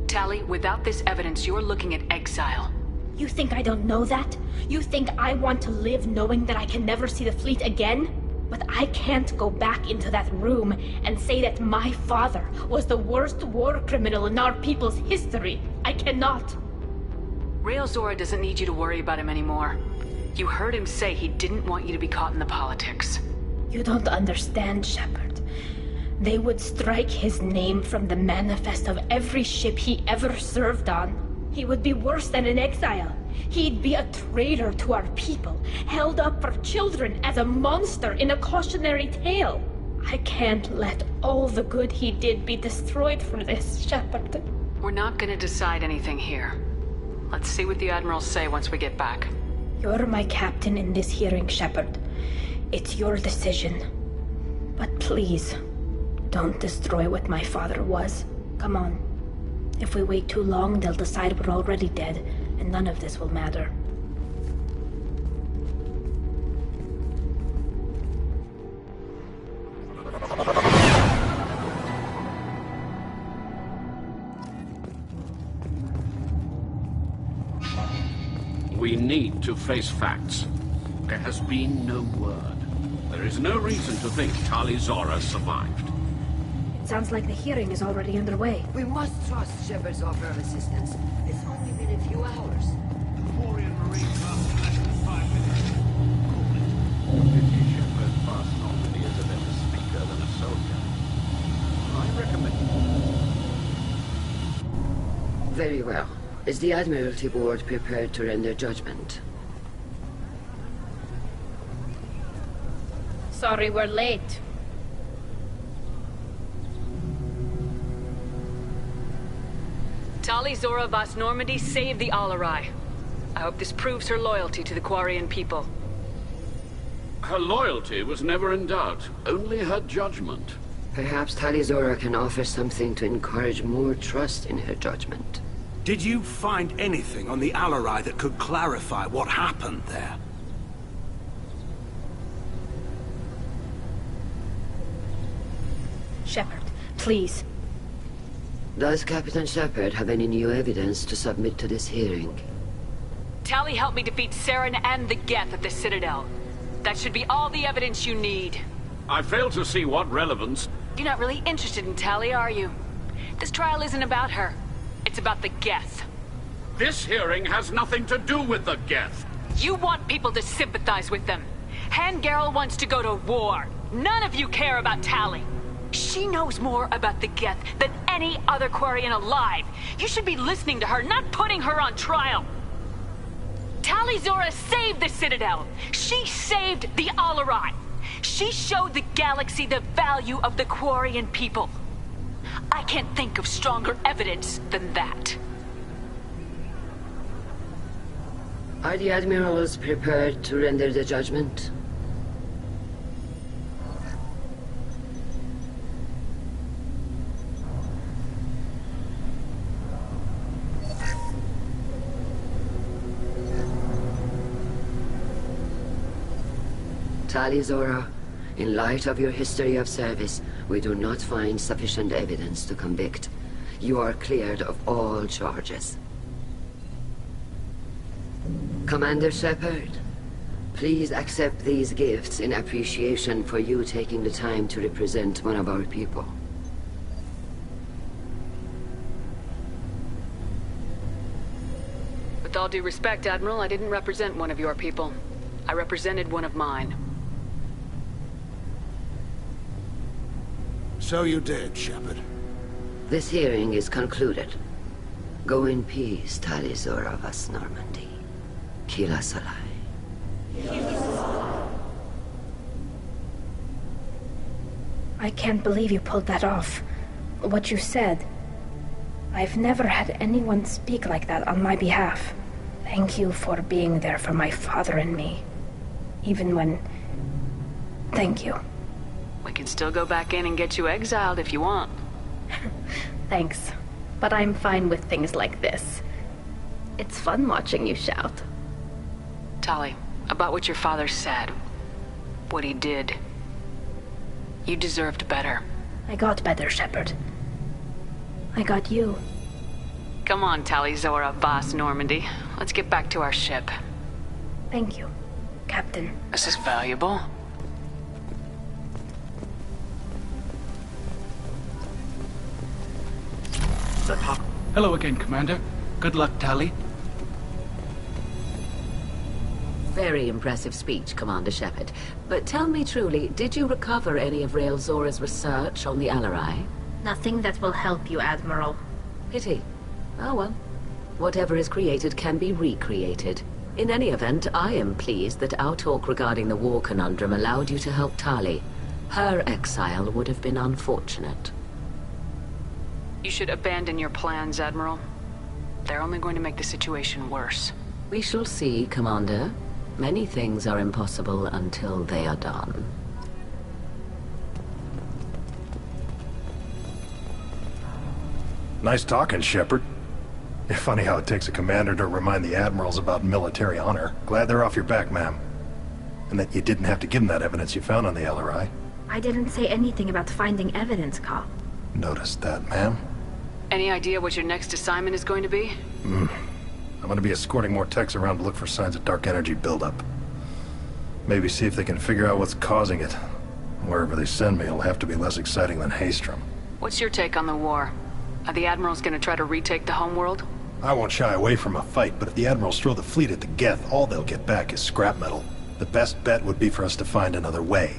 Tali, without this evidence, you're looking at exile. You think I don't know that? You think I want to live knowing that I can never see the fleet again? But I can't go back into that room and say that my father was the worst war criminal in our people's history. I cannot. Rael Zora doesn't need you to worry about him anymore. You heard him say he didn't want you to be caught in the politics. You don't understand, Shepard. They would strike his name from the manifest of every ship he ever served on. He would be worse than an exile. He'd be a traitor to our people, held up for children as a monster in a cautionary tale. I can't let all the good he did be destroyed for this, Shepard. We're not gonna decide anything here. Let's see what the Admirals say once we get back. You're my captain in this hearing, Shepard. It's your decision. But please, don't destroy what my father was. Come on. If we wait too long, they'll decide we're already dead, and none of this will matter. We need to face facts. There has been no word. There is no reason to think Tali Zora survived. It sounds like the hearing is already underway. We must trust Shepard's offer of assistance. It's only been a few hours. Quarian Marines lasted less than 5 minutes. Pity Shepard passed Normandy as a better speaker than a soldier. I recommend it. Very well. Is the Admiralty Board prepared to render judgment? Sorry we're late. Tali Zora Vas Normandy saved the Alarai. I hope this proves her loyalty to the Quarian people. Her loyalty was never in doubt, only her judgment. Perhaps Tali Zora can offer something to encourage more trust in her judgment. Did you find anything on the Alarai that could clarify what happened there? Shepard, please. Does Captain Shepard have any new evidence to submit to this hearing? Tali helped me defeat Saren and the Geth at the Citadel. That should be all the evidence you need. I fail to see what relevance... You're not really interested in Tali, are you? This trial isn't about her. It's about the Geth. This hearing has nothing to do with the Geth. You want people to sympathize with them. Han Garel wants to go to war. None of you care about Tali. She knows more about the Geth than any other Quarian alive. You should be listening to her, not putting her on trial. Tali Zora saved the Citadel. She saved the Alarai. She showed the galaxy the value of the Quarian people. I can't think of stronger evidence than that. Are the Admirals prepared to render the judgment? Tali Zora, in light of your history of service, we do not find sufficient evidence to convict. You are cleared of all charges. Commander Shepard, please accept these gifts in appreciation for you taking the time to represent one of our people. With all due respect, Admiral, I didn't represent one of your people. I represented one of mine. So you did, Shepard. This hearing is concluded. Go in peace, Tali Zora Vas Normandy. Kila Salai. I can't believe you pulled that off. What you said. I've never had anyone speak like that on my behalf. Thank you for being there for my father and me. Even when... Thank you. We can still go back in and get you exiled if you want. Thanks. But I'm fine with things like this. It's fun watching you shout. Tali, about what your father said. What he did. You deserved better. I got better, Shepard. I got you. Come on, Tali Zora, Boss Normandy. Let's get back to our ship. Thank you, Captain. This is valuable. Hello again, Commander. Good luck, Tali. Very impressive speech, Commander Shepard. But tell me truly, did you recover any of Rael Zora's research on the Alarai? Nothing that will help you, Admiral. Pity. Oh well. Whatever is created can be recreated. In any event, I am pleased that our talk regarding the war conundrum allowed you to help Tali. Her exile would have been unfortunate. You should abandon your plans, Admiral. They're only going to make the situation worse. We shall see, Commander. Many things are impossible until they are done. Nice talking, Shepard. Funny how it takes a commander to remind the admirals about military honor. Glad they're off your back, ma'am. And that you didn't have to give them that evidence you found on the LRI. I didn't say anything about finding evidence, Carl. Noticed that, ma'am. Any idea what your next assignment is going to be? I'm gonna be escorting more techs around to look for signs of dark energy buildup. Maybe see if they can figure out what's causing it. Wherever they send me, it'll have to be less exciting than Haystrom. What's your take on the war? Are the Admirals going to try to retake the homeworld? I won't shy away from a fight, but if the Admirals throw the fleet at the Geth, all they'll get back is scrap metal. The best bet would be for us to find another way.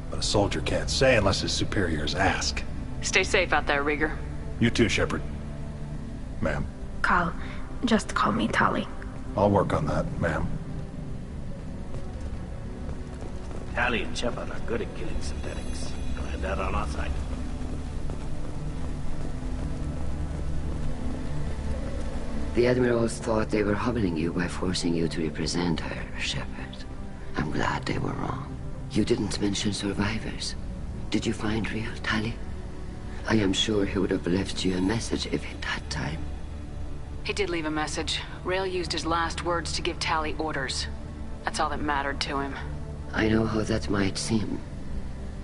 But a soldier can't say unless his superiors ask. Stay safe out there, Rieger. You too, Shepard. Ma'am. Carl, just call me Tali. I'll work on that, ma'am. Tali and Shepard are good at killing synthetics. Glad that on our side. The Admirals thought they were humbling you by forcing you to represent her, Shepard. I'm glad they were wrong. You didn't mention survivors. Did you find real Tali? I am sure he would have left you a message if he'd had time. He did leave a message. Rael used his last words to give Tali orders. That's all that mattered to him. I know how that might seem.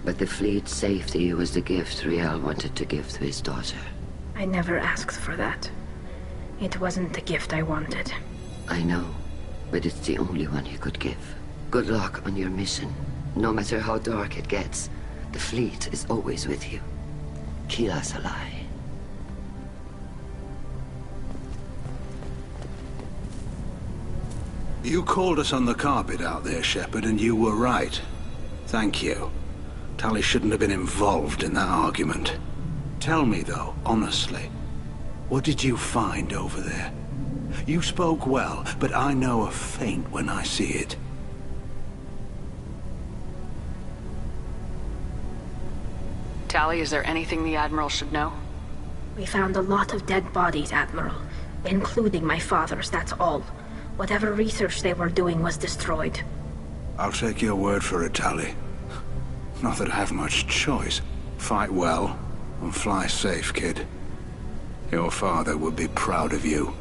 But the fleet's safety was the gift Rael wanted to give to his daughter. I never asked for that. It wasn't the gift I wanted. I know, but it's the only one he could give. Good luck on your mission. No matter how dark it gets, the fleet is always with you. Kila Salai. You called us on the carpet out there, Shepard, and you were right. Thank you. Tali shouldn't have been involved in that argument. Tell me, though, honestly, what did you find over there? You spoke well, but I know a feint when I see it. Tali, is there anything the Admiral should know? We found a lot of dead bodies, Admiral. Including my father's, that's all. Whatever research they were doing was destroyed. I'll take your word for it, Tali. Not that I have much choice. Fight well, and fly safe, kid. Your father would be proud of you.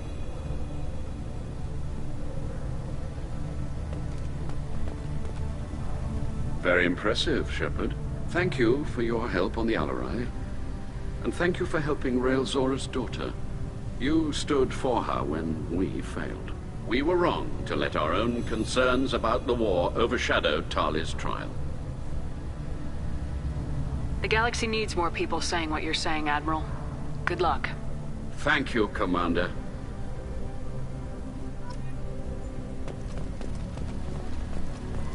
Very impressive, Shepard. Thank you for your help on the Alarai. And thank you for helping Rael Zora's daughter. You stood for her when we failed. We were wrong to let our own concerns about the war overshadow Tali's trial. The galaxy needs more people saying what you're saying, Admiral. Good luck. Thank you, Commander.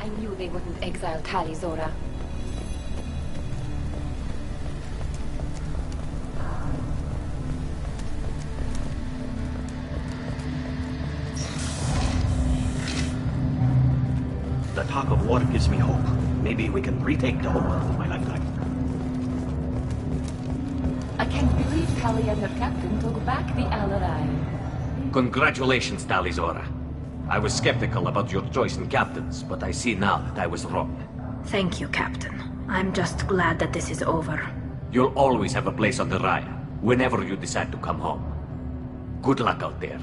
I knew they wouldn't exile Tali, Zora. The talk of war gives me hope. Maybe we can retake the whole world in my lifetime. I can't believe Tali and her captain took back the Alarai. Congratulations, Tali Zora. I was skeptical about your choice in captains, but I see now that I was wrong. Thank you, Captain. I'm just glad that this is over. You'll always have a place on the Raya, whenever you decide to come home. Good luck out there.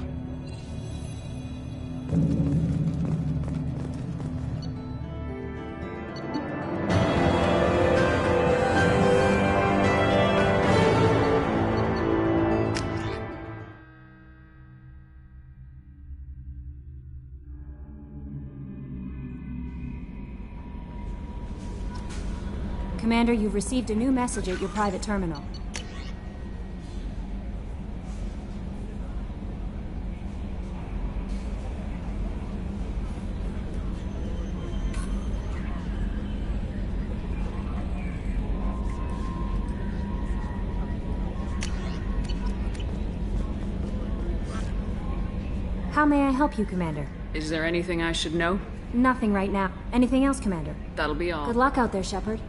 Commander, you've received a new message at your private terminal. How may I help you, Commander? Is there anything I should know? Nothing right now. Anything else, Commander? That'll be all. Good luck out there, Shepard.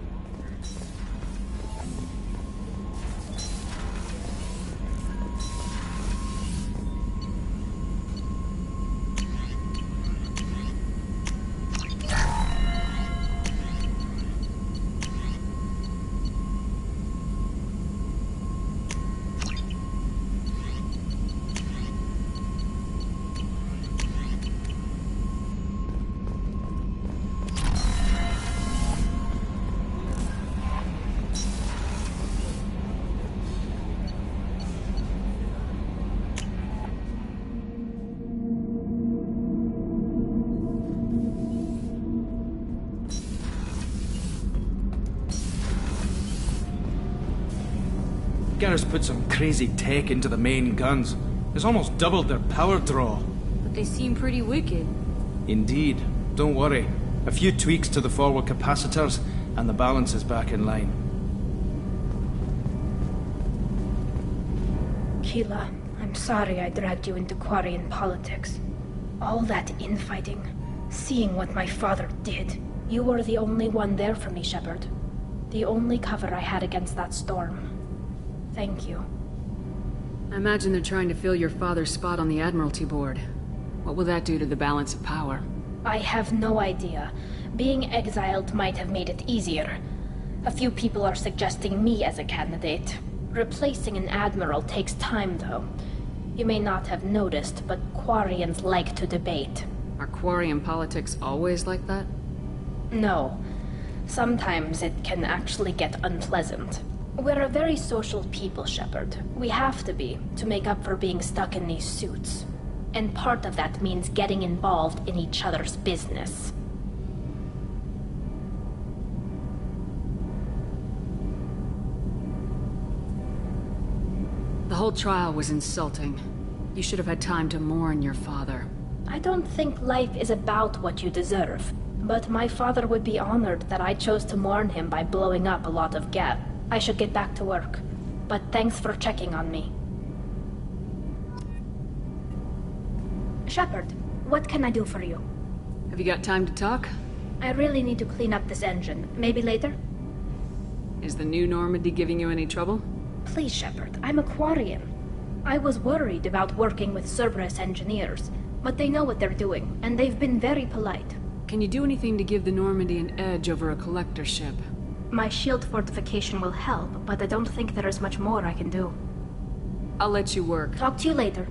Garrus put some crazy tech into the main guns. It's almost doubled their power draw. But they seem pretty wicked. Indeed. Don't worry. A few tweaks to the forward capacitors, and the balance is back in line. Keela, I'm sorry I dragged you into Quarian politics. All that infighting, seeing what my father did. You were the only one there for me, Shepard. The only cover I had against that storm. Thank you. I imagine they're trying to fill your father's spot on the Admiralty Board. What will that do to the balance of power? I have no idea. Being exiled might have made it easier. A few people are suggesting me as a candidate. Replacing an admiral takes time, though. You may not have noticed, but Quarians like to debate. Are Quarian politics always like that? No. Sometimes it can actually get unpleasant. We're a very social people, Shepard. We have to be, to make up for being stuck in these suits. And part of that means getting involved in each other's business. The whole trial was insulting. You should have had time to mourn your father. I don't think life is about what you deserve. But my father would be honored that I chose to mourn him by blowing up a lot of gas. I should get back to work. But thanks for checking on me. Shepard, what can I do for you? Have you got time to talk? I really need to clean up this engine. Maybe later? Is the new Normandy giving you any trouble? Please, Shepard, I'm a Quarian. I was worried about working with Cerberus engineers, but they know what they're doing, and they've been very polite. Can you do anything to give the Normandy an edge over a collector ship? My shield fortification will help, but I don't think there is much more I can do. I'll let you work. Talk to you later.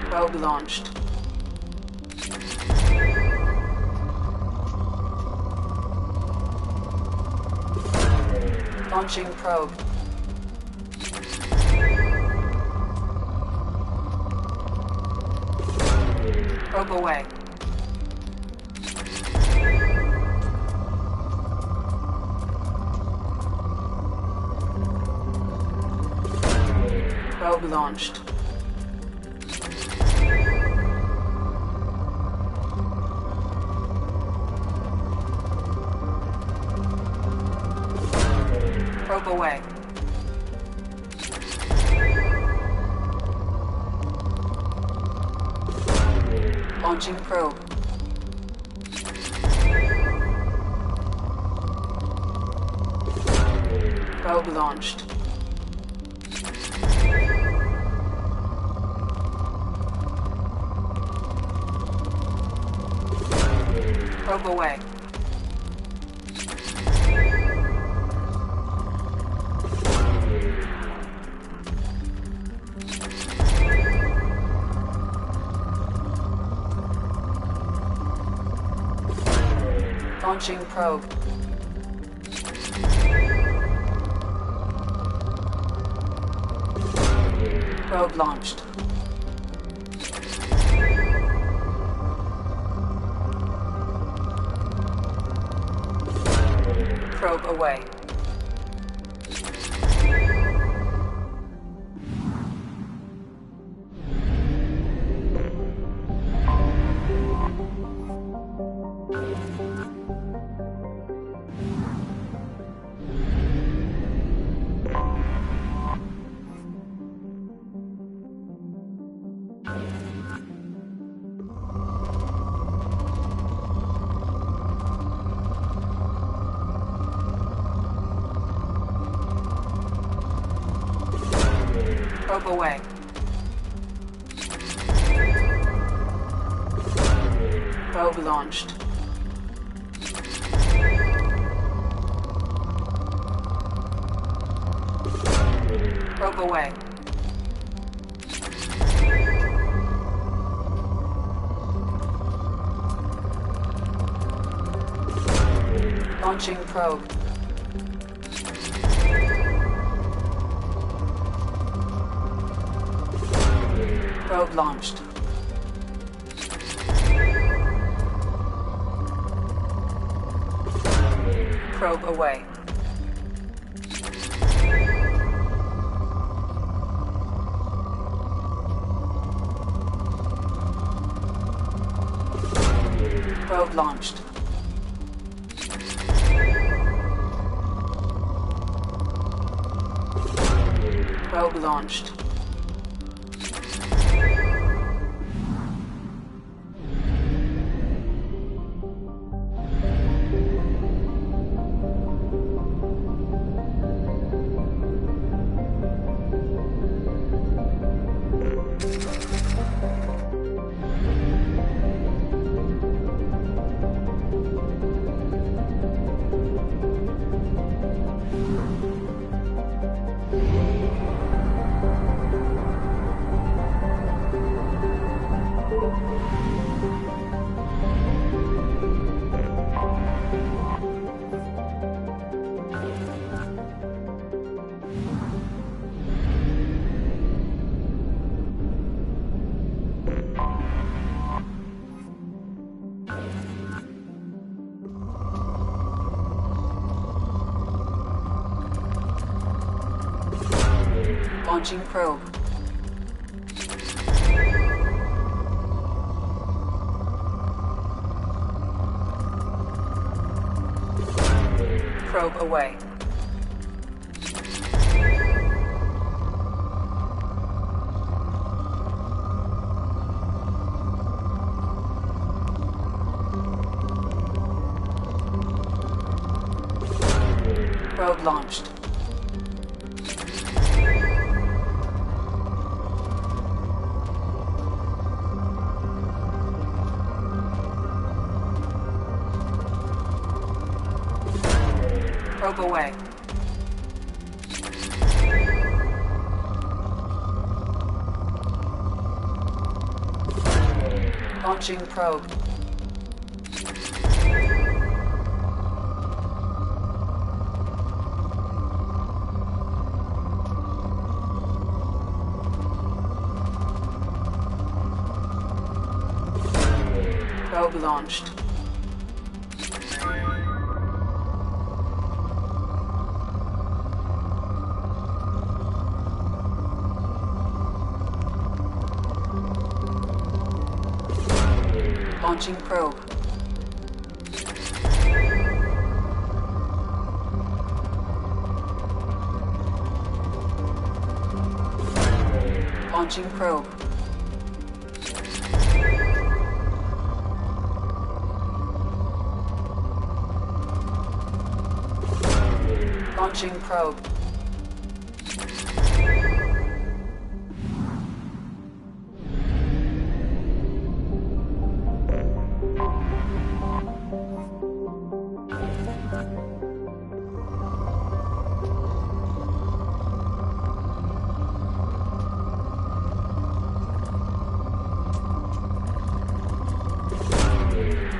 Probe launched. Launching probe. Probe away. Probe launched. Probe away. Launching probe. Probe launched. Probe away. Launching probe. Probe launched. Probe away. Probe away. Probe launched. Probe away. Launching probe. Probe launched. Probe away. Probe launched. Probe launched. Launching probe. Probe away. Probe launched. Probe away. Launching probe. Probe launched. Launching probe. Launching probe. Launching probe.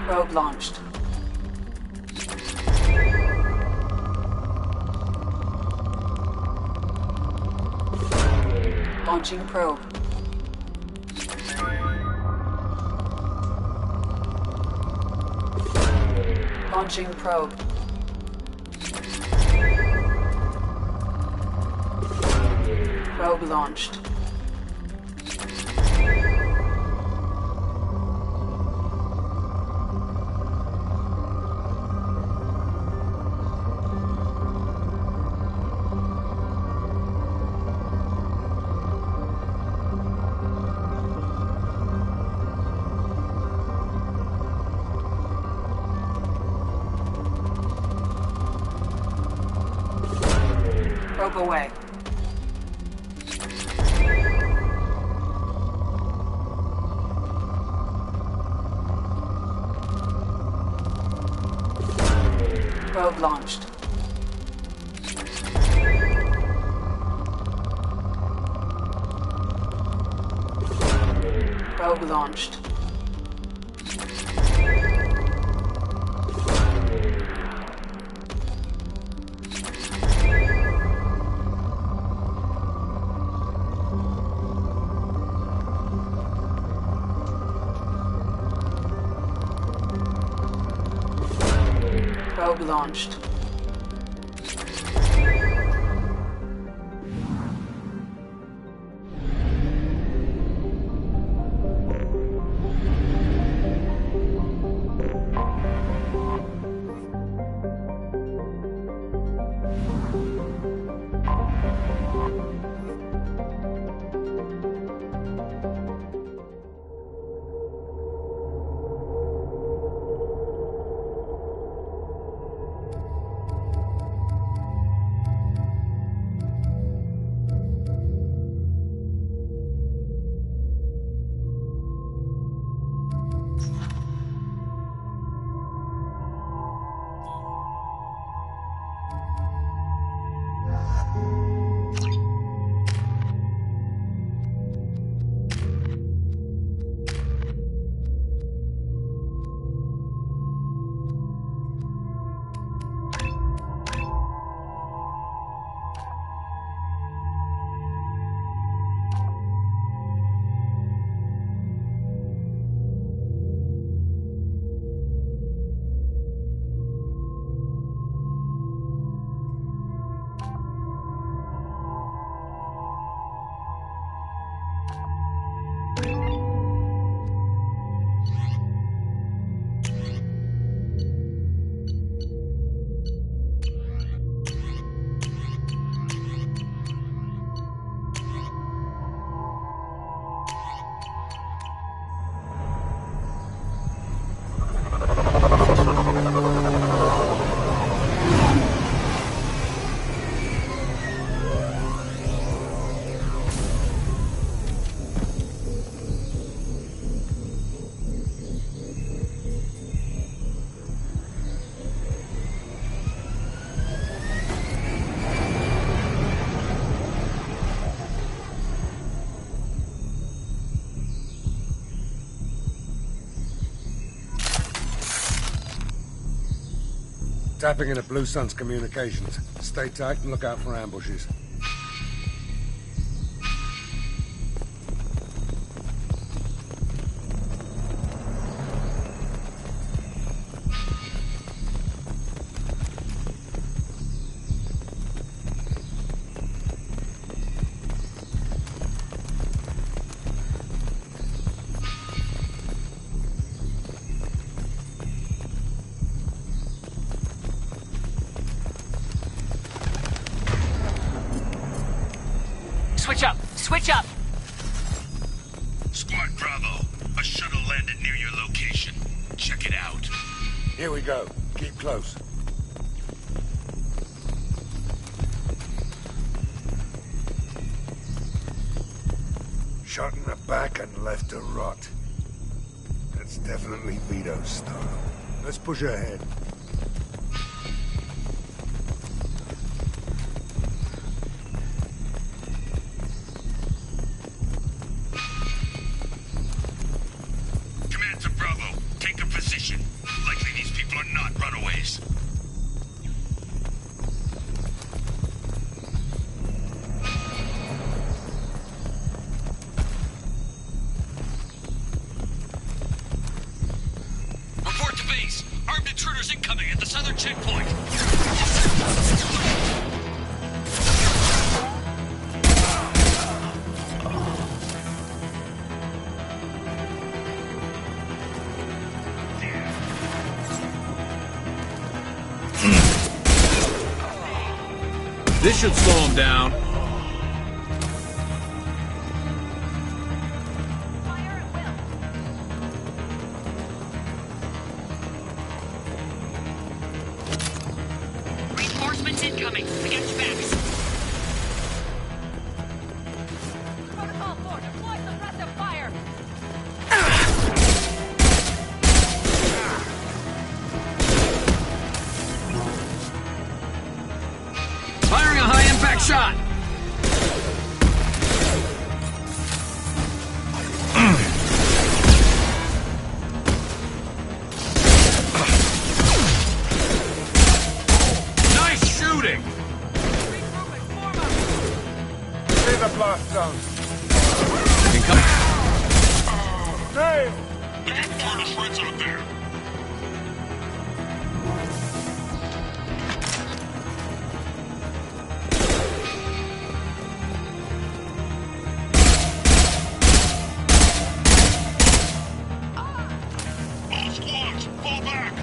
Probe launched. Launching probe. Launching probe. Probe launched. Probe away. Probe launched. Probe launched. Probe launched. Tapping into Blue Sun's communications. Stay tight and look out for ambushes. Switch up! Switch up! Squad Bravo, a shuttle landed near your location. Check it out. Here we go. Keep close. Shot in the back and left to rot. That's definitely Vito's style. Let's push ahead. Command to Bravo, take a position. Likely these people are not runaways. Report to base. Armed intruders incoming at the southern checkpoint. This should slow him down. Reinforcements incoming. Against backs. Protocol 4, deploy suppressive fire. Firing a high-impact shot! Nice shooting! See the blast zone. Nail! We got four friends out there. All squads, fall back!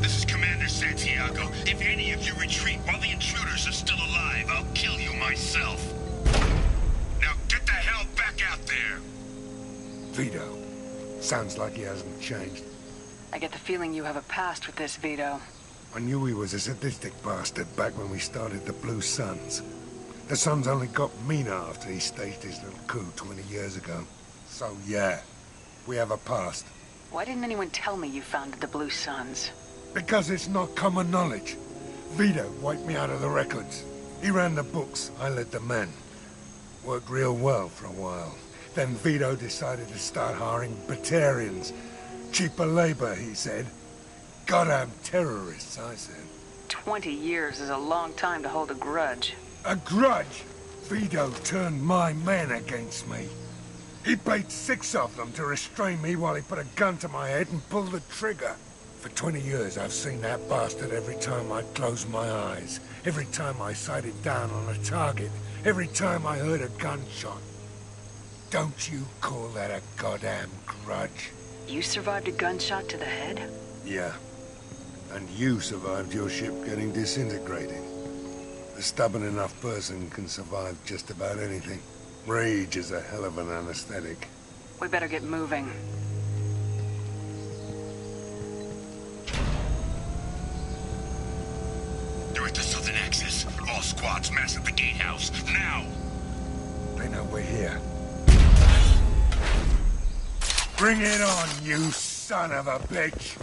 This is Commander Santiago. If any of you retreat while the intruders are still alive, I'll kill you myself. Now get the hell back out there! Vito. Sounds like he hasn't changed. I get the feeling you have a past with this, Vito. I knew he was a sadistic bastard back when we started the Blue Suns. The Suns only got meaner after he staged his little coup 20 years ago. So yeah, we have a past. Why didn't anyone tell me you founded the Blue Suns? Because it's not common knowledge. Vito wiped me out of the records. He ran the books, I led the men. Worked real well for a while. Then Vito decided to start hiring Batarians. Cheaper labor, he said. Goddamn terrorists, I said. 20 years is a long time to hold a grudge. A grudge? Vito turned my men against me. He paid 6 of them to restrain me while he put a gun to my head and pulled the trigger. For 20 years, I've seen that bastard every time I closed my eyes. Every time I sighted down on a target. Every time I heard a gunshot. Don't you call that a goddamn grudge? You survived a gunshot to the head? Yeah. And you survived your ship getting disintegrated. A stubborn enough person can survive just about anything. Rage is a hell of an anesthetic. We better get moving. They're at the southern axis. All squads mass at the gatehouse. Now! They know we're here. Bring it on, you son of a bitch!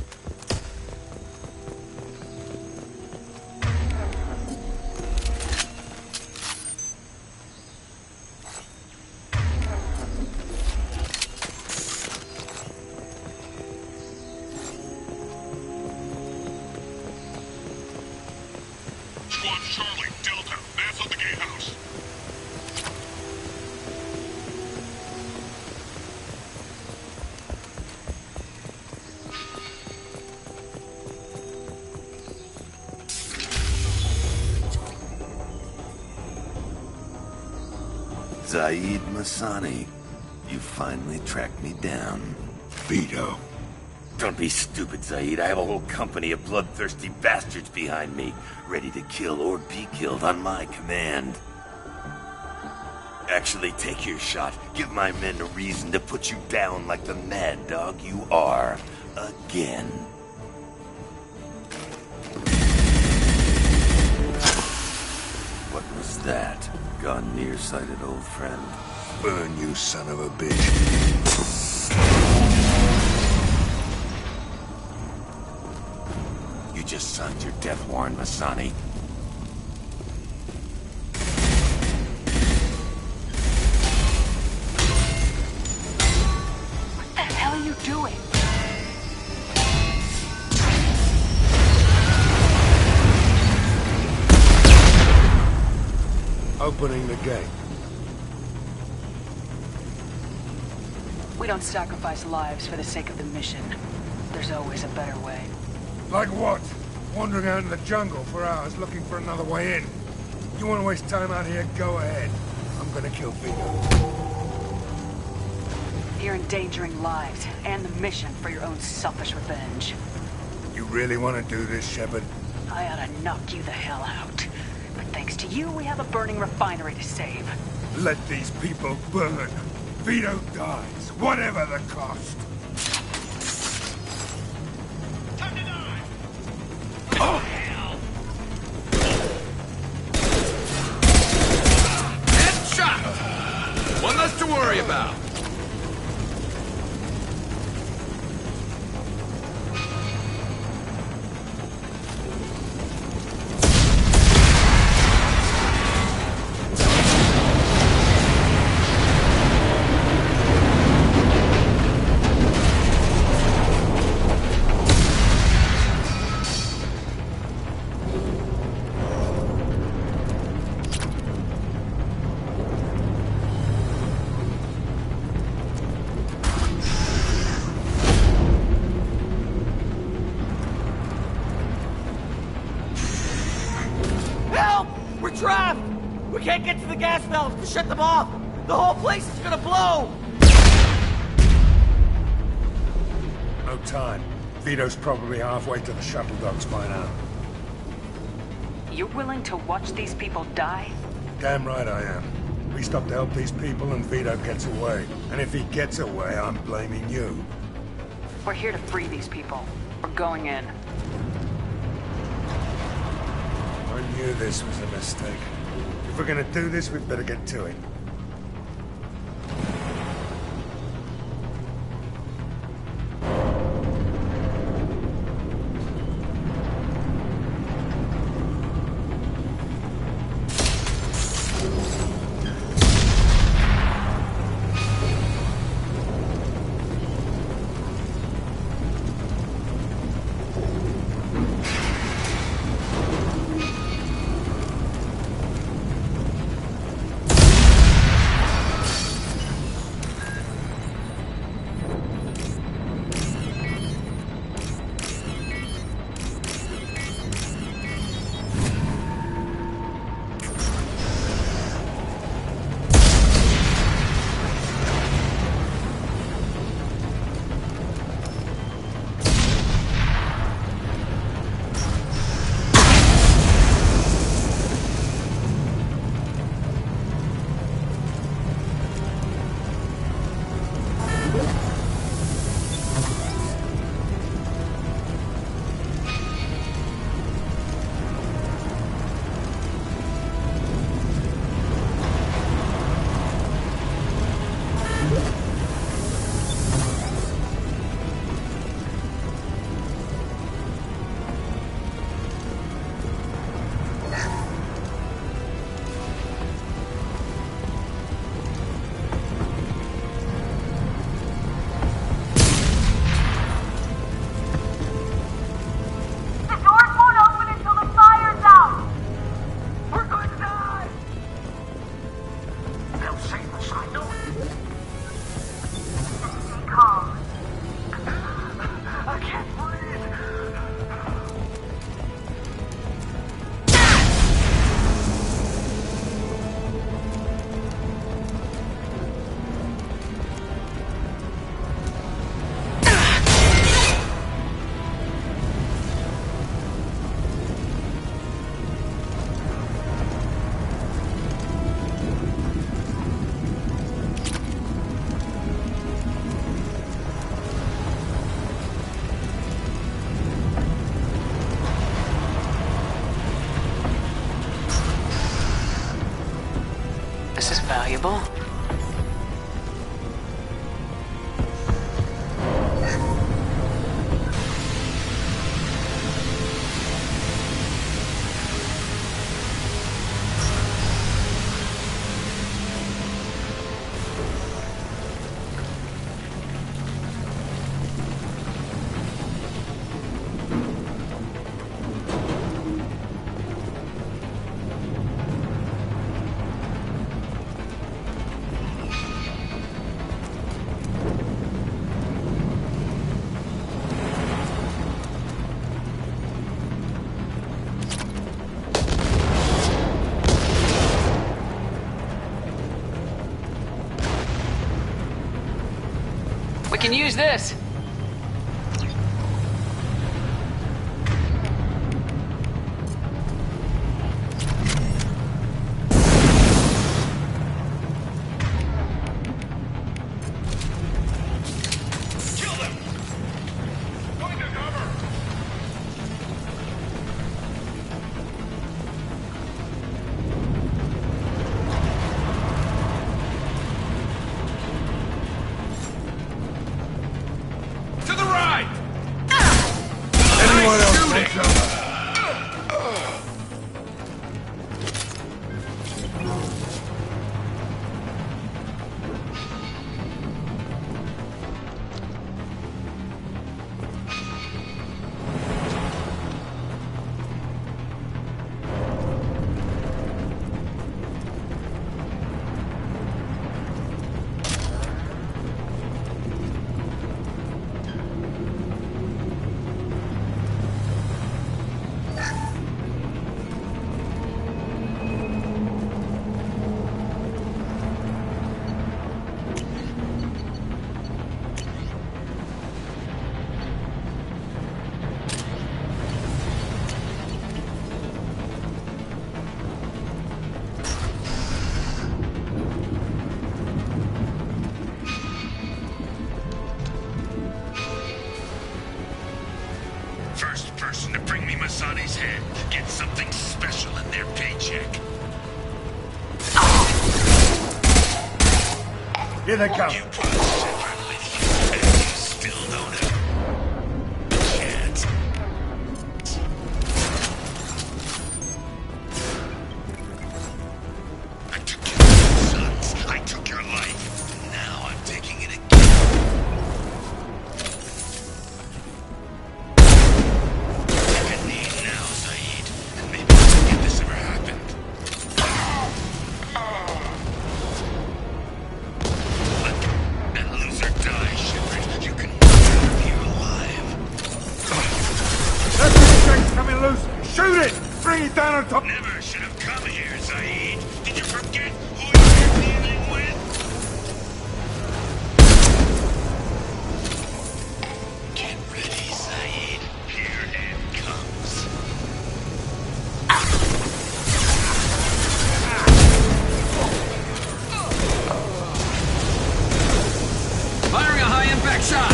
Squad Charlie, Delta, mass at the gatehouse. Zaid Masani, you finally tracked me down. Vito. Don't be stupid, Zaid. I have a whole company of bloodthirsty bastards behind me, ready to kill or be killed on my command. Actually, take your shot. Give my men a reason to put you down like the mad dog you are. Again. What was that? Gone nearsighted, old friend. Burn, you son of a bitch. You just signed your death warrant, Masani. What the hell are you doing? Opening the gate. We don't sacrifice lives for the sake of the mission. There's always a better way. Like what? Wandering out in the jungle for hours looking for another way in. You want to waste time out here? Go ahead. I'm gonna kill Vito. You're endangering lives and the mission for your own selfish revenge. You really want to do this, Shepard? I ought to knock you the hell out. But thanks to you, we have a burning refinery to save. Let these people burn. Vito dies, whatever the cost. Oh, hell! Headshot! One less to worry about. We can't get to the gas valves to shut them off! The whole place is gonna blow! No time. Vito's probably halfway to the shuttle docks by now. You're willing to watch these people die? Damn right I am. We stop to help these people and Vito gets away. And if he gets away, I'm blaming you. We're here to free these people. We're going in. I knew this was a mistake. If we're gonna do this, we'd better get to it. We can use this. First person to bring me Masani's head gets something special in their paycheck. Here they come. You brought Shepard with you, and you still don't have a chance. I took your sons. I took your life. Now I'm taking it again. Take a knee now, Zaid. And maybe I'll forget this ever happened. Let that loser die, Shepard. You can get out of here alive. That's the thing's coming loose. Shoot it! Bring it down on top. Never should have come here, Zaid. Did you forget who you're dealing with? Get ready, Zaid. Here it comes. Firing a high-impact shot!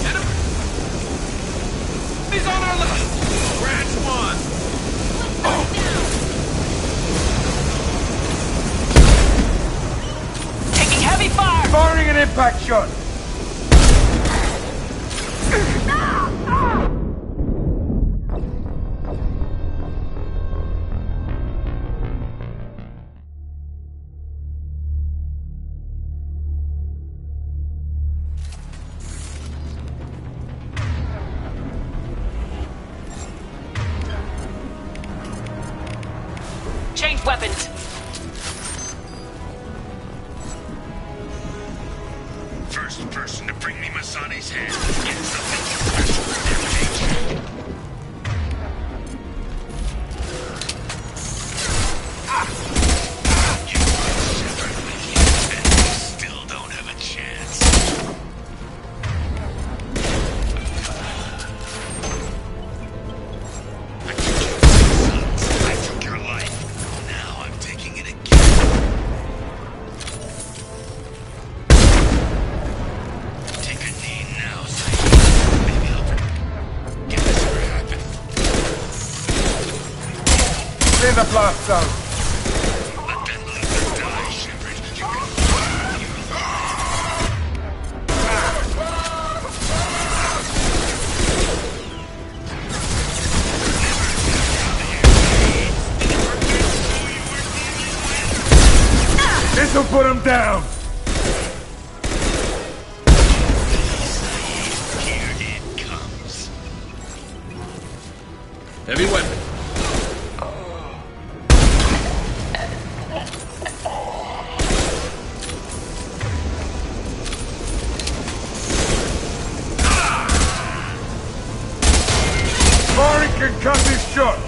Hit him! He's on our left! Branch one! Taking heavy fire! Firing an impact shot. Change weapons. First person to bring me Masani's head gets something special in their paycheck. You brought Shepard with you, and you still don't have a chance. I took your sons. I took your life. Now I'm taking it again. Take a knee now, Zaid. Maybe I'll forget this ever happened. Clear the blast zone. Let that loser die, Shepard. You can find your life. This'll put him down. Here it comes. Heavy weapon. Firing concussive shot.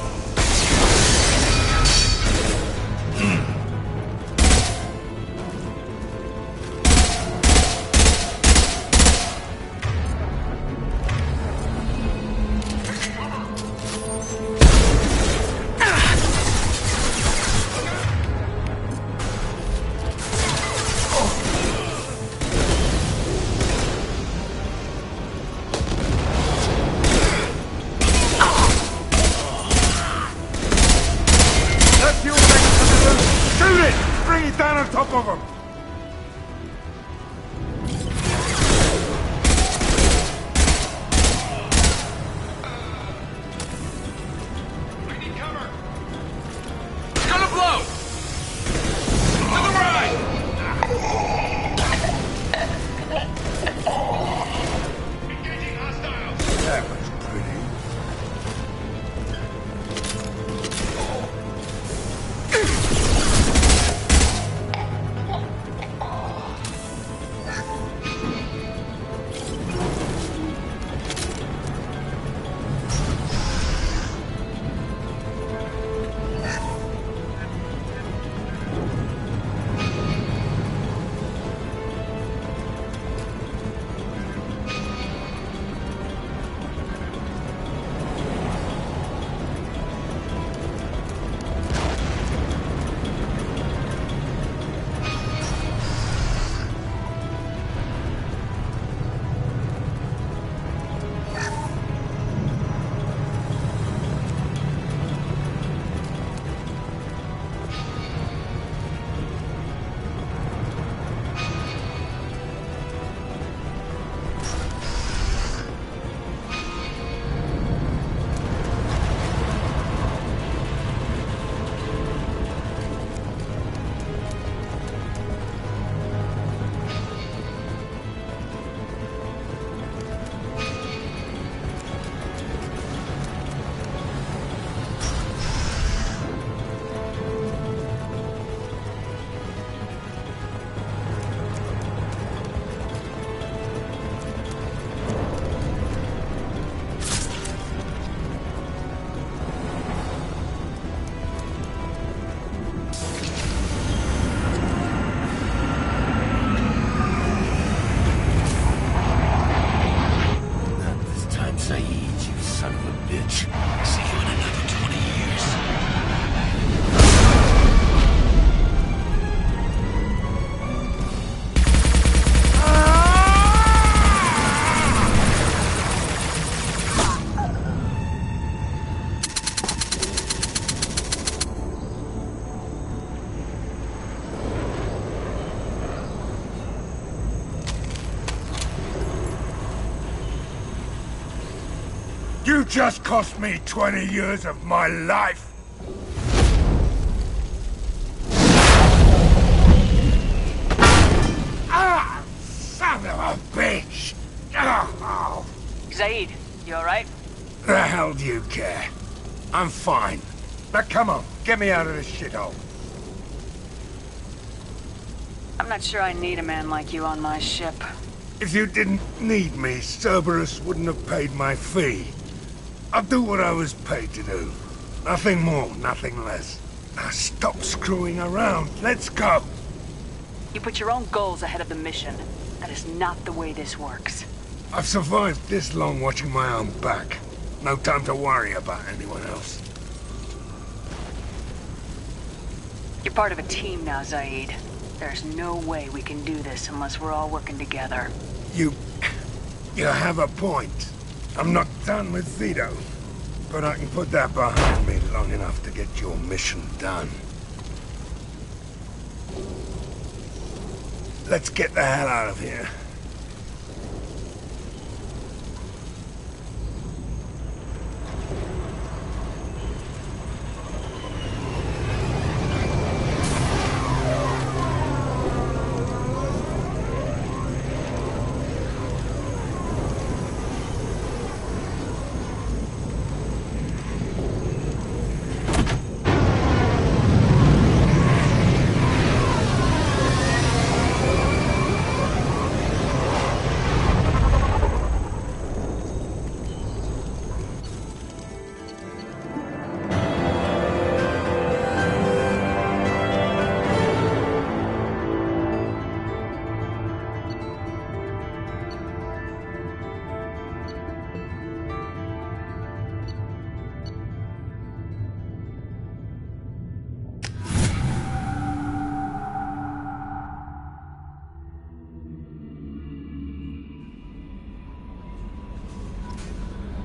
knowledge. See you in another 20 years. You just cost me 20 years of my life! Ah! Son of a bitch! Oh. Zaid, you alright? The hell do you care? I'm fine. Now come on, get me out of this shithole. I'm not sure I need a man like you on my ship. If you didn't need me, Cerberus wouldn't have paid my fee. I'll do what I was paid to do. Nothing more, nothing less. Now stop screwing around. Let's go. You put your own goals ahead of the mission. That is not the way this works. I've survived this long watching my own back. No time to worry about anyone else. You're part of a team now, Zaid. There's no way we can do this unless we're all working together. You have a point. I'm not done with Vito, but I can put that behind me long enough to get your mission done. Let's get the hell out of here.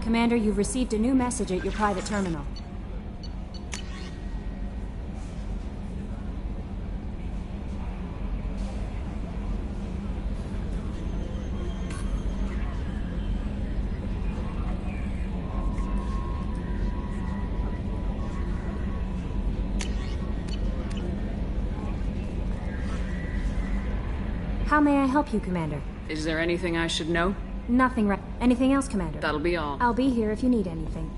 Commander, you've received a new message at your private terminal. How may I help you, Commander? Is there anything I should know? Nothing right. Anything else, Commander? That'll be all. I'll be here if you need anything.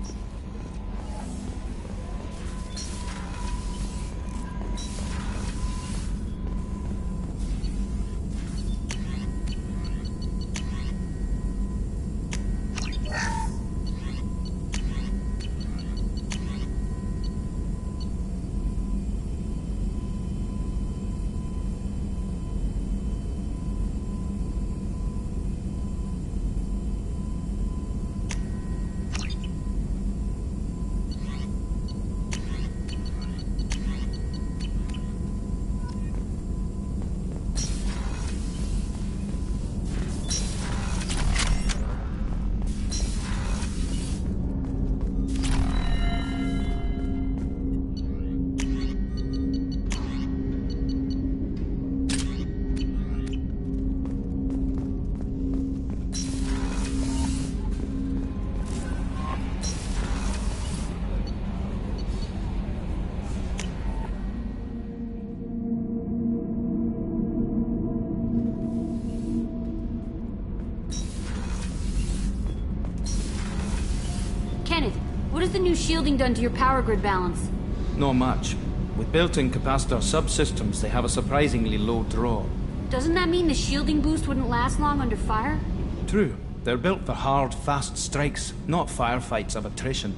What has the new shielding done to your power grid balance? Not much. With built-in capacitor subsystems, they have a surprisingly low draw. Doesn't that mean the shielding boost wouldn't last long under fire? True. They're built for hard, fast strikes, not firefights of attrition.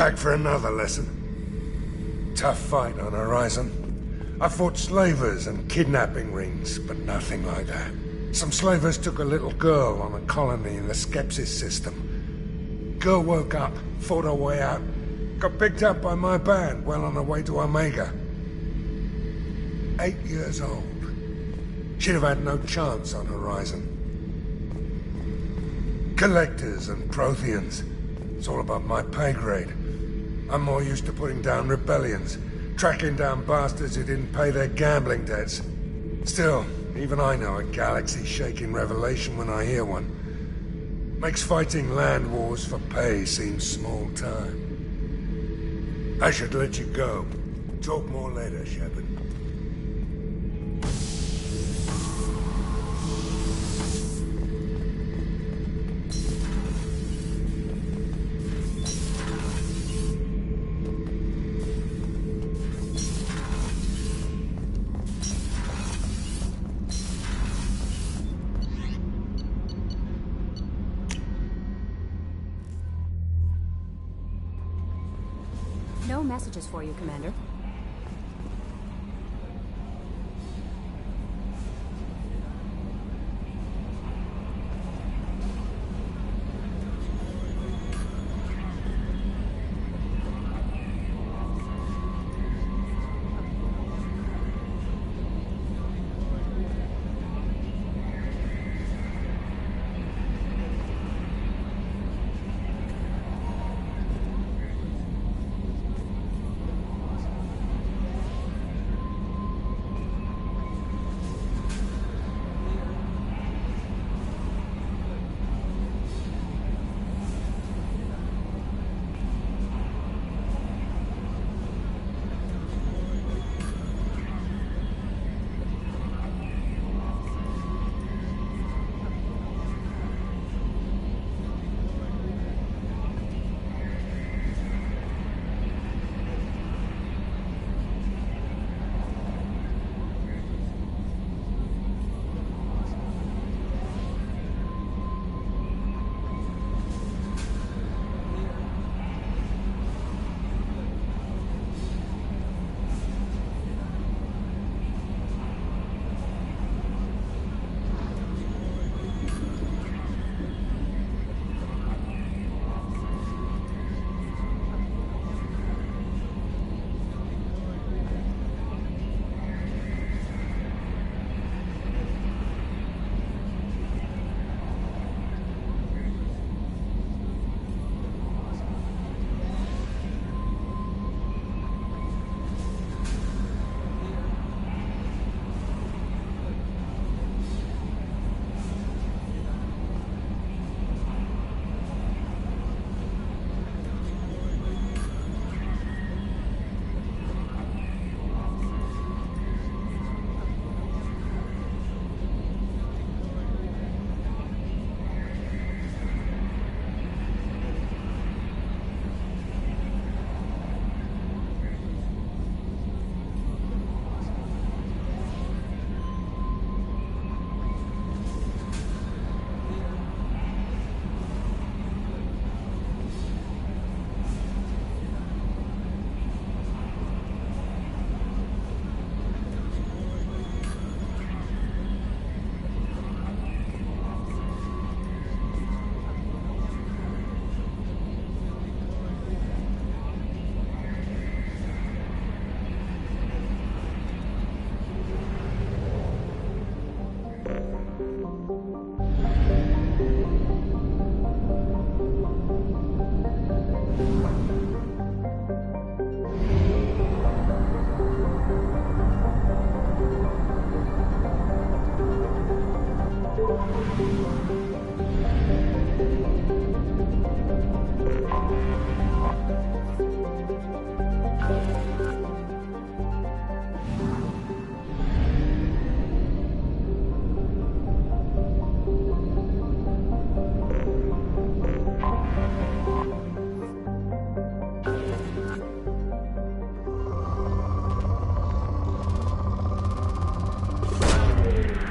Back for another lesson. Tough fight on Horizon. I fought slavers and kidnapping rings, but nothing like that. Some slavers took a little girl on a colony in the Skepsis system. Girl woke up, fought her way out, got picked up by my band well on her way to Omega. 8 years old. She'd have had no chance on Horizon. Collectors and Protheans. It's all above my pay grade. I'm more used to putting down rebellions, tracking down bastards who didn't pay their gambling debts. Still, even I know a galaxy-shaking revelation when I hear one. Makes fighting land wars for pay seem small time. I should let you go. Talk more later, Shepard. No messages for you, Commander.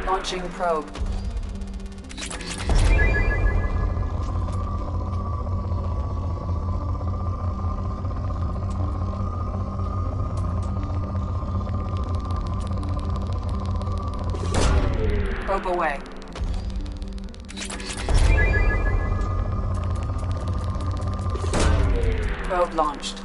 Launching probe. Probe away. Probe launched.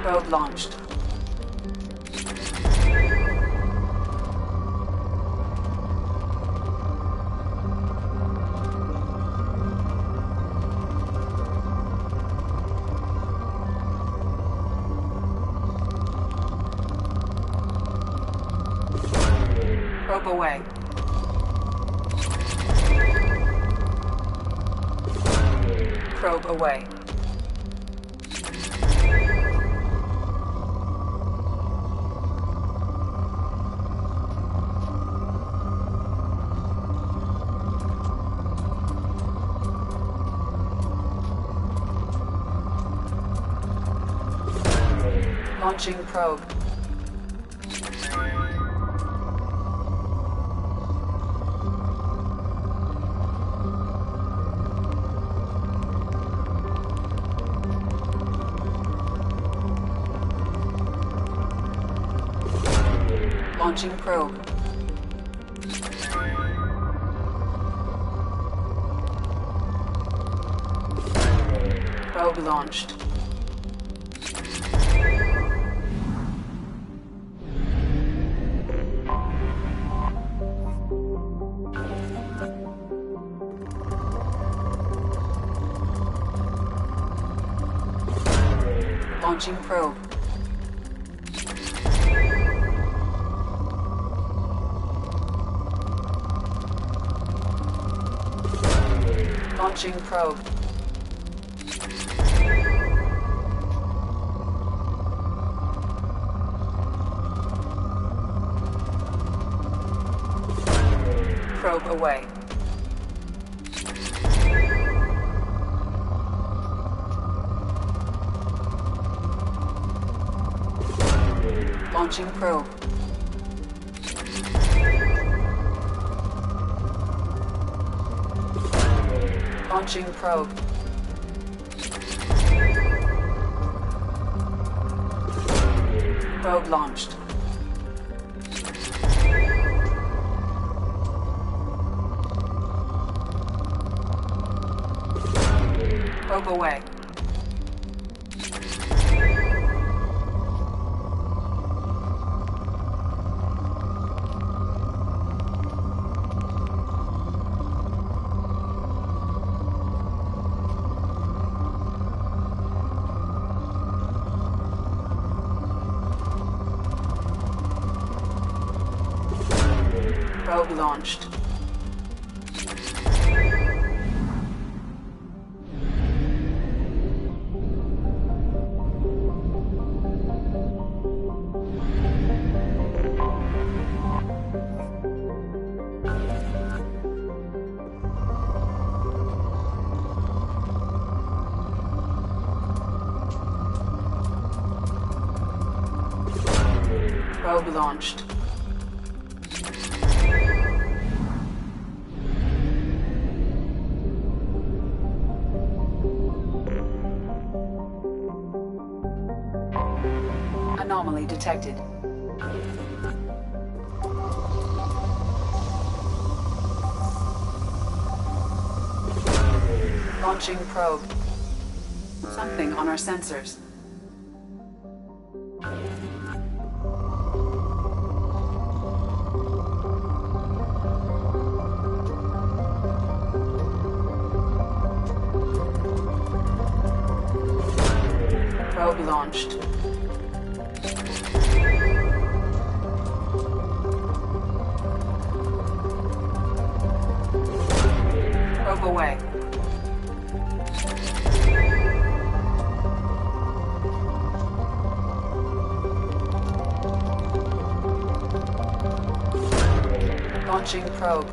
Probe launched. Probe away. Probe away. Launching probe. Launching probe. Probe launched. Launching probe. Launching probe. Probe away. Launching probe. Launching probe. Probe launched. Probe away. Probe launched. Probe launched. Anomaly detected. Launching probe. Something on our sensors. Probe launched. Probe away. Launching probe.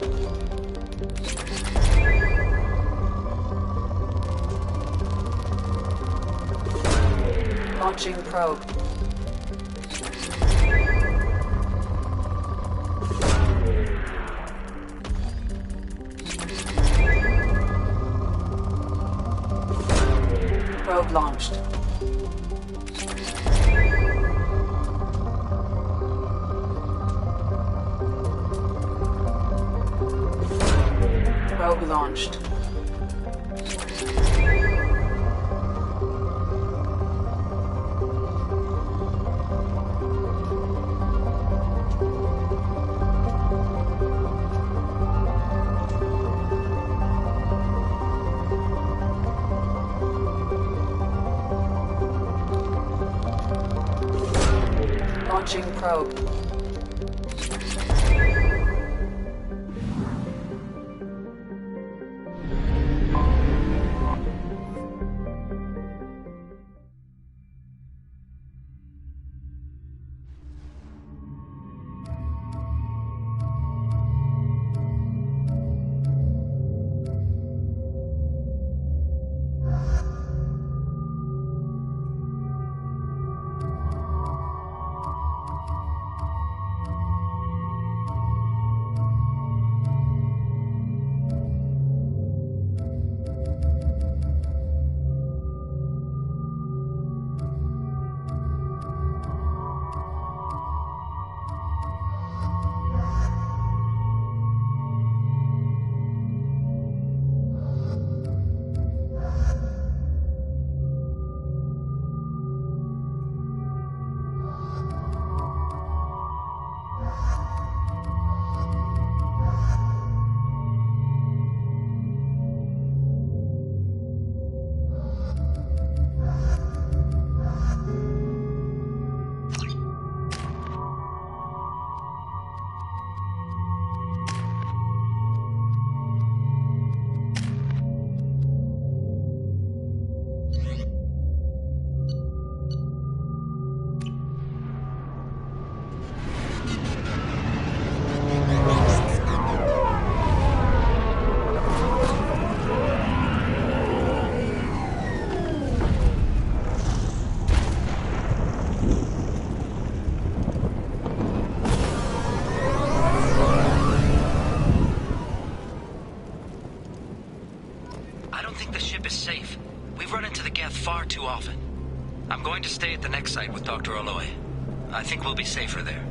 Launching probe. Probe launched. Probe launched. Launching probe. Far too often. I'm going to stay at the next site with Dr. Aloy. I think we'll be safer there.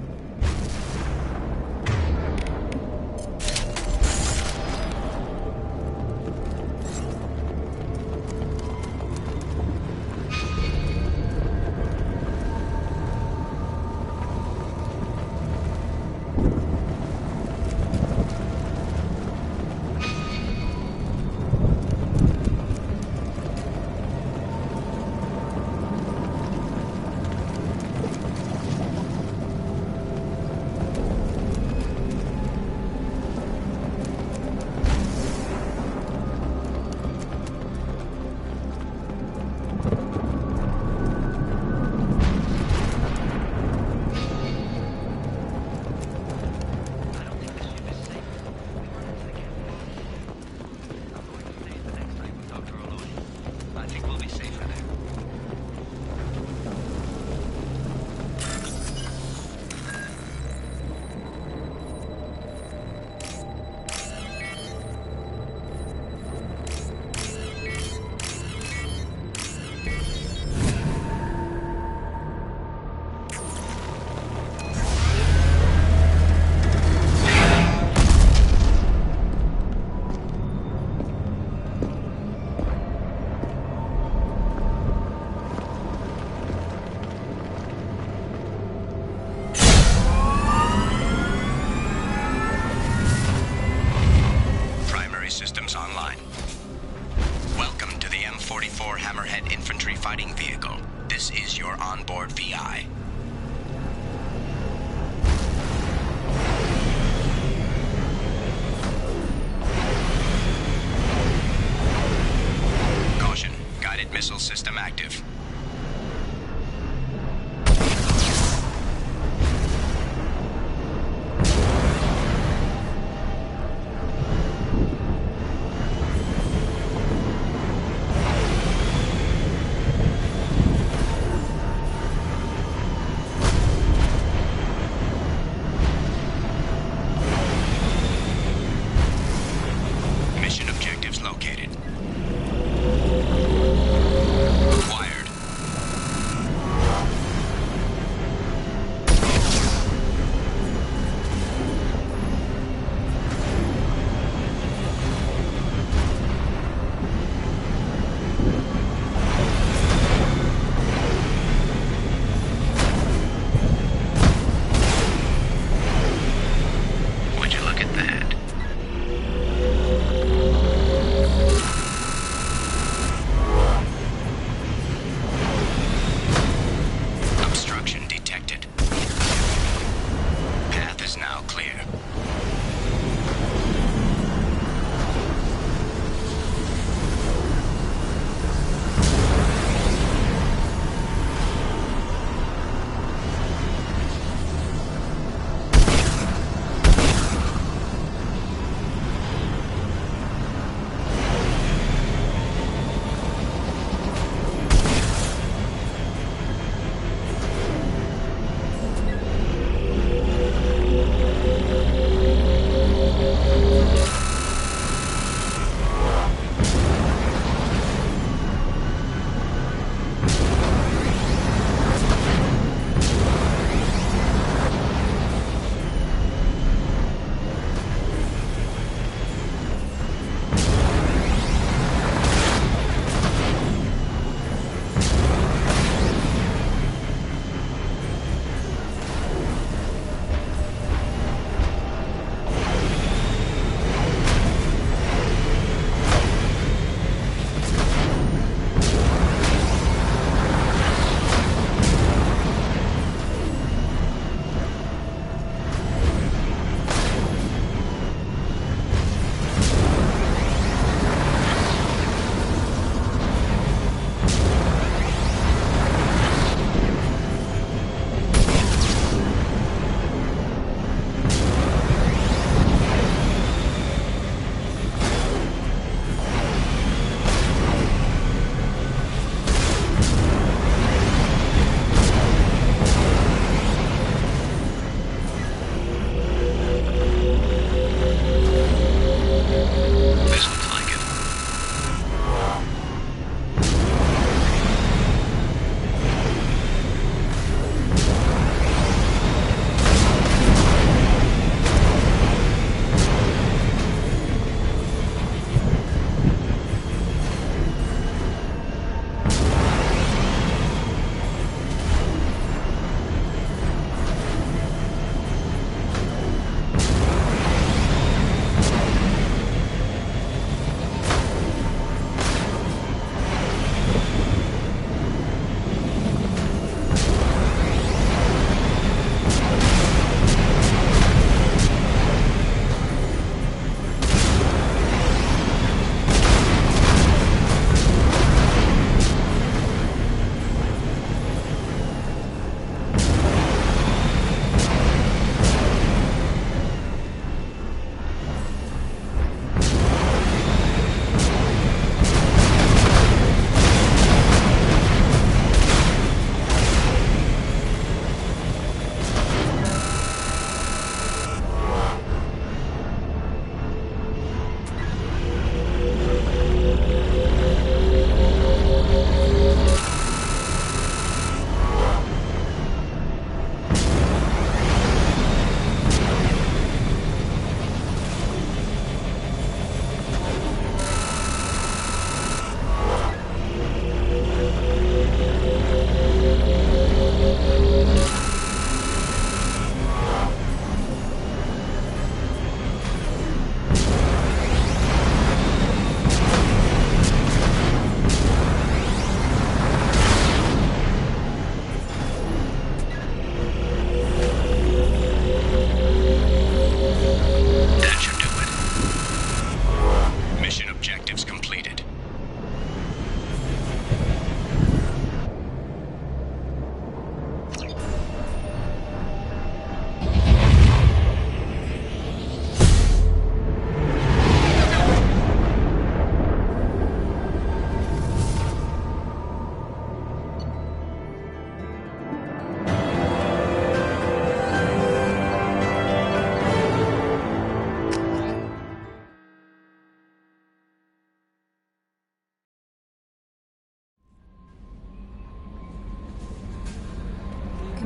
Missile system active.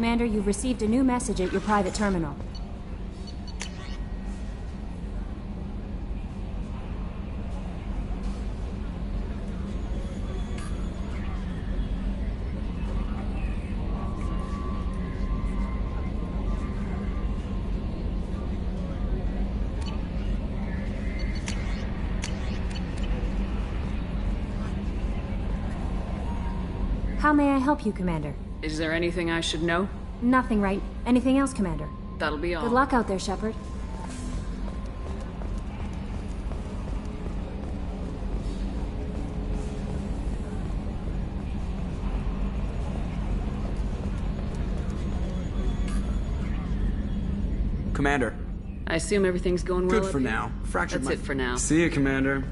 Commander, you've received a new message at your private terminal. How may I help you, Commander? Is there anything I should know? Nothing, right? Anything else, Commander? That'll be all. Good luck out there, Shepard. Commander. I assume everything's going well. Good for now. Fractured That's it for now. See you, Commander.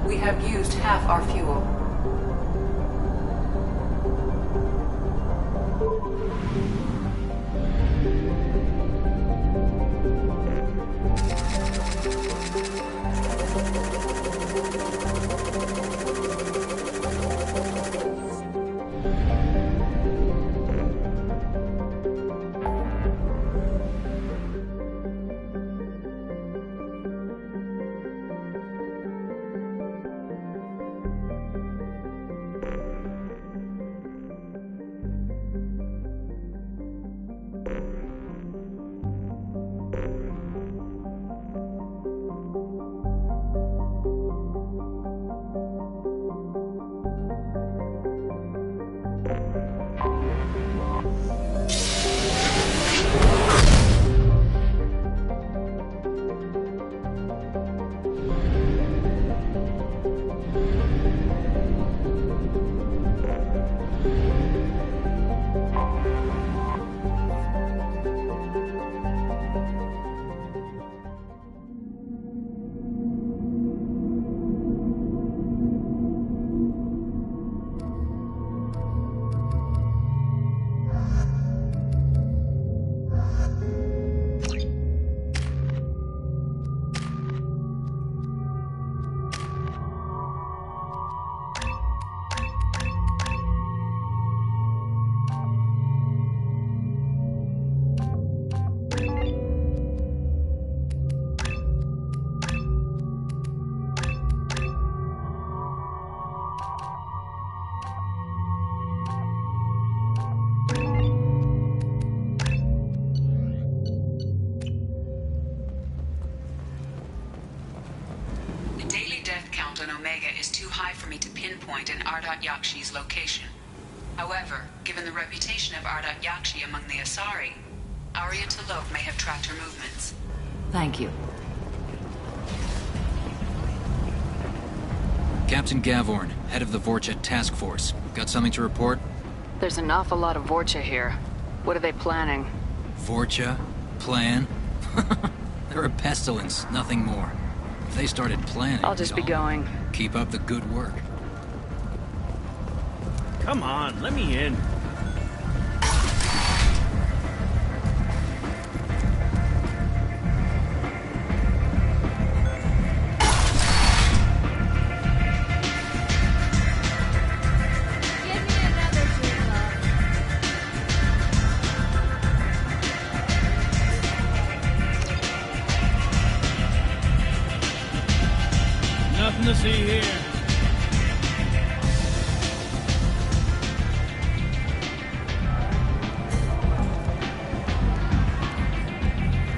We have used half our fuel. Is too high for me to pinpoint an Ardat Yakshi's location. However, given the reputation of Ardat Yakshi among the Asari, Arya T'Loak may have tracked her movements. Thank you. Captain Gavorn, head of the Vorcha task force. Got something to report? There's an awful lot of Vorcha here. What are they planning? Vorcha? Plan? They're a pestilence, nothing more. If they started planning... I'll just be going. Keep up the good work. Come on, let me in. Nothing to see here.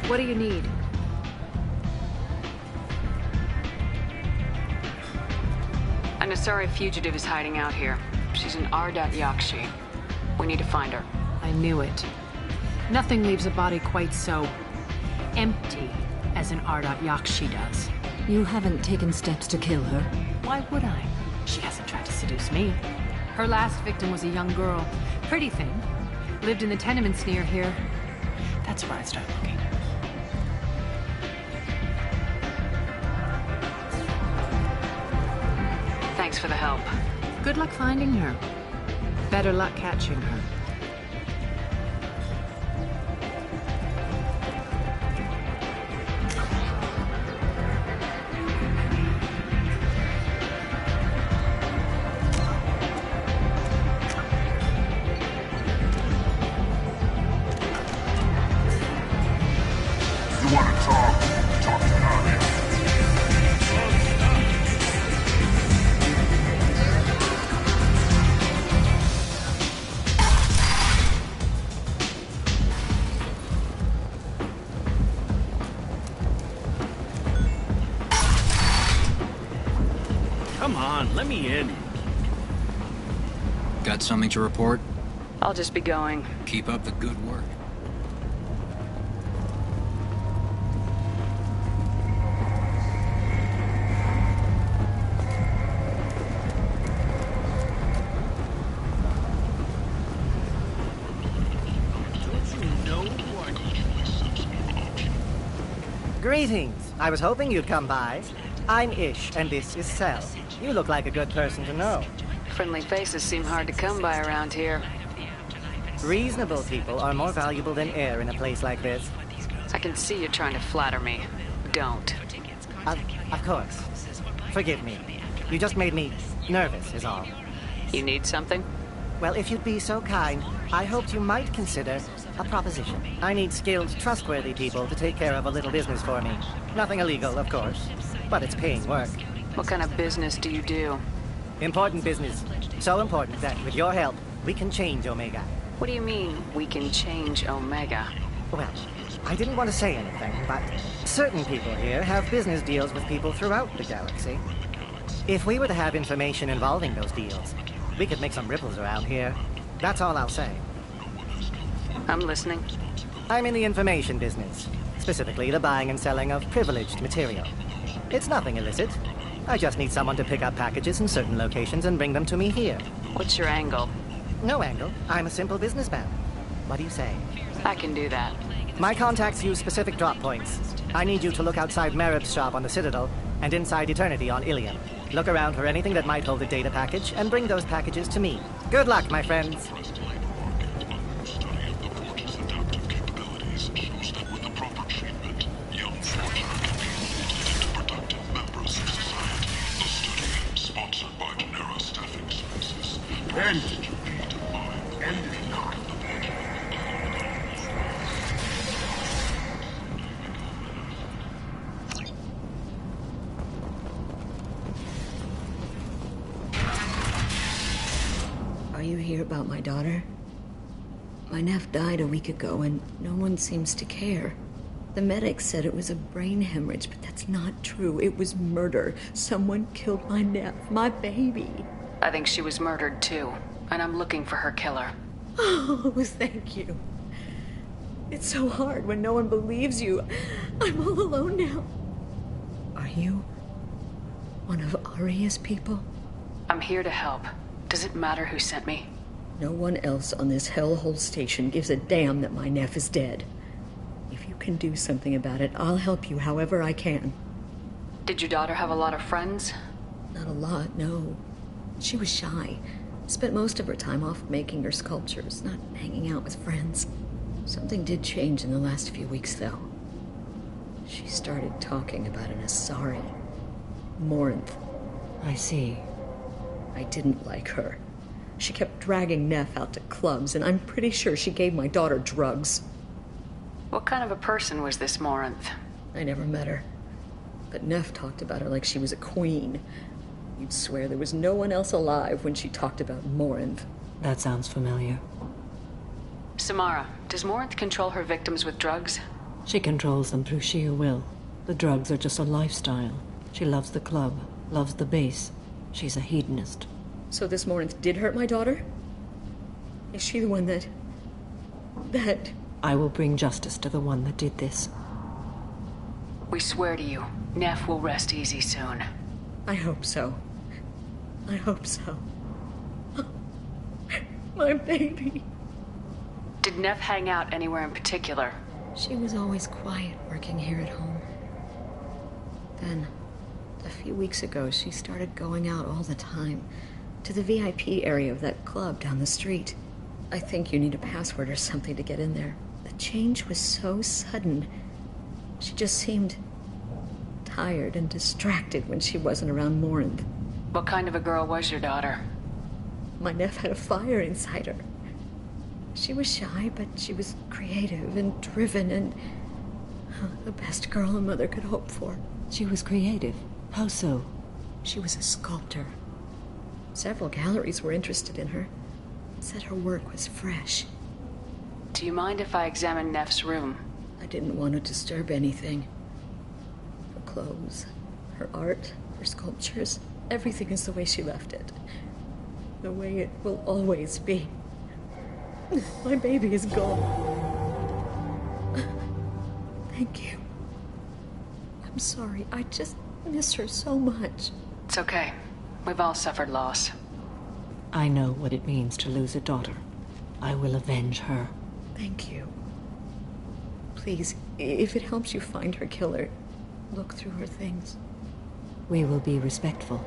What do you need? An Asari fugitive is hiding out here. She's an Ardat Yakshi. We need to find her. I knew it. Nothing leaves a body quite so empty as an Ardat Yakshi does. You haven't taken steps to kill her? Why would I? She hasn't tried to seduce me. Her last victim was a young girl. Pretty thing. Lived in the tenements near here. That's where I start looking. Thanks for the help. Good luck finding her. Better luck catching her. You want to talk? Talk to Nadia. Come on, let me in. Got something to report? I'll just be going. Keep up the good work. Greetings. I was hoping you'd come by. I'm Ish, and this is Sel. You look like a good person to know. Friendly faces seem hard to come by around here. Reasonable people are more valuable than air in a place like this. I can see you're trying to flatter me. Don't. Of course. Forgive me. You just made me nervous, is all. You need something? Well, if you'd be so kind, I hoped you might consider a proposition. I need skilled, trustworthy people to take care of a little business for me. Nothing illegal, of course, but it's paying work. What kind of business do you do? Important business. So important that, with your help, we can change Omega. What do you mean, we can change Omega? Well, I didn't want to say anything, but certain people here have business deals with people throughout the galaxy. If we were to have information involving those deals, we could make some ripples around here. That's all I'll say. I'm listening. I'm in the information business, specifically the buying and selling of privileged material. It's nothing illicit. I just need someone to pick up packages in certain locations and bring them to me here. What's your angle? No angle. I'm a simple businessman. What do you say? I can do that. My contacts use specific drop points. I need you to look outside Merib's shop on the Citadel and inside Eternity on Ilium. Look around for anything that might hold a data package and bring those packages to me. Good luck, my friends. Are you here about my daughter? My nephew died a week ago and no one seems to care. The medics said it was a brain hemorrhage, but that's not true. It was murder. Someone killed my nephew, my baby. I think she was murdered too, and I'm looking for her killer. Oh, thank you. It's so hard when no one believes you. I'm all alone now. Are you one of Aria's people? I'm here to help. Does it matter who sent me? No one else on this hellhole station gives a damn that my nephew is dead. If you can do something about it, I'll help you however I can. Did your daughter have a lot of friends? Not a lot, no. She was shy. Spent most of her time off making her sculptures, not hanging out with friends. Something did change in the last few weeks, though. She started talking about an Asari. Morinth. I see. I didn't like her. She kept dragging Neff out to clubs, and I'm pretty sure she gave my daughter drugs. What kind of a person was this Morinth? I never met her. But Neff talked about her like she was a queen. You'd swear there was no one else alive when she talked about Morinth. That sounds familiar. Samara, does Morinth control her victims with drugs? She controls them through sheer will. The drugs are just a lifestyle. She loves the club, loves the base. She's a hedonist. So this Morinth did hurt my daughter? Is she the one that... I will bring justice to the one that did this. We swear to you, Neff will rest easy soon. I hope so. I hope so. My baby. Did Neff hang out anywhere in particular? She was always quiet working here at home. Then, a few weeks ago, she started going out all the time to the VIP area of that club down the street. I think you need a password or something to get in there. The change was so sudden. She just seemed tired and distracted when she wasn't around Morinth. What kind of a girl was your daughter? My Neff had a fire inside her. She was shy, but she was creative and driven and the best girl a mother could hope for. She was creative? How so? She was a sculptor. Several galleries were interested in her. Said her work was fresh. Do you mind if I examine Neff's room? I didn't want to disturb anything. Her clothes, her art, her sculptures, everything is the way she left it. The way it will always be. My baby is gone. Thank you. I'm sorry. I just miss her so much. It's okay. We've all suffered loss. I know what it means to lose a daughter. I will avenge her. Thank you. Please, if it helps you find her killer, look through her things. We will be respectful.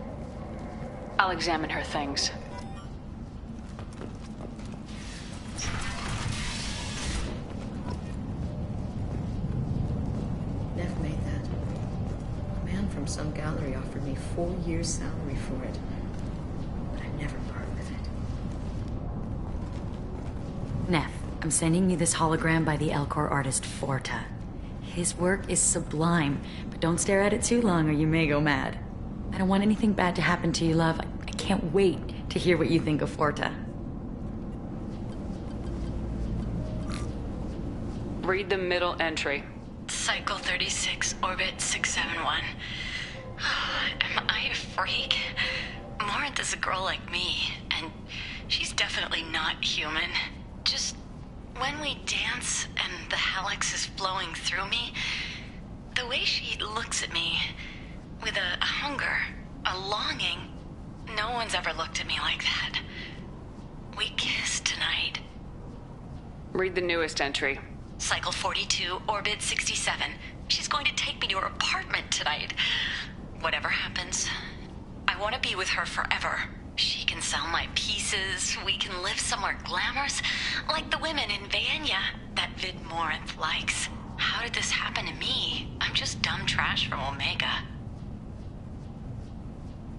I'll examine her things. Neff made that. A man from some gallery offered me 4 years' salary for it. But I never part with it. Neff, I'm sending you this hologram by the Elcor artist Forta. His work is sublime, but don't stare at it too long or you may go mad. I don't want anything bad to happen to you, love. I can't wait to hear what you think of Forta. Read the middle entry. Cycle 36, orbit 671. Am I a freak? Morinth is a girl like me, and she's definitely not human. Just when we dance and the helix is flowing through me, the way she looks at me with a hunger, a longing, no one's ever looked at me like that. We kissed tonight. Read the newest entry. Cycle 42, orbit 67. She's going to take me to her apartment tonight. Whatever happens, I want to be with her forever. She can sell my pieces. We can live somewhere glamorous, like the women in Vanya that Vid Morinth likes. How did this happen to me? I'm just dumb trash from Omega.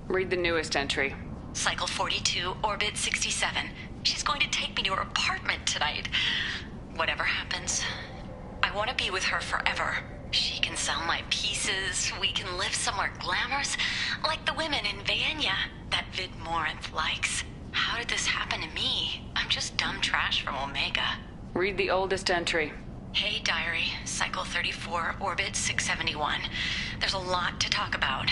Read the newest entry. Cycle 42, orbit 67. She's going to take me to her apartment tonight. Whatever happens, I want to be with her forever. She can sell my pieces. We can live somewhere glamorous, like the women in Vanya that Vid Morinth likes. How did this happen to me? I'm just dumb trash from Omega. Read the oldest entry. Hey, Diary. Cycle 34, orbit 671. There's a lot to talk about.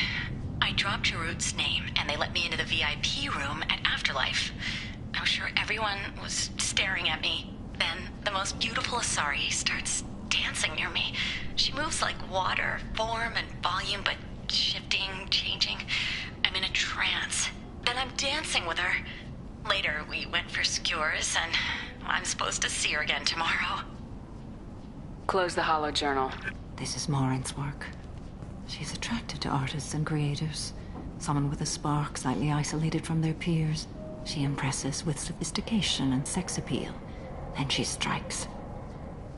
I dropped Jarut's name, and they let me into the VIP room at Afterlife. I was sure everyone was staring at me. Then, the most beautiful Asari starts dancing near me. She moves like water, form and volume, but shifting, changing. I'm in a trance. Then I'm dancing with her. Later, we went for skewers, and I'm supposed to see her again tomorrow. Close the holo journal. This is Morinth's work. She's attracted to artists and creators. Someone with a spark, slightly isolated from their peers. She impresses with sophistication and sex appeal. Then she strikes.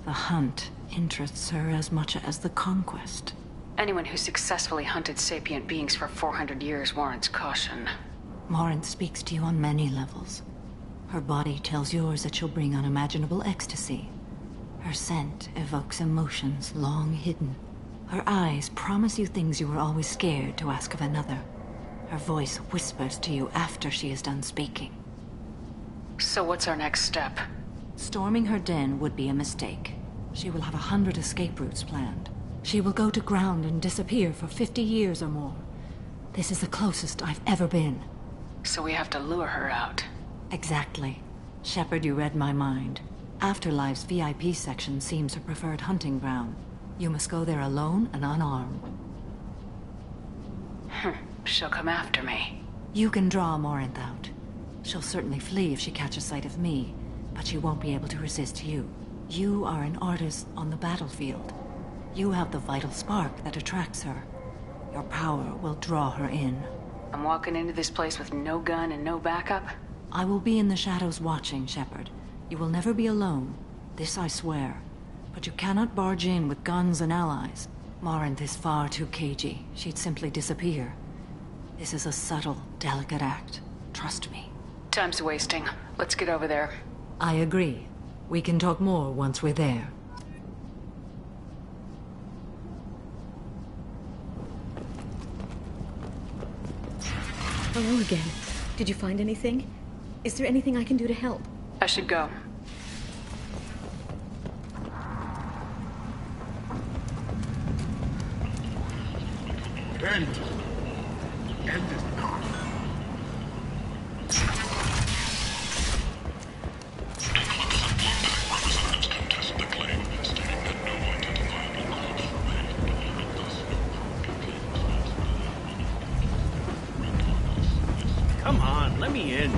The hunt interests her as much as the conquest. Anyone who successfully hunted sapient beings for 400 years warrants caution. Morinth speaks to you on many levels. Her body tells yours that she'll bring unimaginable ecstasy. Her scent evokes emotions long hidden. Her eyes promise you things you were always scared to ask of another. Her voice whispers to you after she is done speaking. So what's our next step? Storming her den would be a mistake. She will have 100 escape routes planned. She will go to ground and disappear for 50 years or more. This is the closest I've ever been. So we have to lure her out. Exactly. Shepard, you read my mind. Afterlife's VIP section seems her preferred hunting ground. You must go there alone and unarmed. She'll come after me. You can draw Morinth out. She'll certainly flee if she catches sight of me, but she won't be able to resist you. You are an artist on the battlefield. You have the vital spark that attracts her. Your power will draw her in. I'm walking into this place with no gun and no backup? I will be in the shadows watching, Shepard. You will never be alone. This I swear. But you cannot barge in with guns and allies. Morinth is far too cagey. She'd simply disappear. This is a subtle, delicate act. Trust me. Time's wasting. Let's get over there. I agree. We can talk more once we're there. Hello again. Did you find anything? Is there anything I can do to help? I should go. End it now. Come on, let me in.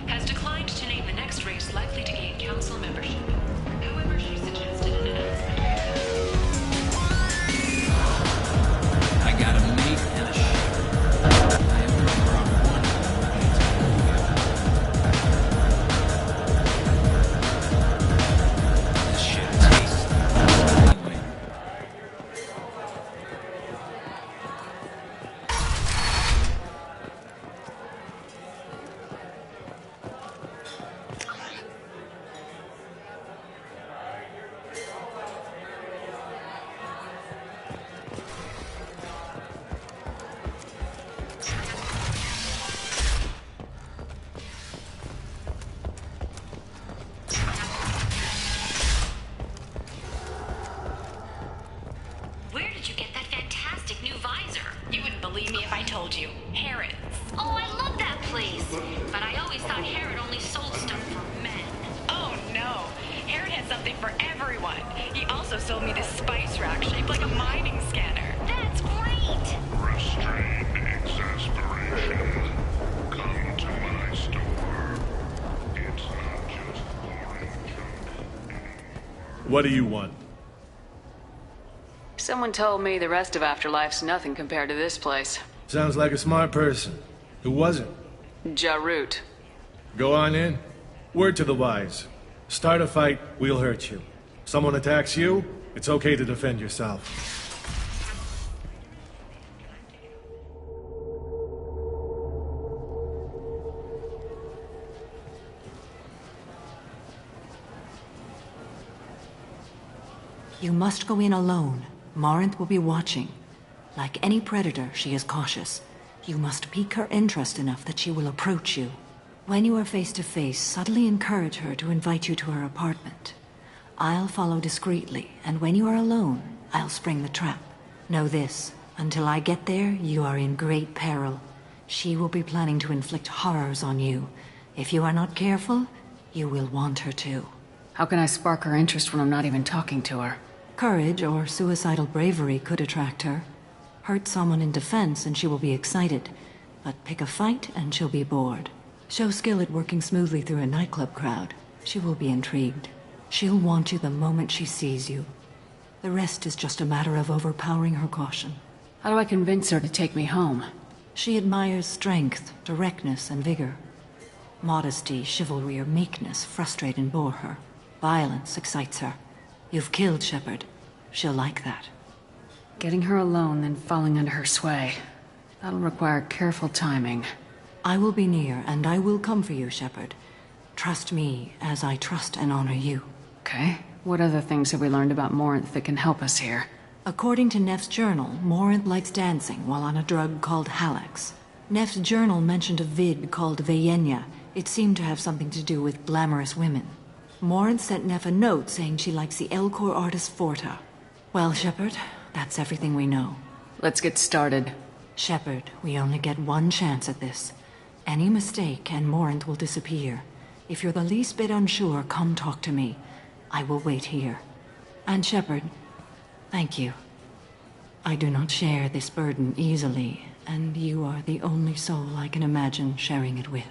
has declined to name the next race likely to gain council membership. However, she suggested an announcement. I got a mate and a ship. I have number on one. This shit tastes anyway. Where did you get that fantastic new visor? You wouldn't believe me if I told you. Harrods. Oh, I love that place. But I always thought Harrod only sold stuff for men. Oh, no. Harrod had something for everyone. He also sold me this spice rack shaped like a mining scanner. That's great. Restrained exasperation. Come to my store. It's not just boring junk. What do you want? Someone told me the rest of Afterlife's nothing compared to this place. Sounds like a smart person. Who was it? Jarut. Go on in. Word to the wise. Start a fight, we'll hurt you. Someone attacks you, it's okay to defend yourself. You must go in alone. Morinth will be watching. Like any predator, she is cautious. You must pique her interest enough that she will approach you. When you are face to face, subtly encourage her to invite you to her apartment. I'll follow discreetly, and when you are alone, I'll spring the trap. Know this, until I get there, you are in great peril. She will be planning to inflict horrors on you. If you are not careful, you will want her to. How can I spark her interest when I'm not even talking to her? Courage or suicidal bravery could attract her. Hurt someone in defense and she will be excited. But pick a fight and she'll be bored. Show skill at working smoothly through a nightclub crowd. She will be intrigued. She'll want you the moment she sees you. The rest is just a matter of overpowering her caution. How do I convince her to take me home? She admires strength, directness, and vigor. Modesty, chivalry, or meekness frustrate and bore her. Violence excites her. You've killed Shepard. She'll like that. Getting her alone, then falling under her sway. That'll require careful timing. I will be near, and I will come for you, Shepard. Trust me, as I trust and honor you. Okay. What other things have we learned about Morinth that can help us here? According to Neff's journal, Morinth likes dancing while on a drug called Halax. Neff's journal mentioned a vid called Veyenya. It seemed to have something to do with glamorous women. Morinth sent Neff a note saying she likes the Elcor artist Forta. Well, Shepard, that's everything we know. Let's get started. Shepard, we only get one chance at this. Any mistake and Morinth will disappear. If you're the least bit unsure, come talk to me. I will wait here. And Shepard, thank you. I do not share this burden easily, and you are the only soul I can imagine sharing it with.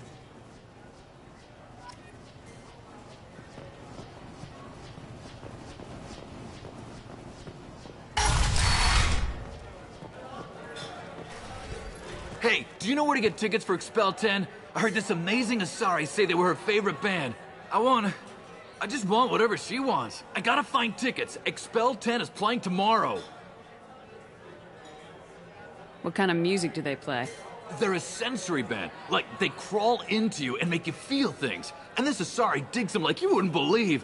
Hey, do you know where to get tickets for Expel 10? I heard this amazing Asari say they were her favorite band. I just want whatever she wants. I gotta find tickets. Expel 10 is playing tomorrow. What kind of music do they play? They're a sensory band. Like, they crawl into you and make you feel things. And this Asari digs them like you wouldn't believe.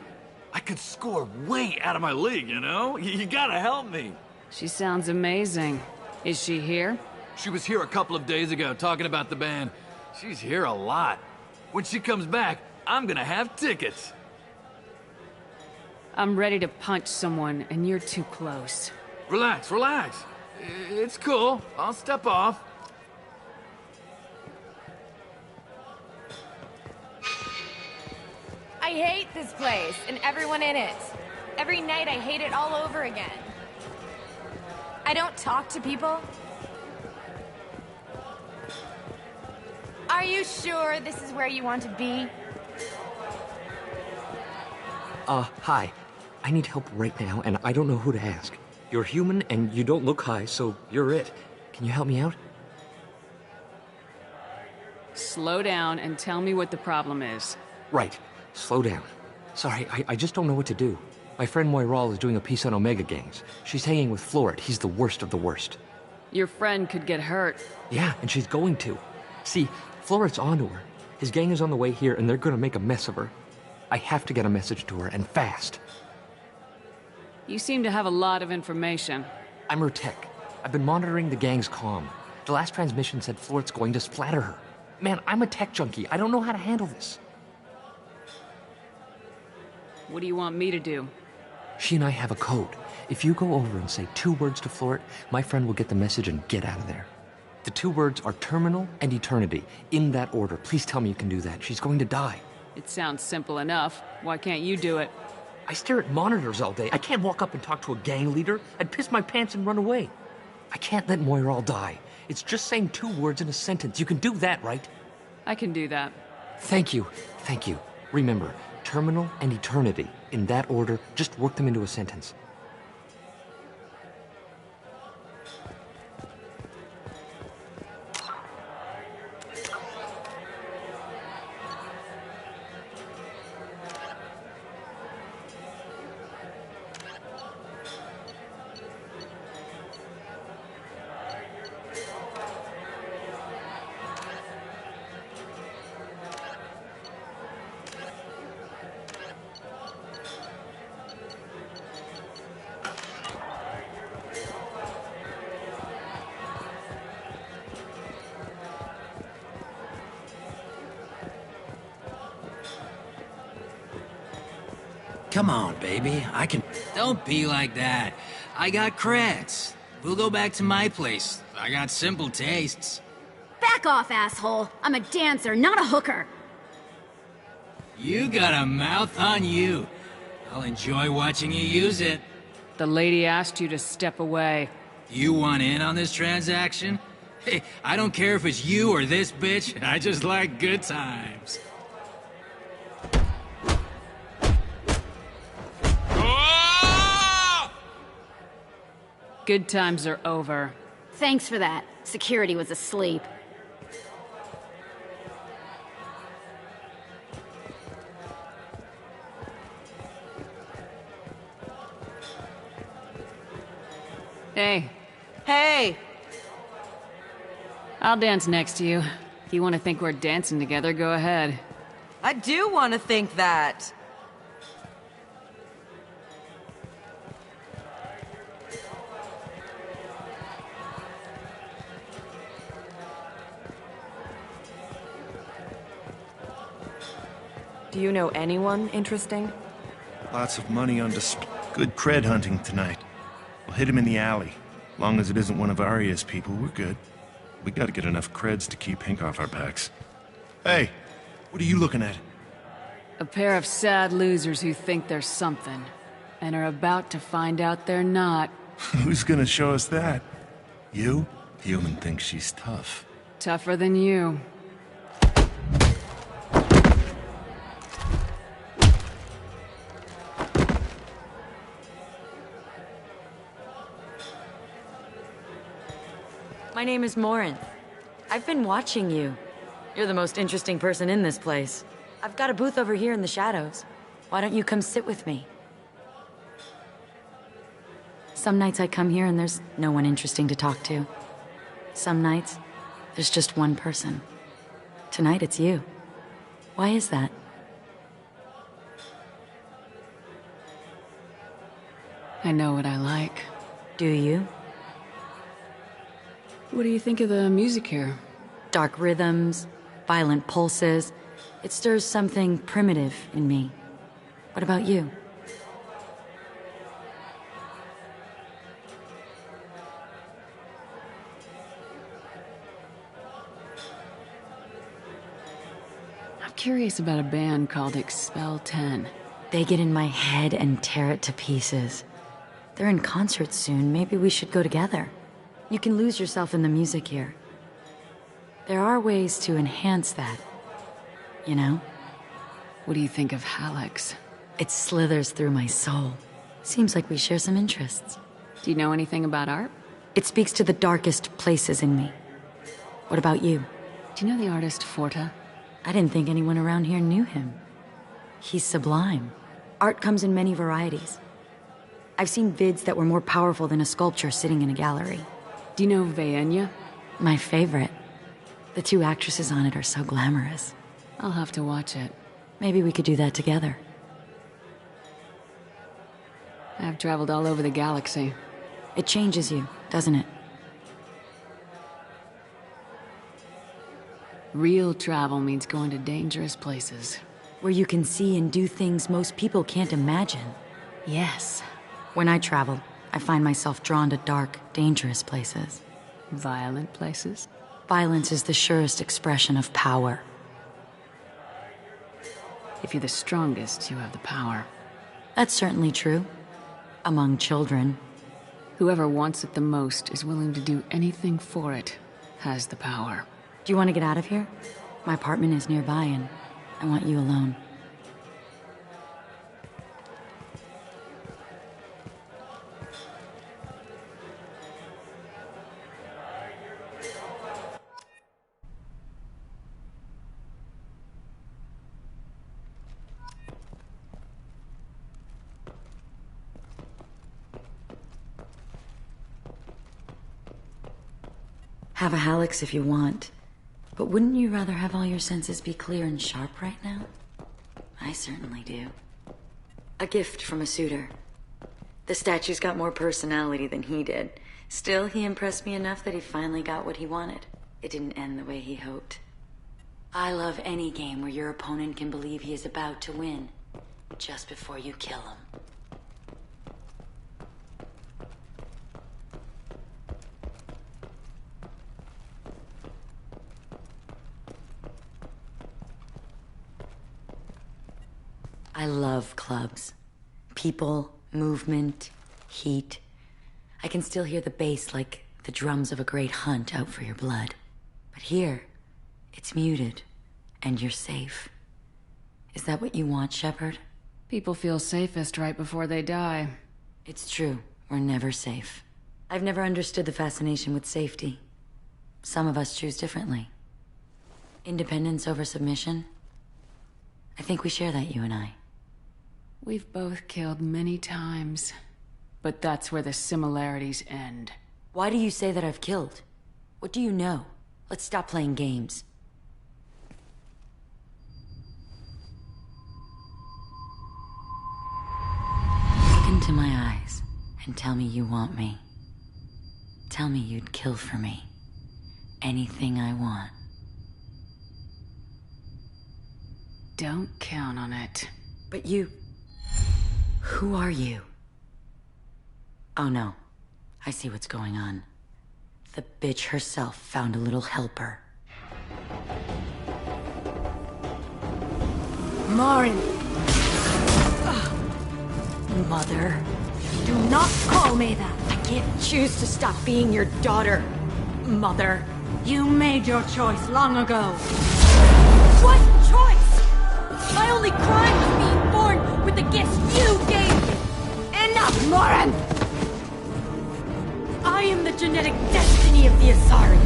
I could score way out of my league, you know? You gotta help me. She sounds amazing. Is she here? She was here a couple of days ago talking about the band. She's here a lot. When she comes back, I'm gonna have tickets. I'm ready to punch someone, and you're too close. Relax, relax. It's cool. I'll step off. I hate this place, and everyone in it. Every night I hate it all over again. I don't talk to people. Are you sure this is where you want to be? Hi. I need help right now, and I don't know who to ask. You're human, and you don't look high, so you're it. Can you help me out? Slow down and tell me what the problem is. Right. Slow down. Sorry, I just don't know what to do. My friend Moiral is doing a piece on Omega gangs. She's hanging with Floret. He's the worst of the worst. Your friend could get hurt. Yeah, and she's going to. See, Floret's onto her. His gang is on the way here, and they're gonna make a mess of her. I have to get a message to her, and fast. You seem to have a lot of information. I'm her tech. I've been monitoring the gang's comm. The last transmission said Floret's going to splatter her. Man, I'm a tech junkie. I don't know how to handle this. What do you want me to do? She and I have a code. If you go over and say 2 words to Floret, my friend will get the message and get out of there. The 2 words are terminal and eternity. In that order. Please tell me you can do that. She's going to die. It sounds simple enough. Why can't you do it? I stare at monitors all day. I can't walk up and talk to a gang leader. I'd piss my pants and run away. I can't let Moiral die. It's just saying 2 words in a sentence. You can do that, right? I can do that. Thank you. Thank you. Remember, terminal and eternity. In that order, just work them into a sentence. Come on, baby. I can... Don't be like that. I got creds. We'll go back to my place. I got simple tastes. Back off, asshole. I'm a dancer, not a hooker. You got a mouth on you. I'll enjoy watching you use it. The lady asked you to step away. You want in on this transaction? Hey, I don't care if it's you or this bitch. I just like good times. Good times are over. Thanks for that. Security was asleep. Hey. Hey! I'll dance next to you. If you want to think we're dancing together, go ahead. I do want to think that. Do you know anyone interesting? Lots of money on display. Good cred hunting tonight. We'll hit him in the alley. Long as it isn't one of Arya's people, we're good. We gotta get enough creds to keep Pink off our backs. Hey, what are you looking at? A pair of sad losers who think they're something, and are about to find out they're not. Who's gonna show us that? You? Human thinks she's tough. Tougher than you. My name is Morin. I've been watching you. You're the most interesting person in this place. I've got a booth over here in the shadows. Why don't you come sit with me? Some nights I come here and there's no one interesting to talk to. Some nights, there's just one person. Tonight it's you. Why is that? I know what I like. Do you? What do you think of the music here? Dark rhythms, violent pulses. It stirs something primitive in me. What about you? I'm curious about a band called Expel 10. They get in my head and tear it to pieces. They're in concert soon. Maybe we should go together. You can lose yourself in the music here. There are ways to enhance that, you know? What do you think of Hallex? It slithers through my soul. Seems like we share some interests. Do you know anything about art? It speaks to the darkest places in me. What about you? Do you know the artist Forta? I didn't think anyone around here knew him. He's sublime. Art comes in many varieties. I've seen vids that were more powerful than a sculpture sitting in a gallery. Do you know Vaenya? My favorite. The two actresses on it are so glamorous. I'll have to watch it. Maybe we could do that together. I've traveled all over the galaxy. It changes you, doesn't it? Real travel means going to dangerous places. Where you can see and do things most people can't imagine. Yes. When I travel, I find myself drawn to dark, dangerous places. Violent places? Violence is the surest expression of power. If you're the strongest, you have the power. That's certainly true. Among children. Whoever wants it the most is willing to do anything for it, has the power. Do you want to get out of here? My apartment is nearby and I want you alone. Have a Hallex if you want. But wouldn't you rather have all your senses be clear and sharp right now? I certainly do. A gift from a suitor. The statue's got more personality than he did. Still, he impressed me enough that he finally got what he wanted. It didn't end the way he hoped. I love any game where your opponent can believe he is about to win, just before you kill him. I love clubs. People, movement, heat. I can still hear the bass like the drums of a great hunt out for your blood. But here, it's muted, and you're safe. Is that what you want, Shepard? People feel safest right before they die. It's true. We're never safe. I've never understood the fascination with safety. Some of us choose differently. Independence over submission? I think we share that, you and I. We've both killed many times. But that's where the similarities end. Why do you say that I've killed? What do you know? Let's stop playing games. Look into my eyes and tell me you want me. Tell me you'd kill for me. Anything I want. Don't count on it. But you... Who are you? Oh no. I see what's going on. The bitch herself found a little helper. Marin! Mother. Do not call me that! I can't choose to stop being your daughter. Mother. You made your choice long ago. What choice? My only crime was being born with the gifts you gave me. Enough, Marin! I am the genetic destiny of the Asari,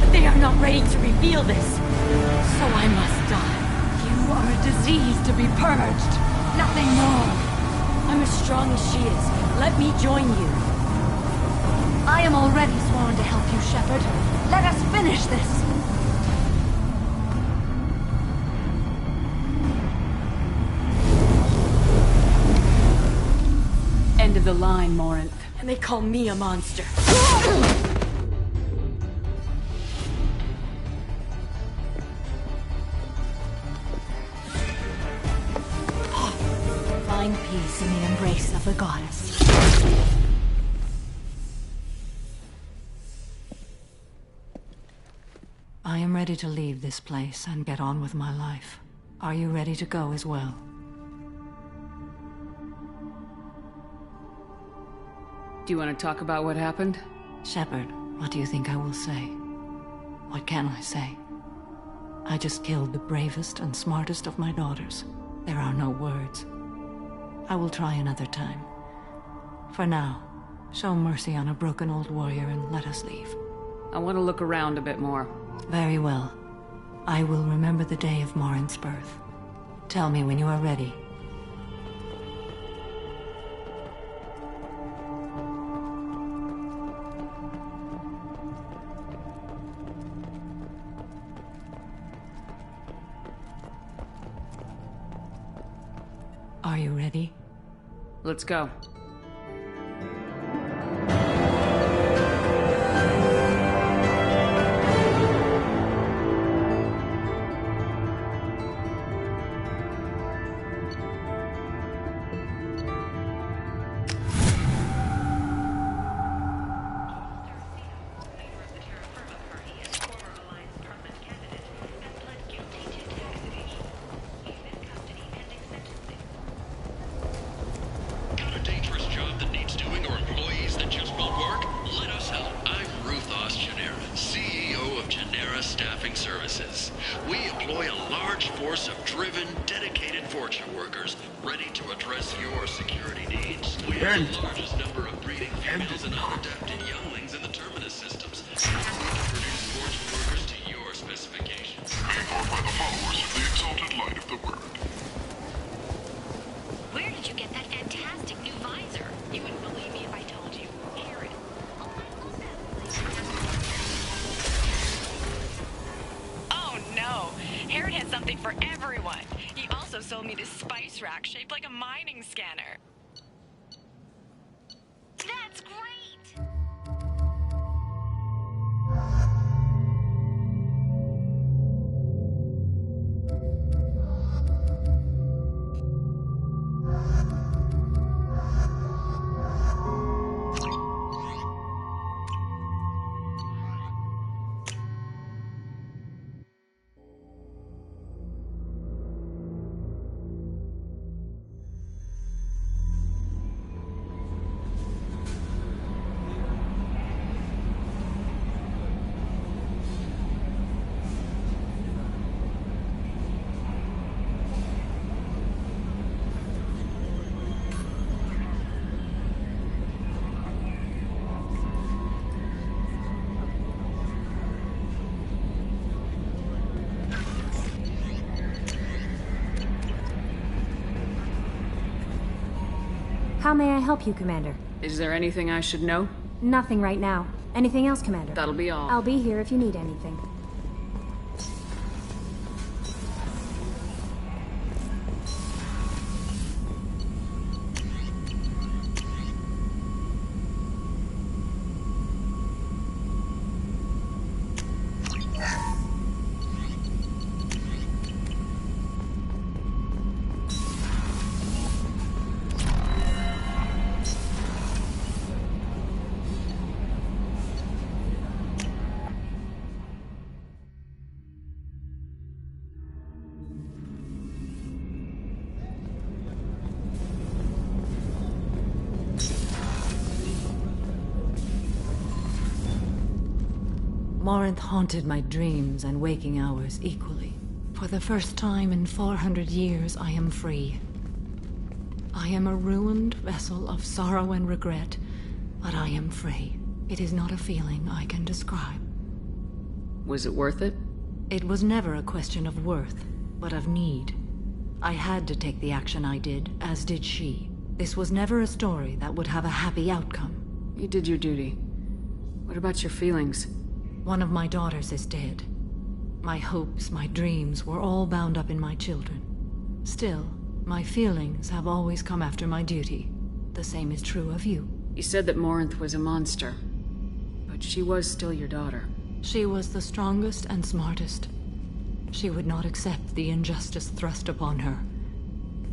but they are not ready to reveal this. So I must die. You are a disease to be purged. Nothing more. I'm as strong as she is. Let me join you. I am already sworn to help you, Shepard. Let us finish this. End of the line, Morinth. And they call me a monster. Find peace in the embrace of the goddess. I am ready to leave this place and get on with my life. Are you ready to go as well? Do you want to talk about what happened? Shepard, what do you think I will say? What can I say? I just killed the bravest and smartest of my daughters. There are no words. I will try another time. For now, show mercy on a broken old warrior and let us leave. I want to look around a bit more. Very well. I will remember the day of Morin's birth. Tell me when you are ready. Are you ready? Let's go. How may I help you, Commander? Is there anything I should know? Nothing right now. Anything else, Commander? That'll be all. I'll be here if you need anything. Morinth haunted my dreams and waking hours equally. For the first time in 400 years, I am free. I am a ruined vessel of sorrow and regret, but I am free. It is not a feeling I can describe. Was it worth it? It was never a question of worth, but of need. I had to take the action I did, as did she. This was never a story that would have a happy outcome. You did your duty. What about your feelings? One of my daughters is dead. My hopes, my dreams were all bound up in my children. Still, my feelings have always come after my duty. The same is true of you. You said that Morinth was a monster, but she was still your daughter. She was the strongest and smartest. She would not accept the injustice thrust upon her.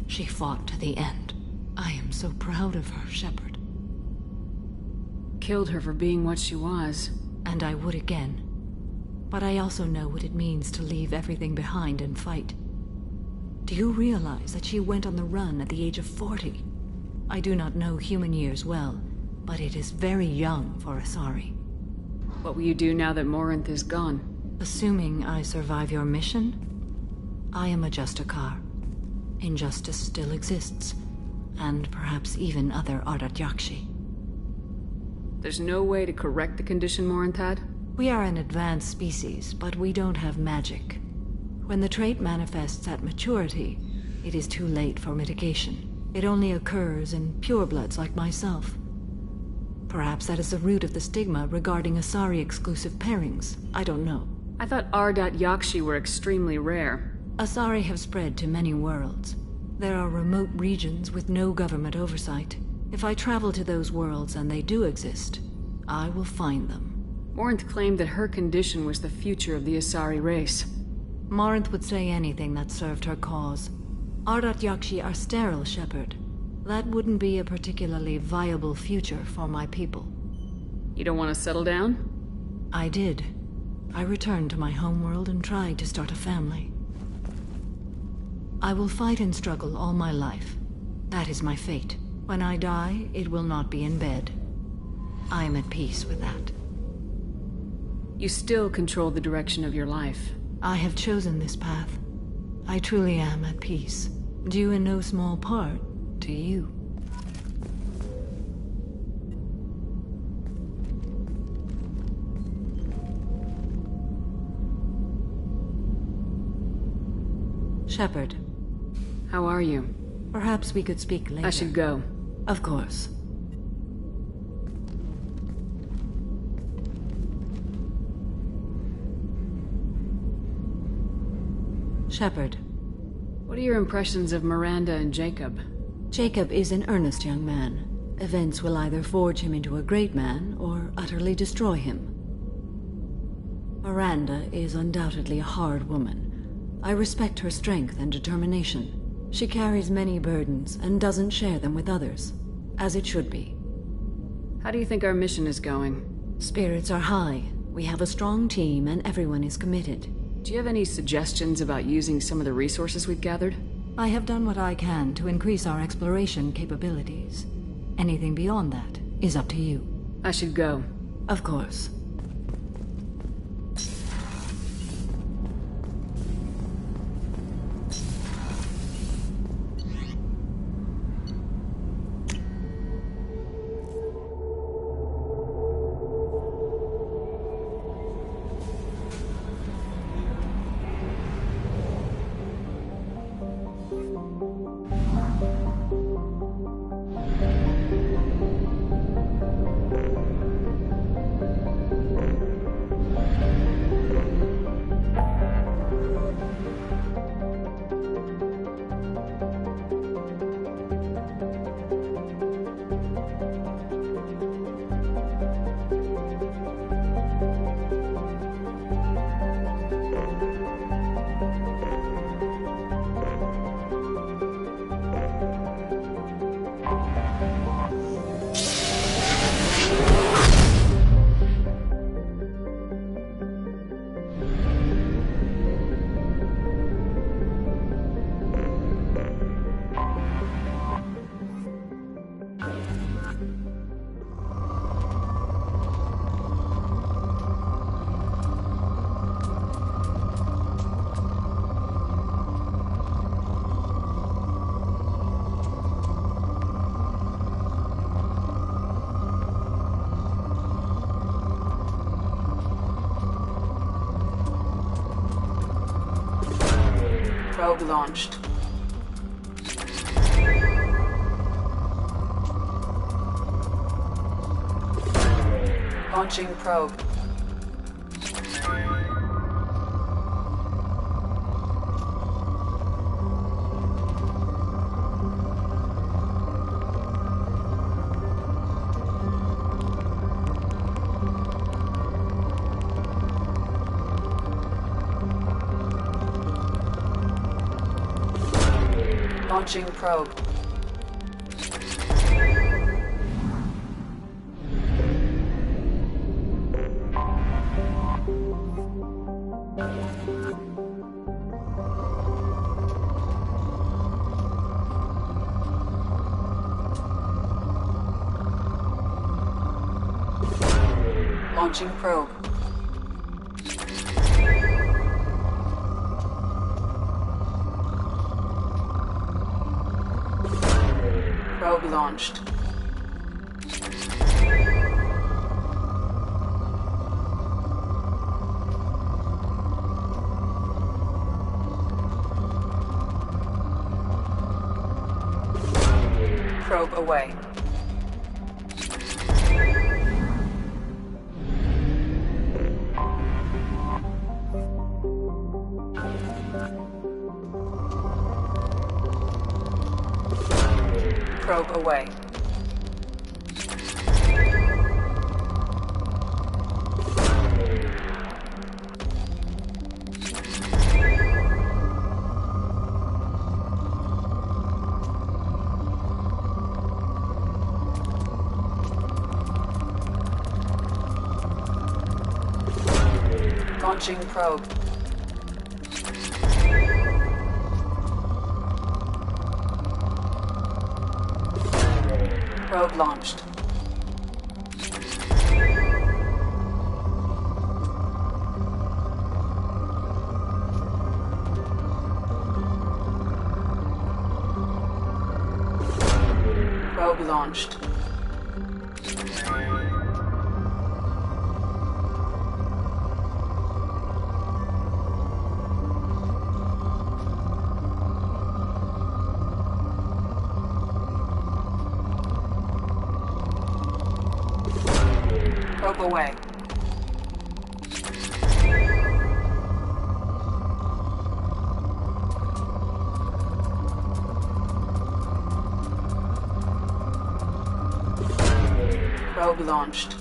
She fought to the end. I am so proud of her, Shepard. Killed her for being what she was. And I would again. But I also know what it means to leave everything behind and fight. Do you realize that she went on the run at the age of 40? I do not know human years well, but it is very young for Asari. What will you do now that Morinth is gone? Assuming I survive your mission, I am a Justikar. Injustice still exists, and perhaps even other Ardat Yakshi. There's no way to correct the condition Morinth had? We are an advanced species, but we don't have magic. When the trait manifests at maturity, it is too late for mitigation. It only occurs in purebloods like myself. Perhaps that is the root of the stigma regarding Asari-exclusive pairings. I don't know. I thought Ardat Yakshi were extremely rare. Asari have spread to many worlds. There are remote regions with no government oversight. If I travel to those worlds and they do exist, I will find them. Morinth claimed that her condition was the future of the Asari race. Morinth would say anything that served her cause. Ardat Yakshi are sterile, Shepard. That wouldn't be a particularly viable future for my people. You don't want to settle down? I did. I returned to my homeworld and tried to start a family. I will fight and struggle all my life. That is my fate. When I die, it will not be in bed. I am at peace with that. You still control the direction of your life. I have chosen this path. I truly am at peace. Due in no small part to you. Shepard. How are you? Perhaps we could speak later. I should go. Of course. Shepard. What are your impressions of Miranda and Jacob? Jacob is an earnest young man. Events will either forge him into a great man, or utterly destroy him. Miranda is undoubtedly a hard woman. I respect her strength and determination. She carries many burdens, and doesn't share them with others. As it should be. How do you think our mission is going? Spirits are high. We have a strong team, and everyone is committed. Do you have any suggestions about using some of the resources we've gathered? I have done what I can to increase our exploration capabilities. Anything beyond that is up to you. I should go. Of course. Probe launched. Launching probe. Launching probe. Launching probe. Probe launched. Probe away. Probe away. Launching probe. Probe launched. Probe launched. Probe away. Probe launched.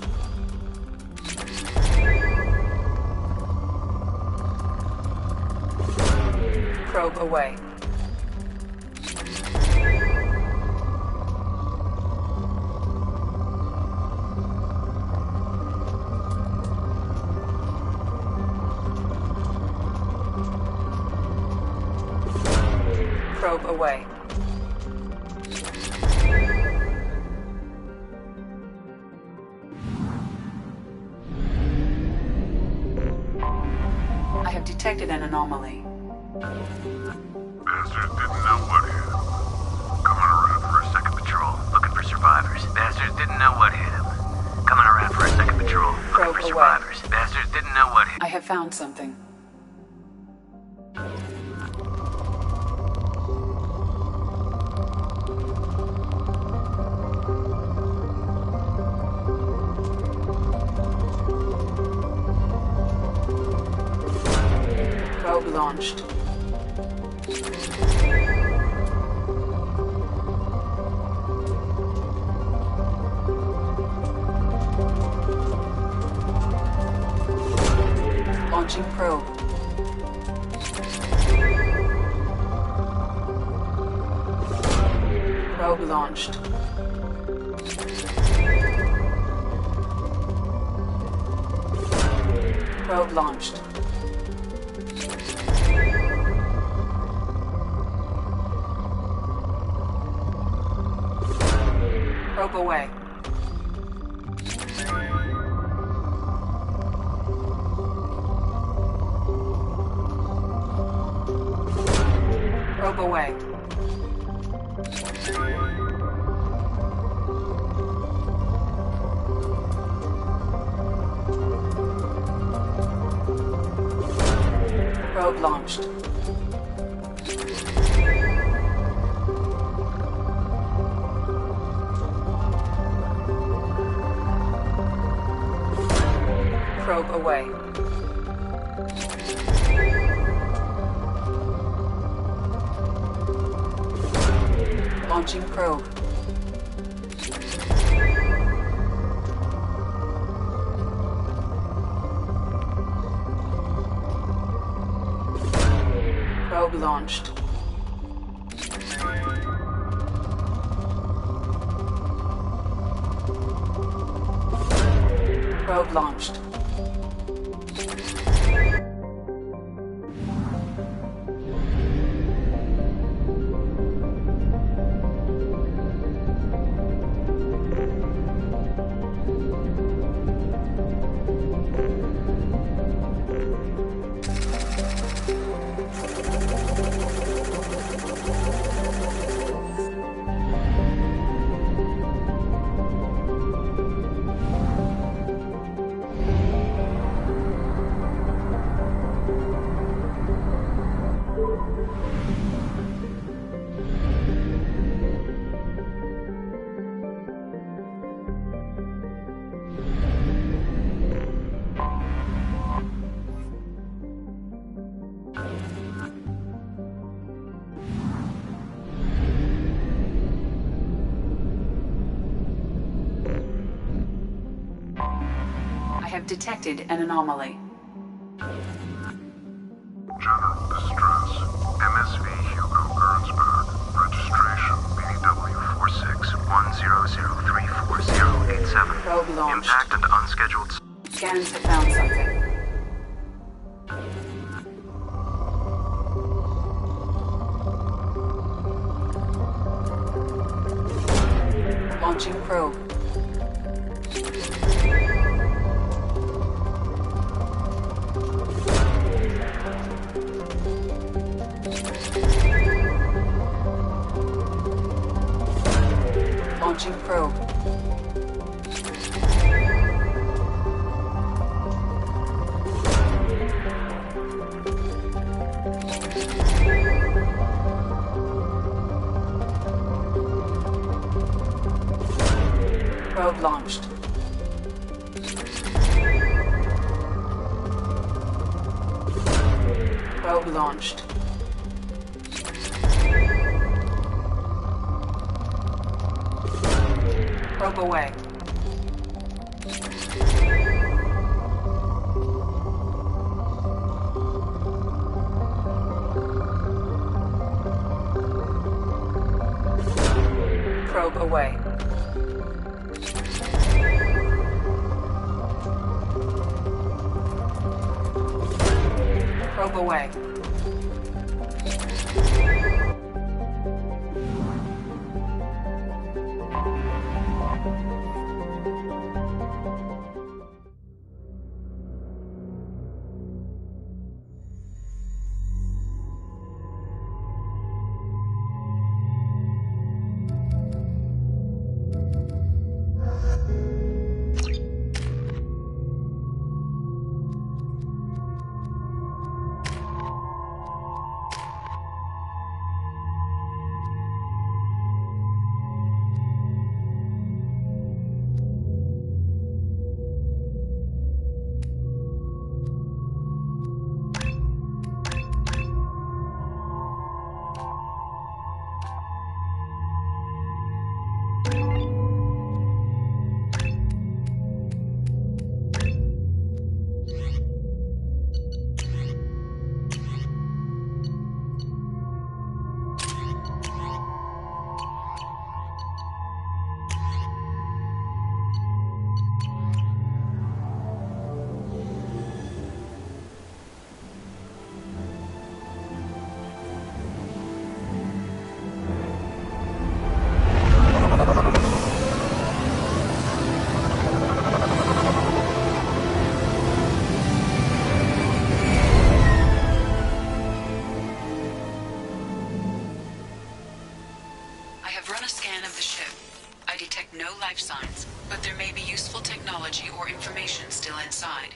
Probe away. Probe away. I have detected an anomaly. Bastards didn't know what hit him. Coming around for a second patrol, looking for survivors. Bastards didn't know what hit him. Coming around for a second patrol, looking for survivors. Bastards didn't know what hit him. I have found something. Probe launched. Launching probe. Probe launched. Probe launched. Probe away. Probe away. Probe launched. Probe away. Launching probe. Probe launched. Probe launched. I have detected an anomaly. General distress. MSV Hugo Gernsberg. Registration BW4610034087. Probe launched. Impact and unscheduled... Scans have found something. Launching probe. Launching probe. Probe launched. Probe launched. Probe away. Probe away. Probe away. No life signs, but there may be useful technology or information still inside.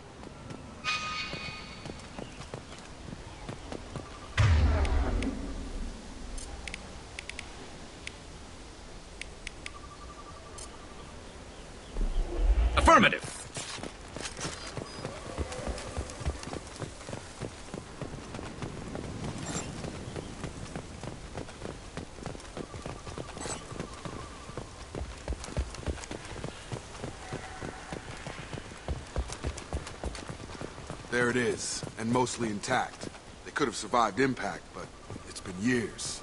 Affirmative. There it is, and mostly intact. They could have survived impact, but it's been years.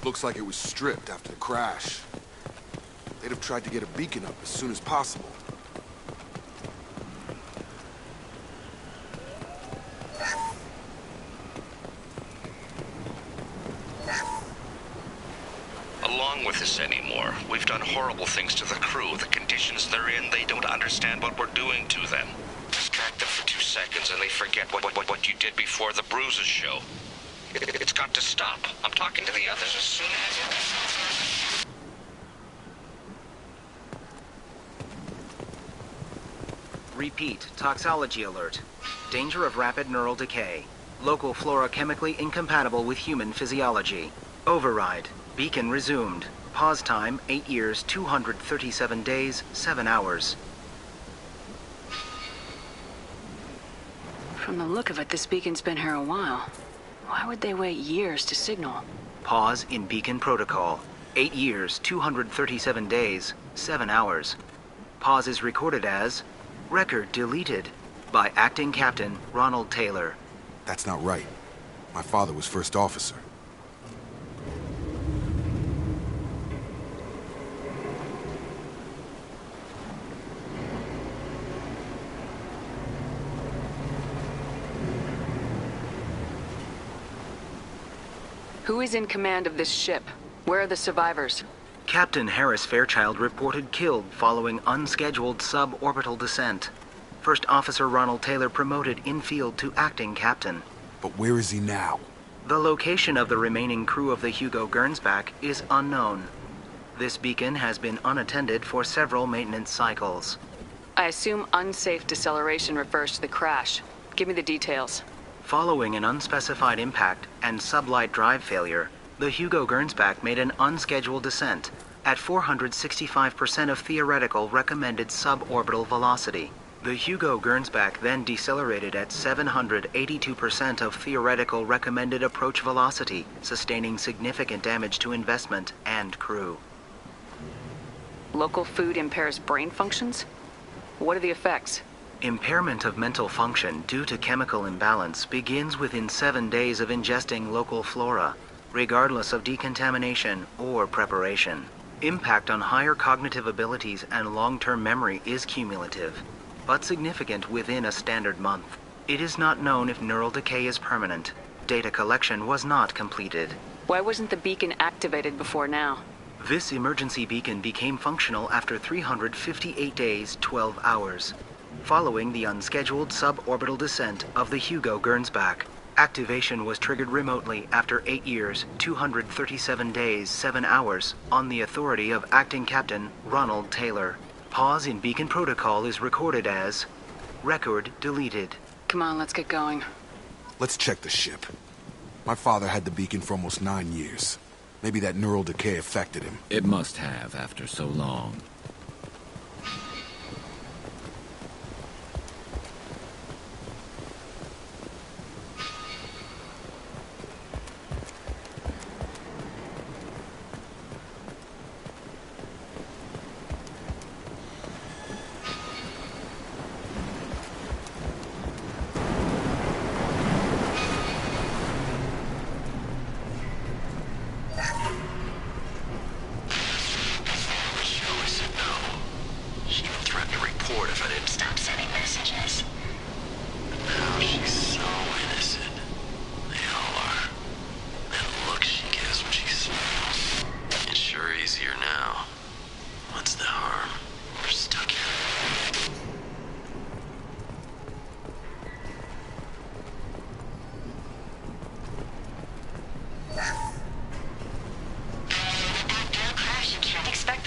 Looks like it was stripped after the crash. They'd have tried to get a beacon up as soon as possible. Along with this anymore. We've done horrible things to the crew. The conditions they're in, they don't understand what we're doing to them. Distract them for 2 seconds and they forget what you did before the bruises show. It's got to stop. I'm talking to the others as soon as... Repeat, toxology alert. Danger of rapid neural decay. Local flora chemically incompatible with human physiology. Override. Beacon resumed. Pause time, 8 years, 237 days, 7 hours. From the look of it, this beacon's been here a while. Why would they wait years to signal? Pause in beacon protocol. 8 years, 237 days, 7 hours. Pause is recorded as record deleted by acting captain Ronald Taylor. That's not right. My father was first officer. Who is in command of this ship? Where are the survivors? Captain Harris Fairchild reported killed following unscheduled suborbital descent. First Officer Ronald Taylor promoted in-field to acting captain. But where is he now? The location of the remaining crew of the Hugo Gernsback is unknown. This beacon has been unattended for several maintenance cycles. I assume unsafe deceleration refers to the crash. Give me the details. Following an unspecified impact and sublight drive failure, the Hugo Gernsback made an unscheduled descent at 465% of theoretical recommended suborbital velocity. The Hugo Gernsback then decelerated at 782% of theoretical recommended approach velocity, sustaining significant damage to investment and crew. Local food impairs brain functions? What are the effects? Impairment of mental function due to chemical imbalance begins within 7 days of ingesting local flora, regardless of decontamination or preparation. Impact on higher cognitive abilities and long-term memory is cumulative, but significant within a standard month. It is not known if neural decay is permanent. Data collection was not completed. Why wasn't the beacon activated before now? This emergency beacon became functional after 358 days, 12 hours. Following the unscheduled suborbital descent of the Hugo Gernsback, activation was triggered remotely after 8 years, 237 days, 7 hours, on the authority of Acting Captain Ronald Taylor. Pause in beacon protocol is recorded as record deleted. Come on, let's get going. Let's check the ship. My father had the beacon for almost 9 years. Maybe that neural decay affected him. It must have after so long.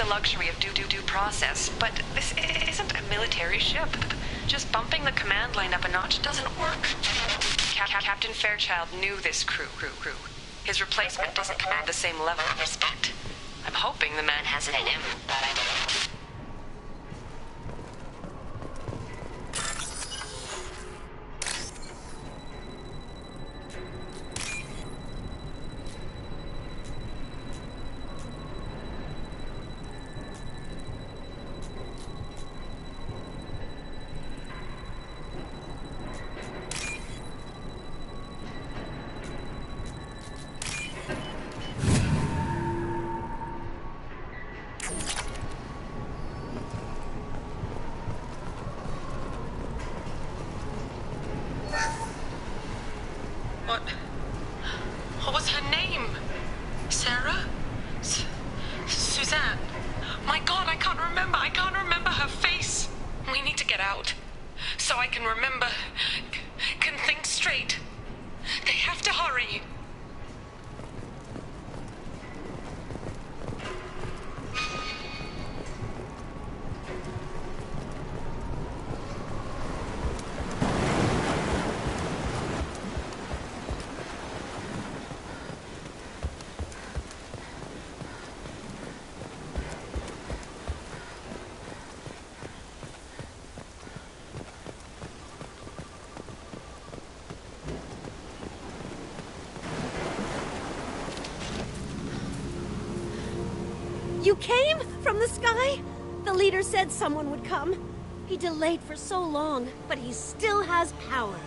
Luxury of due process, but this isn't a military ship. Just bumping the command line up a notch doesn't work. Captain Fairchild knew this crew. His replacement doesn't command the same level of respect. I'm hoping the man has it in him, but I don't know. What was her name? Sarah? Suzanne? My God, I can't remember her face. We need to get out. So I can remember, can think straight. They have to hurry. You came from the sky? The leader said someone would come. He delayed for so long, but he still has power.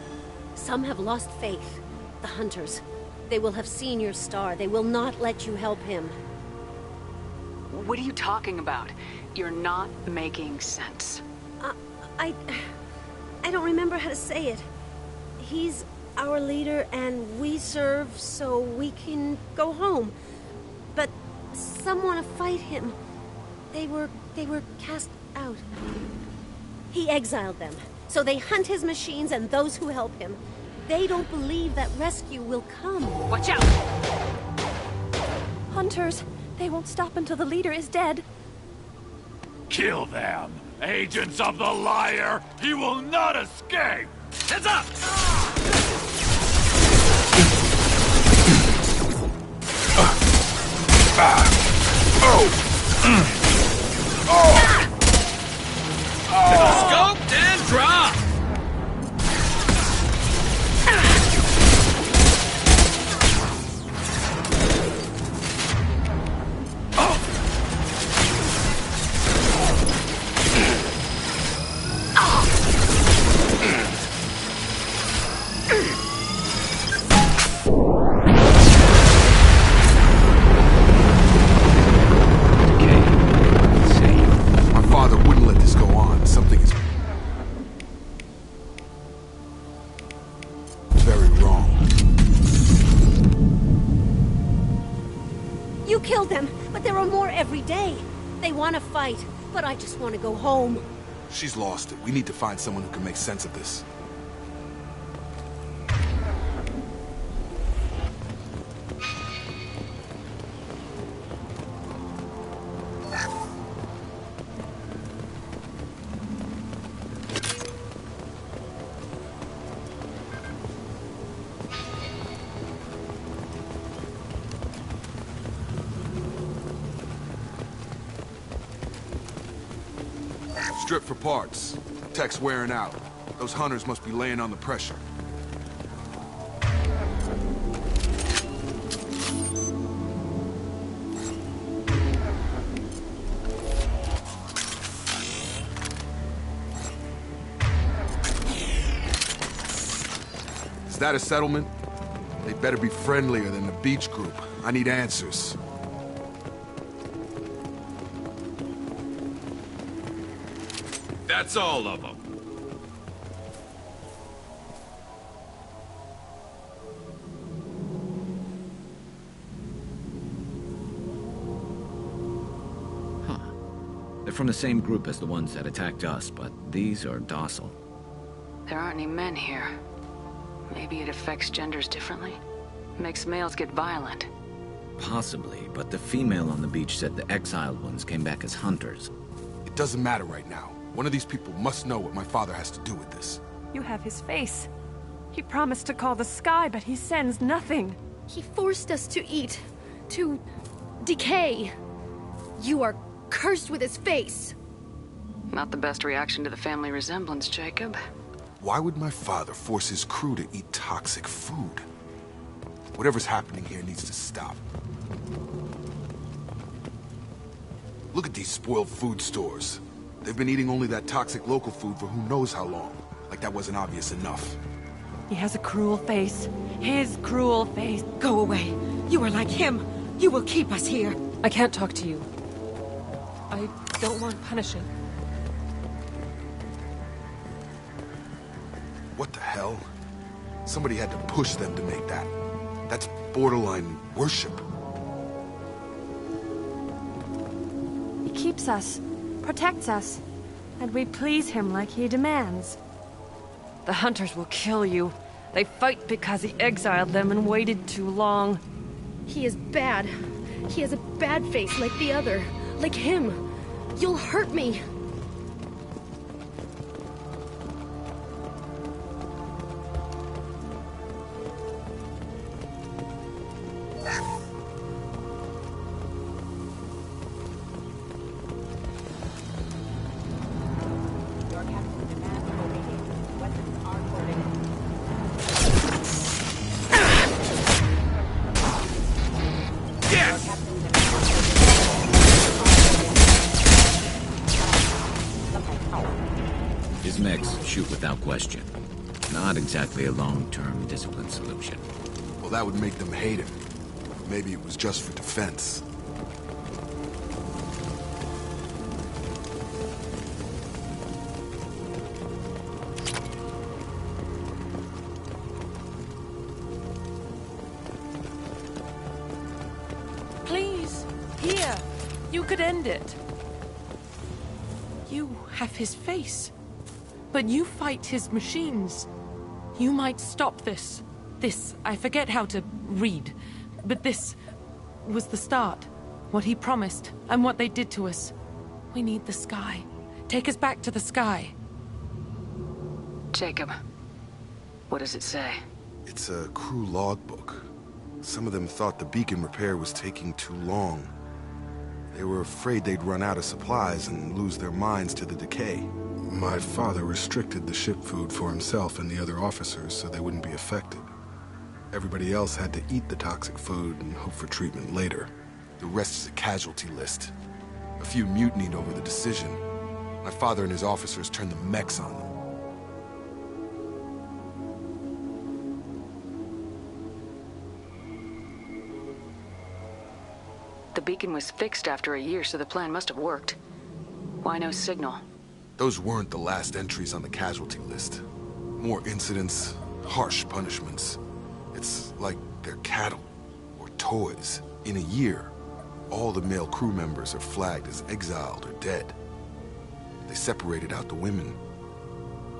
Some have lost faith. The hunters. They will have seen your star. They will not let you help him. What are you talking about? You're not making sense. I don't remember how to say it. He's our leader and we serve so we can go home. But some want to fight him. They were cast out. He exiled them, so they hunt his machines and those who help him. They don't believe that rescue will come. Watch out! Hunters, they won't stop until the leader is dead. Kill them! Agents of the liar! He will not escape! Heads up! Scoped and dropped! Killed them, but there are more every day. They want to fight, but I just want to go home. She's lost it. We need to find someone who can make sense of this. Strip for parts. Tech's wearing out. Those hunters must be laying on the pressure. Is that a settlement? They better be friendlier than the beach group. I need answers. That's all of them. Huh. They're from the same group as the ones that attacked us, but these are docile. There aren't any men here. Maybe it affects genders differently? Makes males get violent. Possibly, but the female on the beach said the exiled ones came back as hunters. It doesn't matter right now. One of these people must know what my father has to do with this. You have his face. He promised to call the sky, but he sends nothing. He forced us to eat, to decay. You are cursed with his face. Not the best reaction to the family resemblance, Jacob. Why would my father force his crew to eat toxic food? Whatever's happening here needs to stop. Look at these spoiled food stores. They've been eating only that toxic local food for who knows how long. Like that wasn't obvious enough. He has a cruel face. His cruel face. Go away. You are like him. You will keep us here. I can't talk to you. I don't want punishing. What the hell? Somebody had to push them to make that. That's borderline worship. He keeps us, protects us, and we please him like he demands. The hunters will kill you. They fight because he exiled them and waited too long. He is bad. He has a bad face like the other. Like him. You'll hurt me. His mechs shoot without question. Not exactly a long-term discipline solution. Well, that would make them hate him. Maybe it was just for defense. Please, here. You could end it. You have his face. But you fight his machines. You might stop this. This, I forget how to read. But this was the start. What he promised, and what they did to us. We need the sky. Take us back to the sky. Jacob, what does it say? It's a crew logbook. Some of them thought the beacon repair was taking too long. They were afraid they'd run out of supplies and lose their minds to the decay. My father restricted the ship food for himself and the other officers so they wouldn't be affected. Everybody else had to eat the toxic food and hope for treatment later. The rest is a casualty list. A few mutinied over the decision. My father and his officers turned the mechs on them. The beacon was fixed after a year, so the plan must have worked. Why no signal? Those weren't the last entries on the casualty list. More incidents, harsh punishments. It's like they're cattle, or toys. In a year, all the male crew members are flagged as exiled or dead. They separated out the women,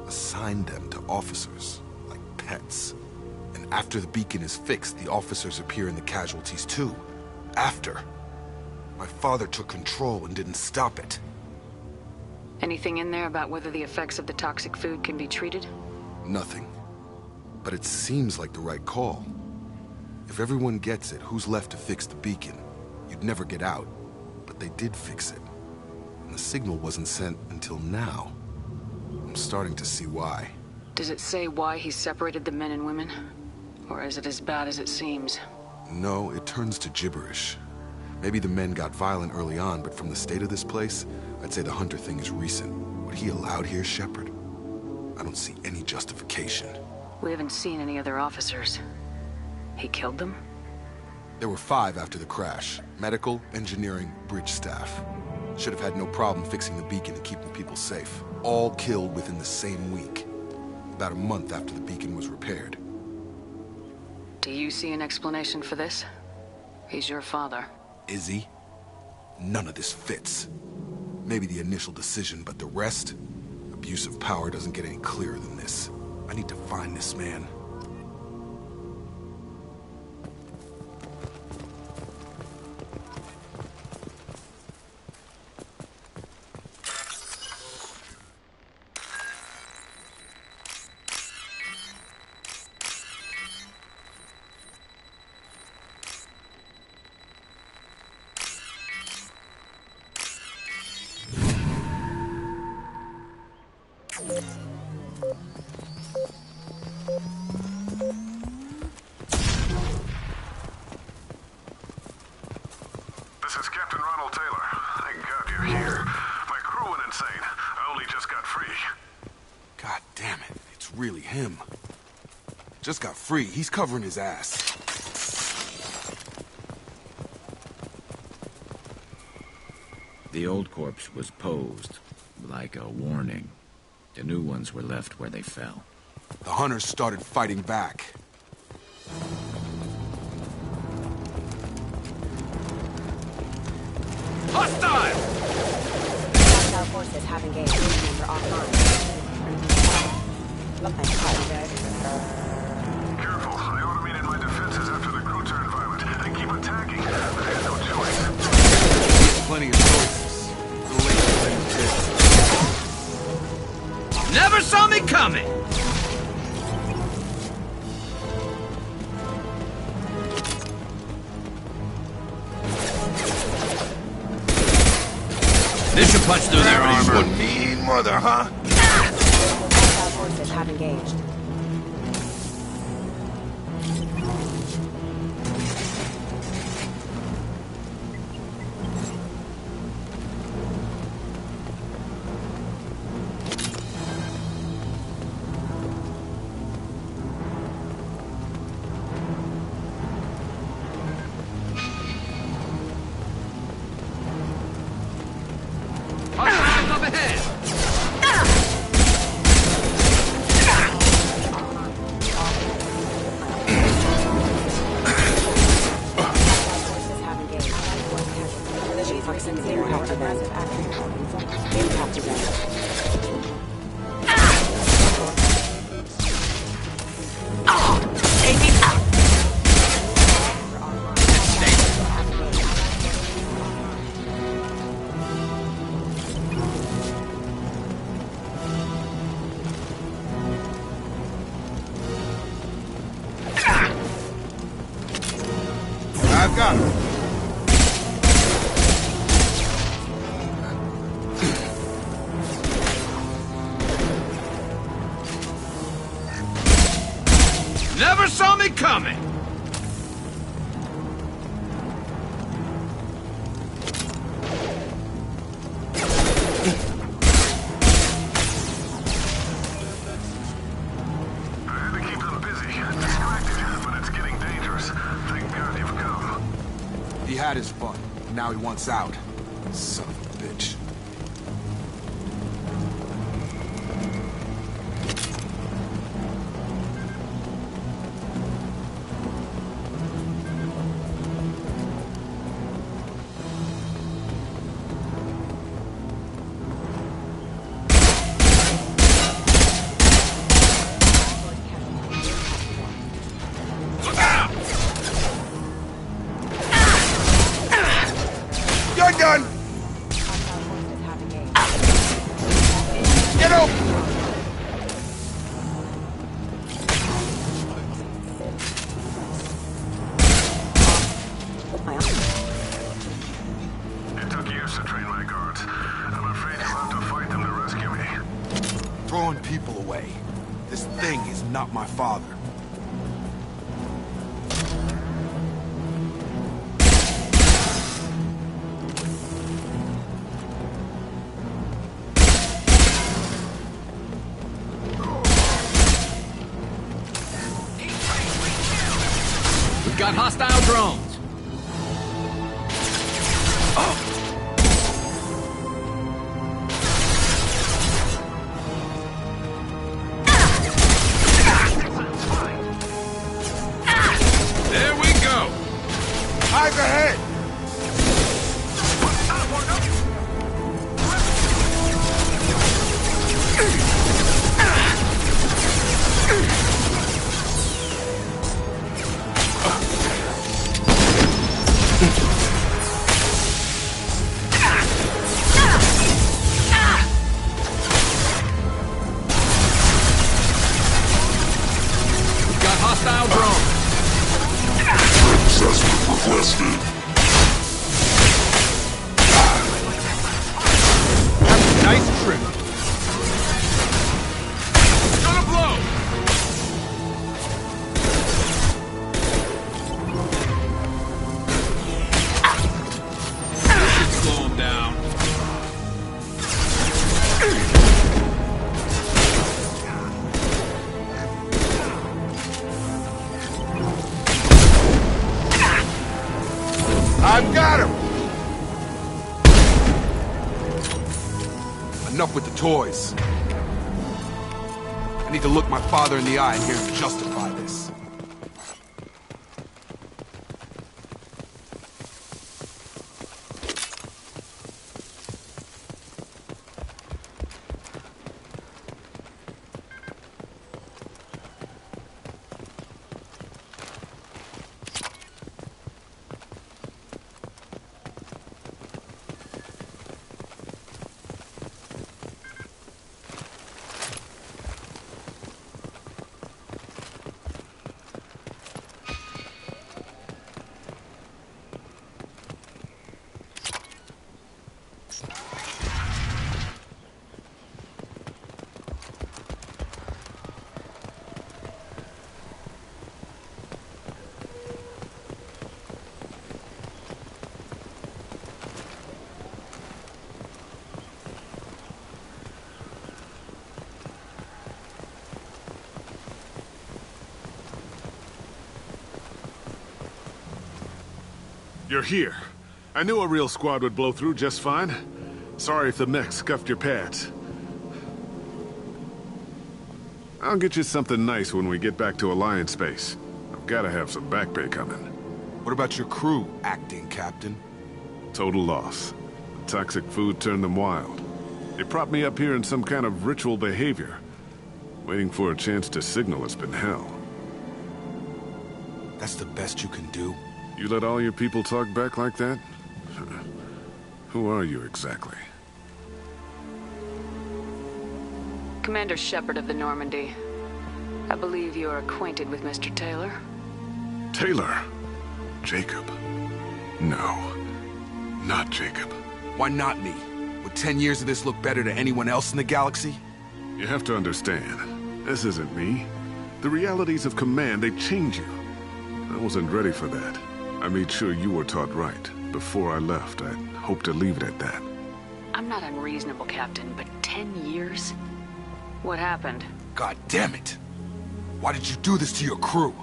assigned them to officers, like pets. And after the beacon is fixed, the officers appear in the casualties too. After. My father took control and didn't stop it. Anything in there about whether the effects of the toxic food can be treated? Nothing. But it seems like the right call. If everyone gets it, who's left to fix the beacon? You'd never get out. But they did fix it. And the signal wasn't sent until now. I'm starting to see why. Does it say why he separated the men and women? Or is it as bad as it seems? No, it turns to gibberish. Maybe the men got violent early on, but from the state of this place, I'd say the Hunter thing is recent. What he allowed here, Shepard? I don't see any justification. We haven't seen any other officers. He killed them? There were 5 after the crash. Medical, engineering, bridge staff. Should have had no problem fixing the beacon and keeping people safe. All killed within the same week. About a month after the beacon was repaired. Do you see an explanation for this? He's your father. Is he? None of this fits. Maybe the initial decision, but the rest? Abuse of power doesn't get any clearer than this. I need to find this man. This is Captain Ronald Taylor. Thank God you're here. My crew went insane. I only just got free. God damn it. It's really him. Just got free. He's covering his ass. The old corpse was posed like a warning. The new ones were left where they fell. The hunters started fighting back. Hostile! Hostile forces have engaged. Member offline. Careful. I automated my defenses after the crew turned violent. They keep attacking. I had no choice. Plenty of choices. The late Never saw me coming! This should punch through their armor. One mean mother, huh? Hostile forces have engaged. Hostiles up ahead! I've got him. Never saw me coming! I had to keep them busy. Distracted, but it's getting dangerous. Thank God you've come. He had his fun. Now he wants out. Son of a bitch. You're done! Get up! It took years to train my guards. I'm afraid you'll have to fight them to rescue me. Throwing people away. This thing is not my father. We've got hostile drones. There we go. Eyes ahead! enough with the toys. I need to look my father in the eye and hear him justify this. You're here. I knew a real squad would blow through just fine. Sorry if the mech scuffed your pads. I'll get you something nice when we get back to Alliance Base. I've gotta have some back pay coming. What about your crew, acting captain? Total loss. The toxic food turned them wild. They propped me up here in some kind of ritual behavior. Waiting for a chance to signal has been hell. That's the best you can do? You let all your people talk back like that? Who are you exactly? Commander Shepard of the Normandy. I believe you are acquainted with Mr. Taylor. Taylor? Jacob? No. Not Jacob. Why not me? Would 10 years of this look better to anyone else in the galaxy? You have to understand, this isn't me. The realities of command, they change you. I wasn't ready for that. I made sure you were taught right. Before I left, I hoped to leave it at that. I'm not unreasonable, Captain, but 10 years? What happened? God damn it! Why did you do this to your crew?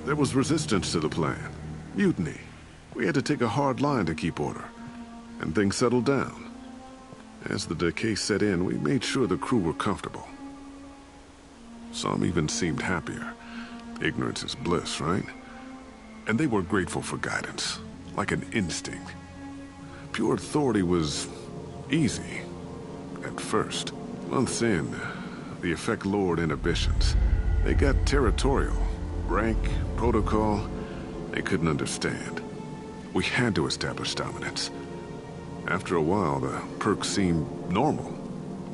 There was resistance to the plan. Mutiny. We had to take a hard line to keep order. And things settled down. As the decay set in, we made sure the crew were comfortable. Some even seemed happier. Ignorance is bliss, right? And they were grateful for guidance, like an instinct. Pure authority was easy, at first. Months in, the effect lowered inhibitions. They got territorial. Rank, protocol, they couldn't understand. We had to establish dominance. After a while, the perks seemed normal.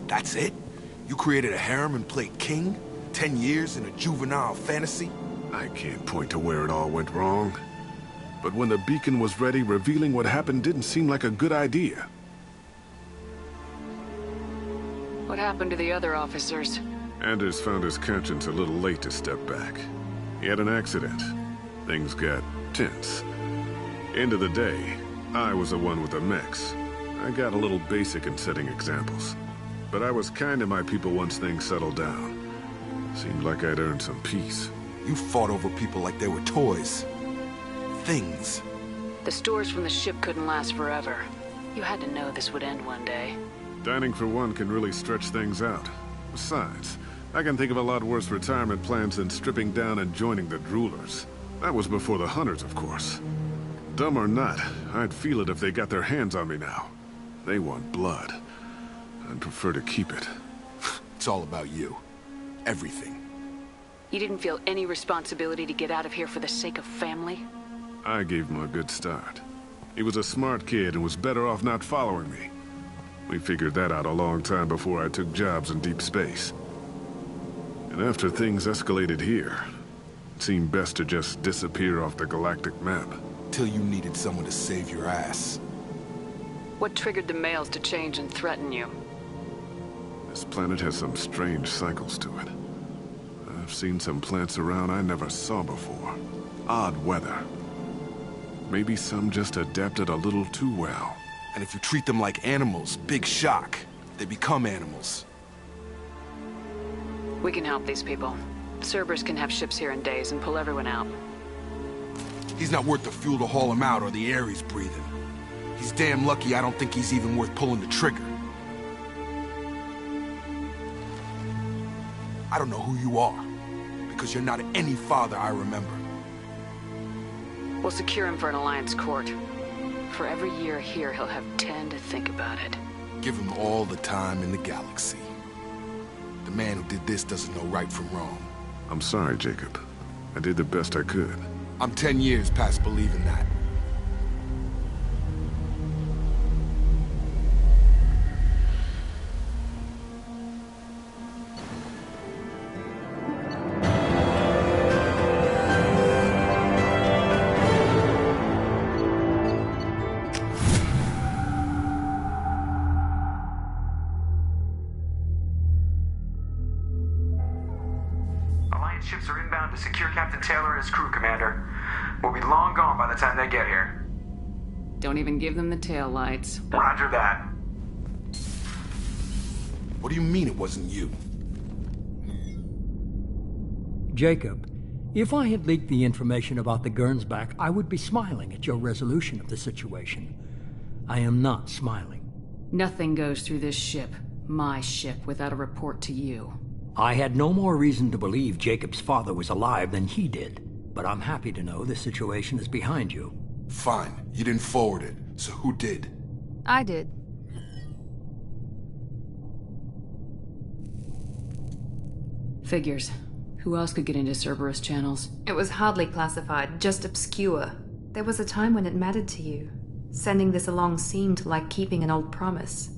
That's it? You created a harem and played king? 10 years in a juvenile fantasy? I can't point to where it all went wrong. But when the beacon was ready, revealing what happened didn't seem like a good idea. What happened to the other officers? Anders found his conscience a little late to step back. He had an accident. Things got tense. End of the day, I was the one with the mechs. I got a little basic in setting examples. But I was kind to my people once things settled down. Seemed like I'd earned some peace. You fought over people like they were toys. Things. The stores from the ship couldn't last forever. You had to know this would end one day. Dining for one can really stretch things out. Besides, I can think of a lot worse retirement plans than stripping down and joining the droolers. That was before the hunters, of course. Dumb or not, I'd feel it if they got their hands on me now. They want blood. I'd prefer to keep it. It's all about you. Everything. You didn't feel any responsibility to get out of here for the sake of family? I gave him a good start. He was a smart kid and was better off not following me. We figured that out a long time before I took jobs in deep space. And after things escalated here, it seemed best to just disappear off the galactic map. Till you needed someone to save your ass. What triggered the males to change and threaten you? This planet has some strange cycles to it. I've seen some plants around I never saw before. Odd weather. Maybe some just adapted a little too well. And if you treat them like animals, big shock. They become animals. We can help these people. Cerberus can have ships here in days and pull everyone out. He's not worth the fuel to haul him out or the air he's breathing. He's damn lucky I don't think he's even worth pulling the trigger. I don't know who you are, because you're not any father I remember. We'll secure him for an Alliance court. For every year here, he'll have 10 to think about it. Give him all the time in the galaxy. The man who did this doesn't know right from wrong. I'm sorry, Jacob. I did the best I could. I'm 10 years past believing that. Ships are inbound to secure Captain Taylor and his crew, Commander. We'll be long gone by the time they get here. Don't even give them the tail lights. Roger that. What do you mean it wasn't you? Jacob, if I had leaked the information about the Gernsback, I would be smiling at your resolution of the situation. I am not smiling. Nothing goes through this ship, my ship, without a report to you. I had no more reason to believe Jacob's father was alive than he did, but I'm happy to know the situation is behind you. Fine. You didn't forward it, so who did? I did. Figures. Who else could get into Cerberus channels? It was hardly classified, just obscure. There was a time when it mattered to you. Sending this along seemed like keeping an old promise.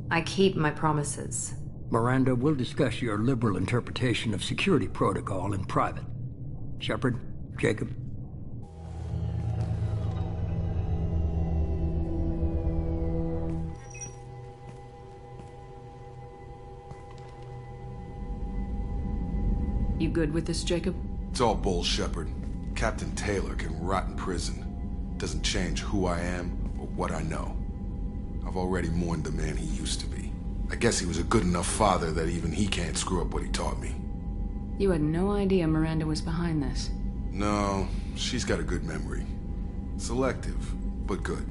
I keep my promises. Miranda, we'll discuss your liberal interpretation of security protocol in private. Shepard, Jacob. You good with this, Jacob? It's all bull, Shepard. Captain Taylor can rot in prison. Doesn't change who I am or what I know. I've already mourned the man he used to be. I guess he was a good enough father that even he can't screw up what he taught me. You had no idea Miranda was behind this. No, she's got a good memory. Selective, but good.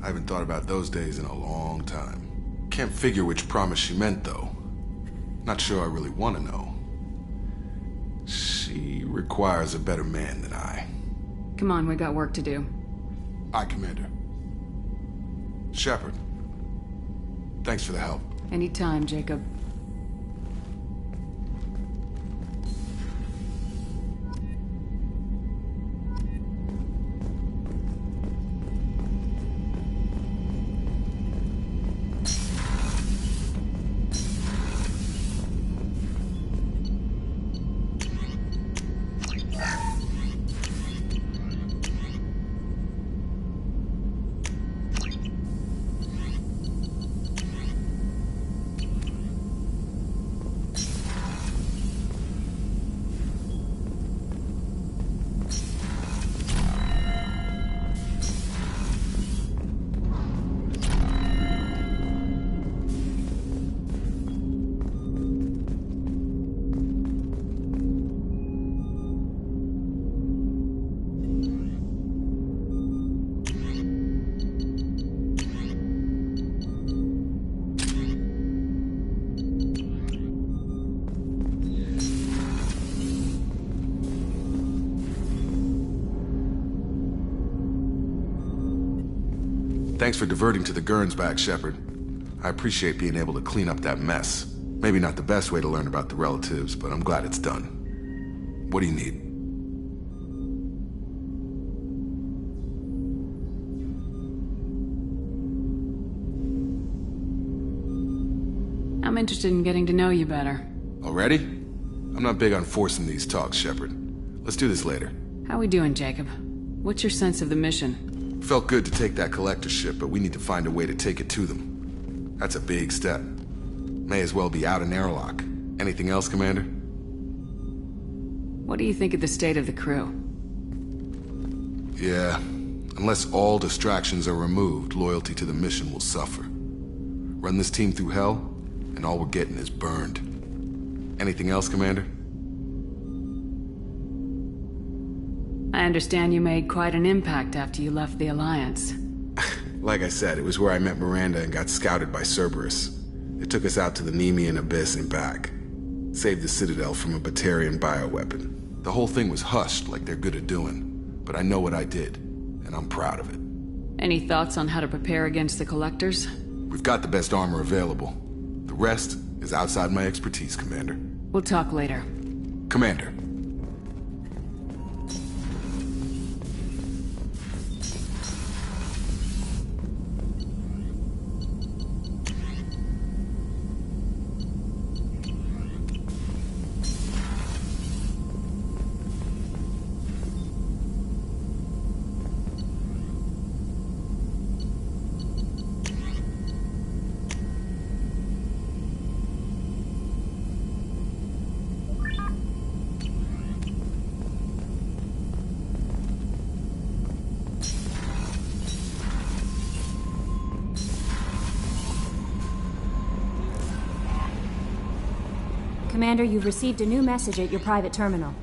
I haven't thought about those days in a long time. Can't figure which promise she meant, though. Not sure I really want to know. She requires a better man than I. Come on, we got work to do. Aye, Commander. Shepard. Thanks for the help. Anytime, Jacob. Thanks for diverting to the Gernsback, Shepard. I appreciate being able to clean up that mess. Maybe not the best way to learn about the relatives, but I'm glad it's done. What do you need? I'm interested in getting to know you better. Already? I'm not big on forcing these talks, Shepard. Let's do this later. How we doing, Jacob? What's your sense of the mission? Felt good to take that collector ship, but we need to find a way to take it to them. That's a big step. May as well be out in airlock. Anything else, Commander? What do you think of the state of the crew? Yeah. Unless all distractions are removed, loyalty to the mission will suffer. Run this team through hell, and all we're getting is burned. Anything else, Commander? I understand you made quite an impact after you left the Alliance. Like I said, it was where I met Miranda and got scouted by Cerberus. They took us out to the Nemean Abyss and back. Saved the Citadel from a Batarian bioweapon. The whole thing was hushed like they're good at doing. But I know what I did, and I'm proud of it. Any thoughts on how to prepare against the Collectors? We've got the best armor available. The rest is outside my expertise, Commander. We'll talk later. Commander. Commander, you've received a new message at your private terminal.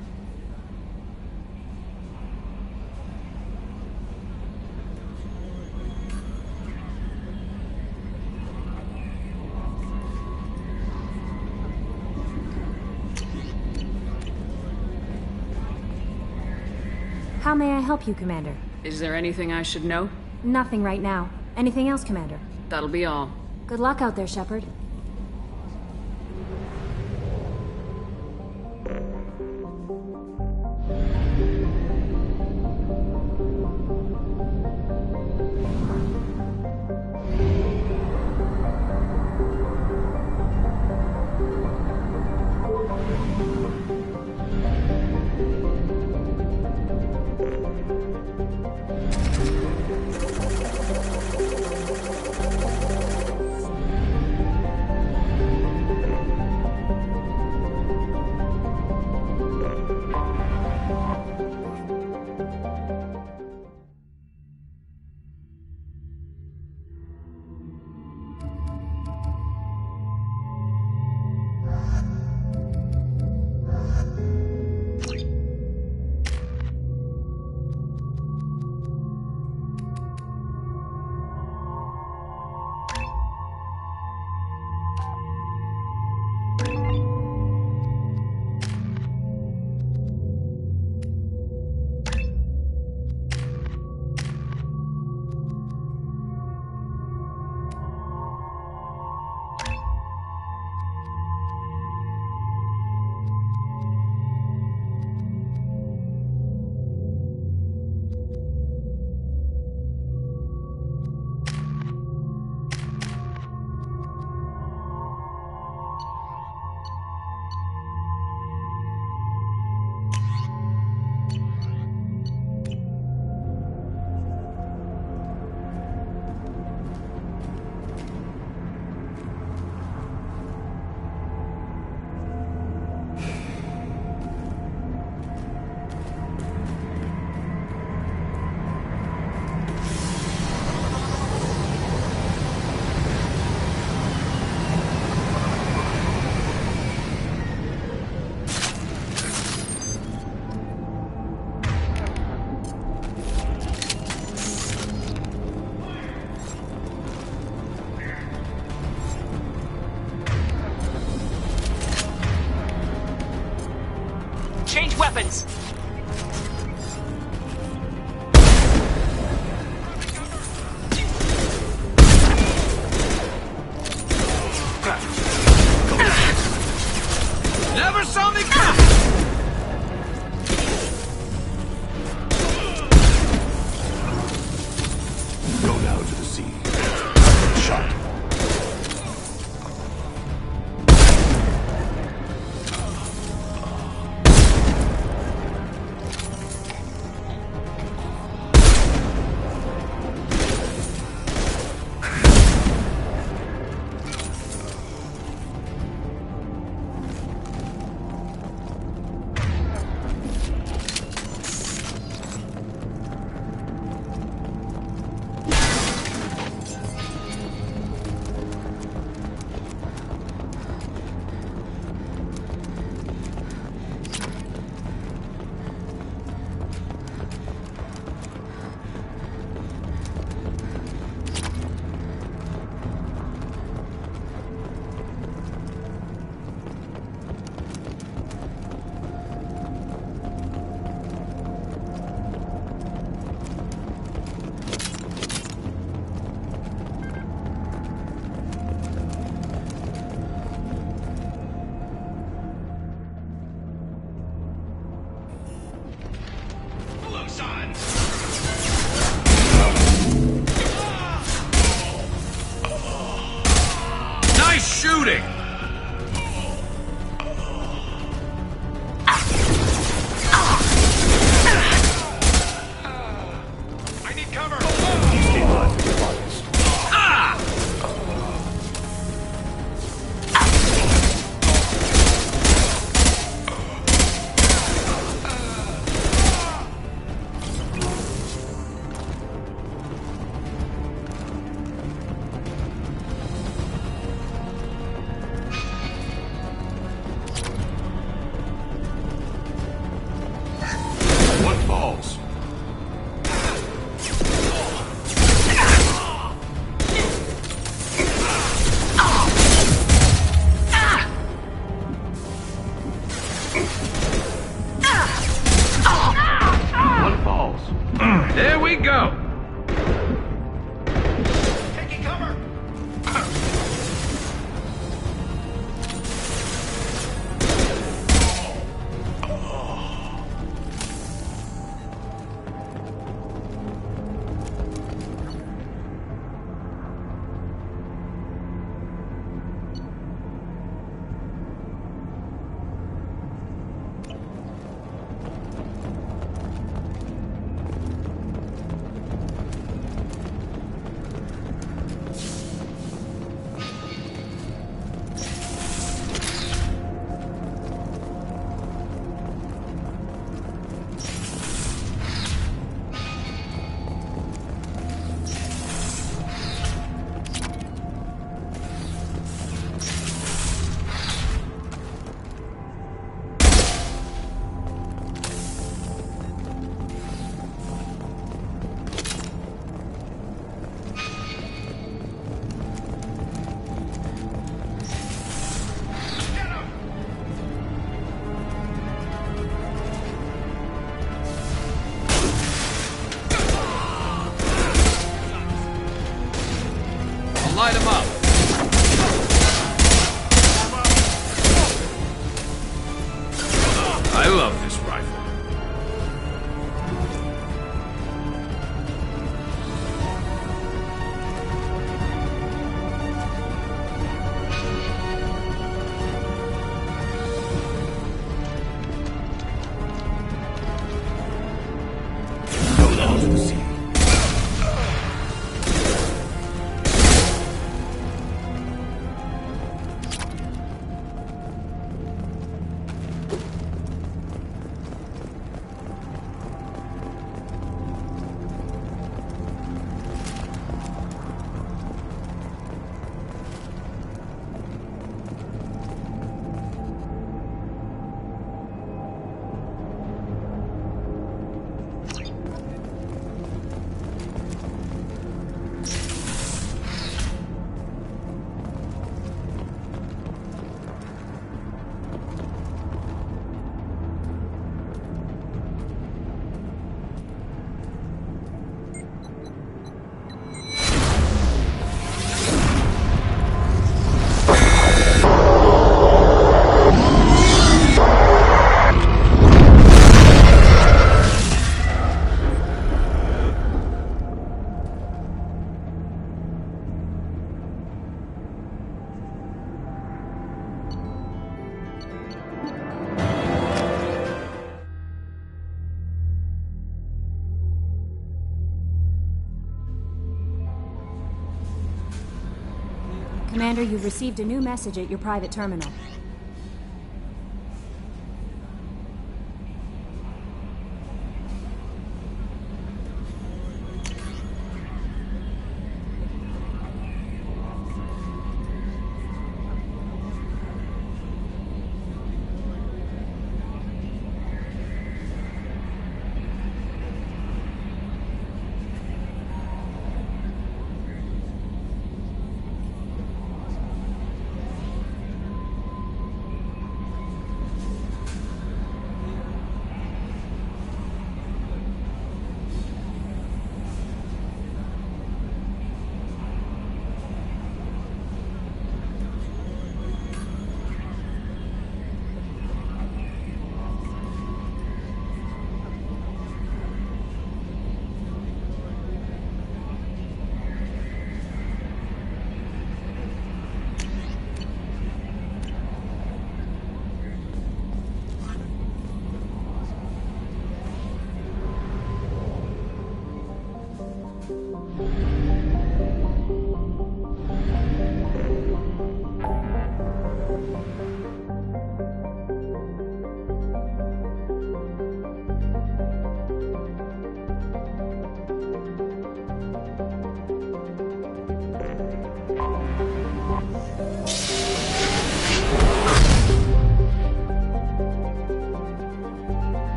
How may I help you, Commander? Is there anything I should know? Nothing right now. Anything else, Commander? That'll be all. Good luck out there, Shepard. Change weapons! Never saw me come! Go now to the sea. Shot. shooting! I need cover! What falls? One falls. There we go. Taking cover. Light him up. I love this rifle. Hold on to the seat. Commander, you've received a new message at your private terminal.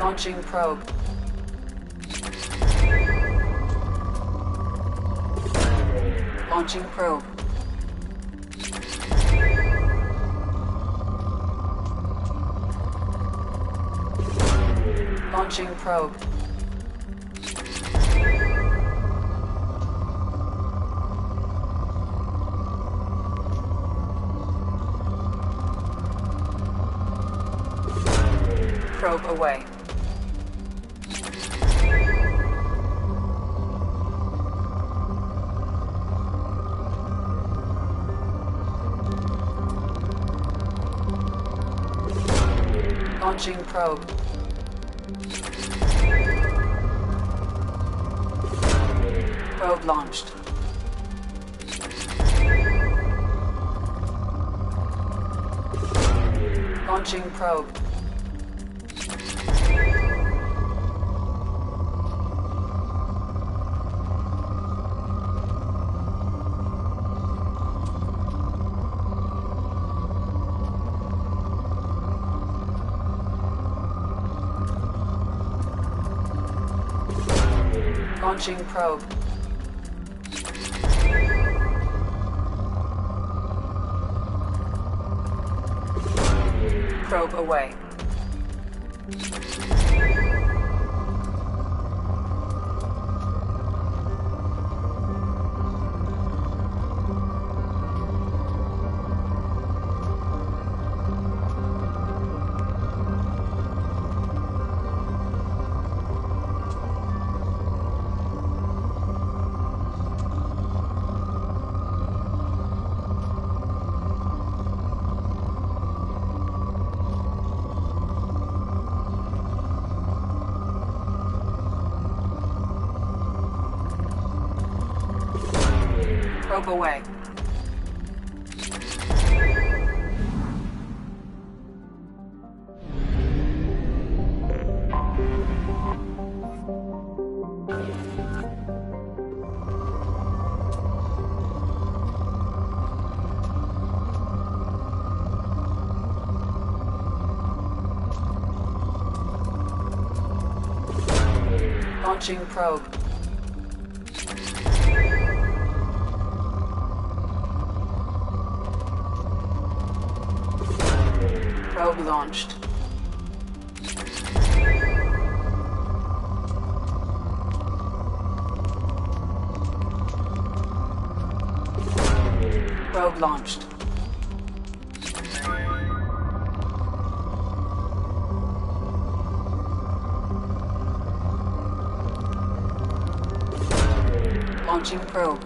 Launching probe. Launching probe. Launching probe. Probe away. Launching probe. Probe launched. Launching probe. Launching probe. Probe away. Probe away. Launching probe. Probe launched. Probe launched. Launching probe.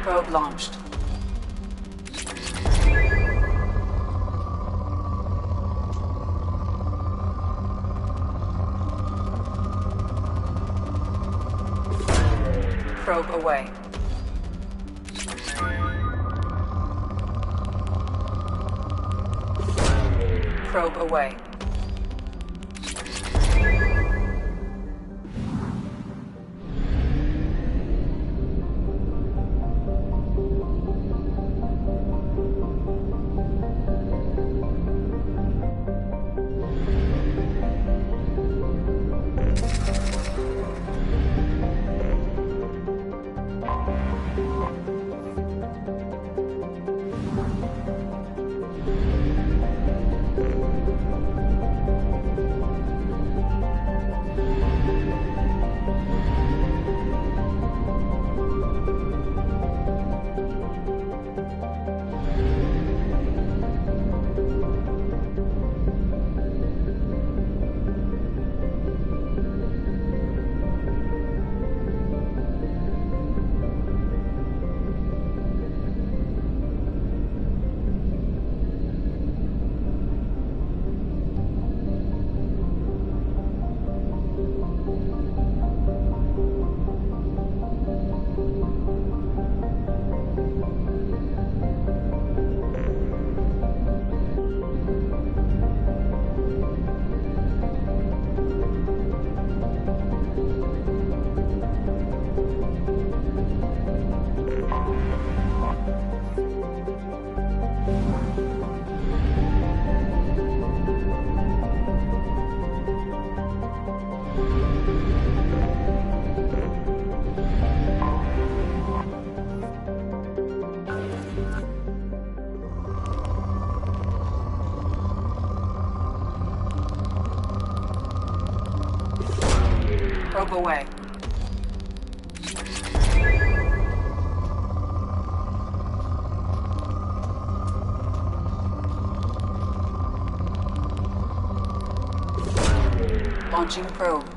Probe launched. Probe away. Probe away. Probe away. Launching probe.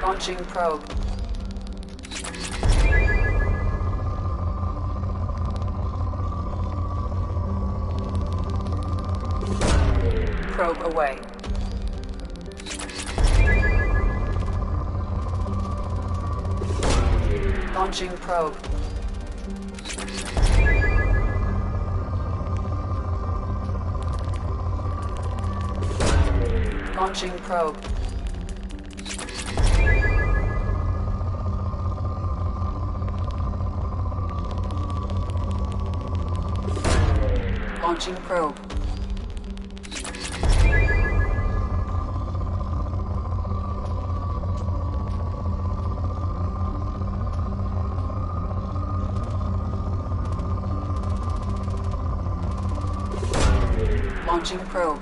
Launching probe. Probe away. Launching probe. Launching probe. Launching probe. Launching probe.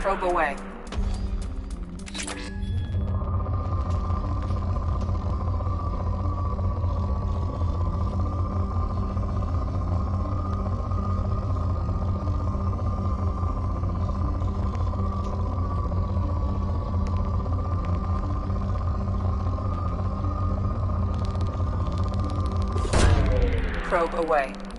Probe away. Probe away.